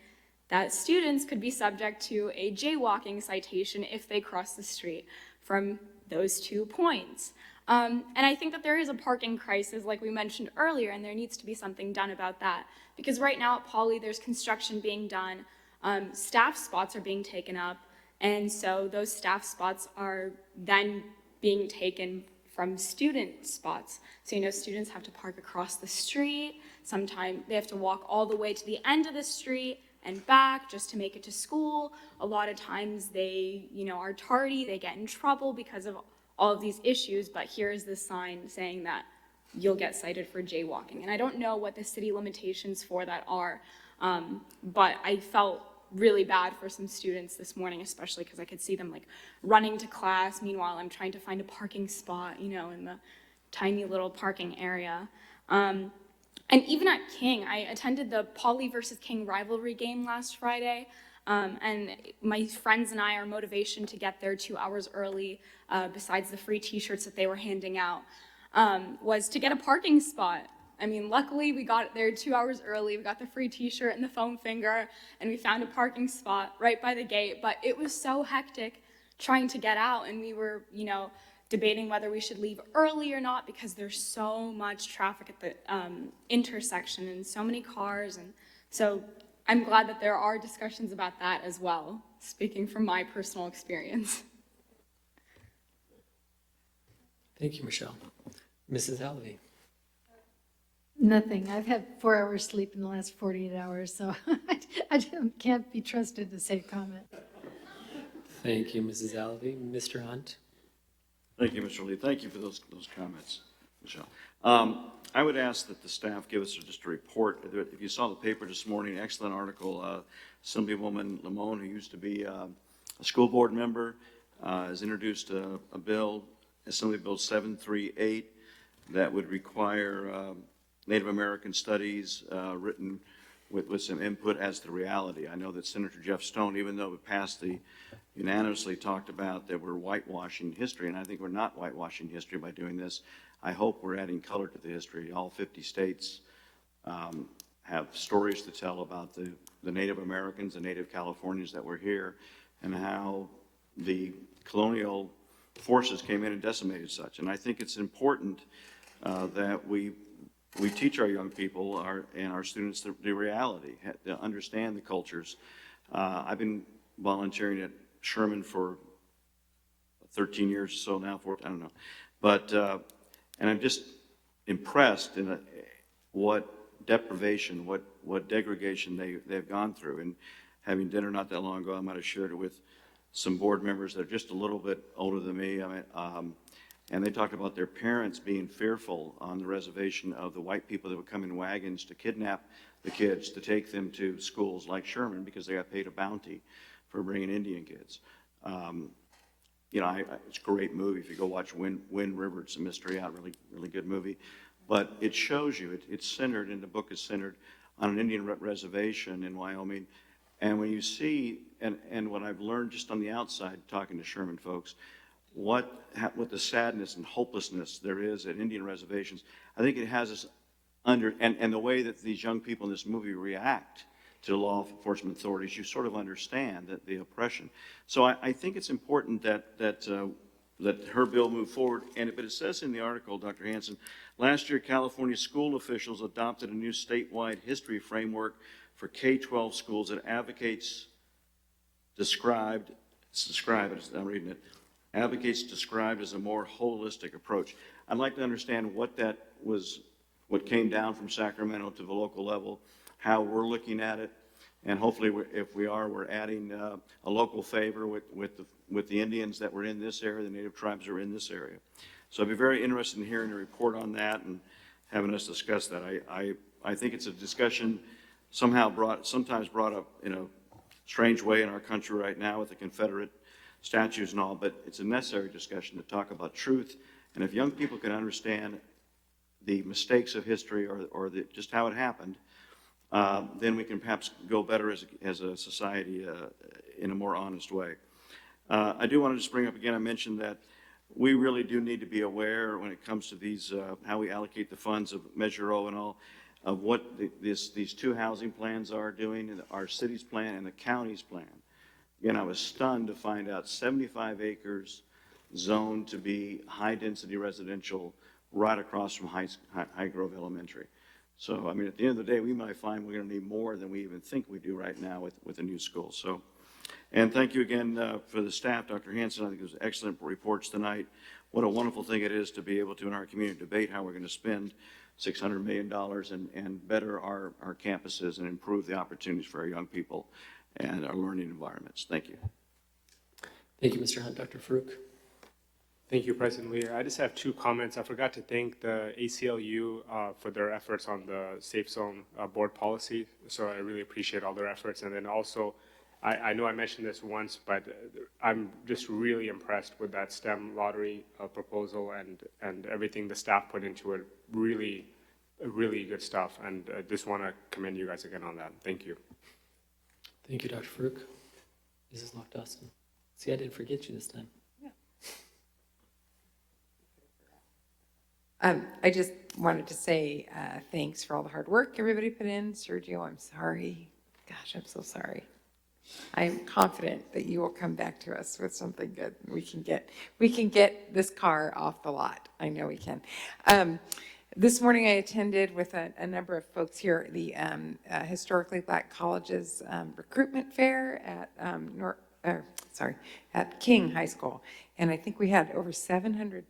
that students could be subject to a jaywalking citation if they cross the street from those 2 points. And I think that there is a parking crisis, like we mentioned earlier, and there needs to be something done about that. Because right now at Poly, there's construction being done, staff spots are being taken up, and so those staff spots are then being taken from student spots. So, students have to park across the street. Sometimes they have to walk all the way to the end of the street and back just to make it to school. A lot of times they, are tardy, they get in trouble because of all of these issues, but here is this sign saying that you'll get cited for jaywalking. And I don't know what the city limitations for that are, but I felt really bad for some students this morning, especially because I could see them running to class. Meanwhile, I'm trying to find a parking spot, in the tiny little parking area. And even at King, I attended the Poly versus King rivalry game last Friday. And my friends and I, our motivation to get there 2 hours early, besides the free t-shirts that they were handing out, was to get a parking spot. I mean, luckily we got there 2 hours early. We got the free t-shirt and the foam finger, and we found a parking spot right by the gate. But it was so hectic trying to get out, and we were, debating whether we should leave early or not because there's so much traffic at the intersection and so many cars. And so I'm glad that there are discussions about that as well, speaking from my personal experience. Thank you, Michelle. Mrs. Alvey. Nothing. I've had 4 hours sleep in the last 48 hours, so I can't be trusted to say comment. Thank you, Mrs. Alvey. Mr. Hunt. Thank you, Mr. Lee. Thank you for those comments, Michelle. I would ask that the staff give us just a report. If you saw the paper this morning, excellent article. Assemblywoman Lamone, who used to be a school board member, has introduced a bill, Assembly Bill 738, that would require Native American studies written with some input as to reality. I know that Senator Jeff Stone, even though it passed unanimously talked about that we're whitewashing history, and I think we're not whitewashing history by doing this. I hope we're adding color to the history. All 50 states have stories to tell about the Native Americans, the Native Californians that were here, and how the colonial forces came in and decimated such. And I think it's important that we teach our young people and our students the reality, to understand the cultures. I've been volunteering at Sherman for 13 years or so now, I don't know. But, and I'm just impressed in what deprivation, what degradation they've gone through. And having dinner not that long ago, I might have shared it with some board members that are just a little bit older than me. And they talked about their parents being fearful on the reservation of the white people that would come in wagons to kidnap the kids to take them to schools like Sherman because they got paid a bounty for bringing Indian kids. It's a great movie. If you go watch Wind River, it's a mystery out, really good movie. But it shows you, it's centered, and the book is centered on an Indian reservation in Wyoming. And when you see, and what I've learned just on the outside talking to Sherman folks, what the sadness and hopelessness there is at Indian reservations, I think it has us under, and the way that these young people in this movie react to law enforcement authorities, you sort of understand that the oppression. So I think it's important that her bill move forward. But it says in the article, Dr. Hansen, last year California school officials adopted a new statewide history framework for K-12 schools that advocates described as a more holistic approach. I'd like to understand what came down from Sacramento to the local level, how we're looking at it, and hopefully, if we are, we're adding a local favor with the Indians that were in this area, the Native tribes that are in this area. So I'd be very interested in hearing a report on that and having us discuss that. I think it's a discussion sometimes brought up in a strange way in our country right now with the Confederate statues and all, but it's a necessary discussion to talk about truth. And if young people can understand the mistakes of history or just how it happened, then we can perhaps go better as a society in a more honest way. I do want to just bring up again, I mentioned that we really do need to be aware when it comes to these, how we allocate the funds of Measure O and all, of what these two housing plans are doing, our city's plan and the county's plan. Again, I was stunned to find out 75 acres zoned to be high-density residential right across from High Grove Elementary. So, I mean, at the end of the day, we might find we're going to need more than we even think we do right now with a new school. So, and thank you again for the staff, Dr. Hanson. I think it was excellent reports tonight. What a wonderful thing it is to be able to, in our community, debate how we're going to spend $600 million and better our campuses and improve the opportunities for our young people and our learning environments. Thank you. Thank you, Mr. Hunt. Dr. Farouk. Thank you, President Lear. I just have two comments. I forgot to thank the ACLU for their efforts on the Safe Zone board policy. So I really appreciate all their efforts. And then also, I know I mentioned this once, but I'm just really impressed with that STEM lottery proposal and everything the staff put into it. Really good stuff. And I just want to commend you guys again on that. Thank you. Thank you, Dr. Farouk. Mrs. Lock-Dawson. See, I didn't forget you this time. I just wanted to say thanks for all the hard work everybody put in. Sergio, I'm sorry. Gosh, I'm so sorry. I'm confident that you will come back to us with something good. We can get this car off the lot. I know we can. This morning I attended with a number of folks here the Historically Black Colleges recruitment fair at King High School, and I think we had over 700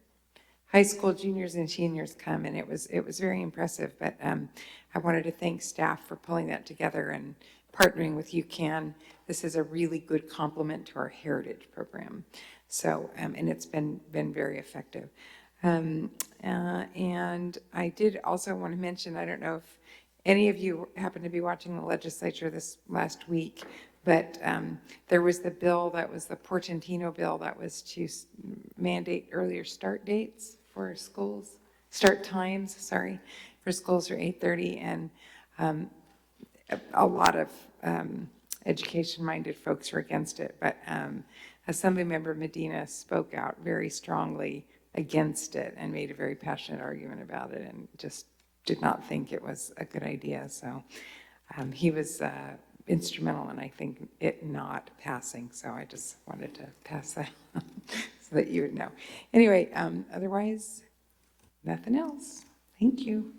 high school juniors and seniors come, and it was very impressive. But I wanted to thank staff for pulling that together and partnering with UCAN. This is a really good complement to our heritage program. So, and it's been very effective. And I did also want to mention, I don't know if any of you happen to be watching the legislature this last week, but there was the bill that was the Portantino bill that was to mandate earlier start dates for schools, start times, sorry, for schools are 8:30, and a lot of education-minded folks were against it, but Assemblymember Medina spoke out very strongly against it and made a very passionate argument about it and just did not think it was a good idea. So he was instrumental in, I think, it not passing. So I just wanted to pass that on so that you would know. Anyway, otherwise, nothing else. Thank you.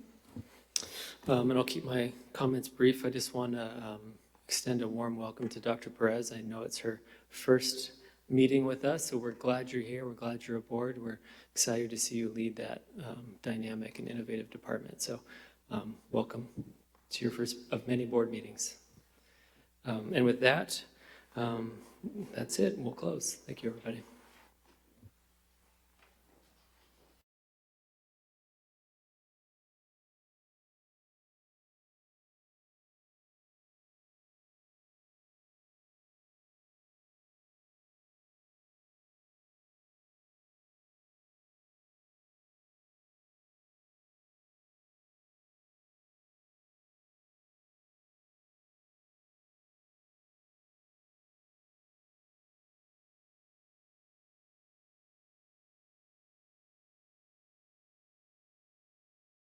And I'll keep my comments brief. I just want to extend a warm welcome to Dr. Perez. I know it's her first meeting with us, so we're glad you're here. We're glad you're aboard. We're excited to see you lead that dynamic and innovative department. So welcome to your first of many board meetings. And with that, that's it. We'll close. Thank you, everybody.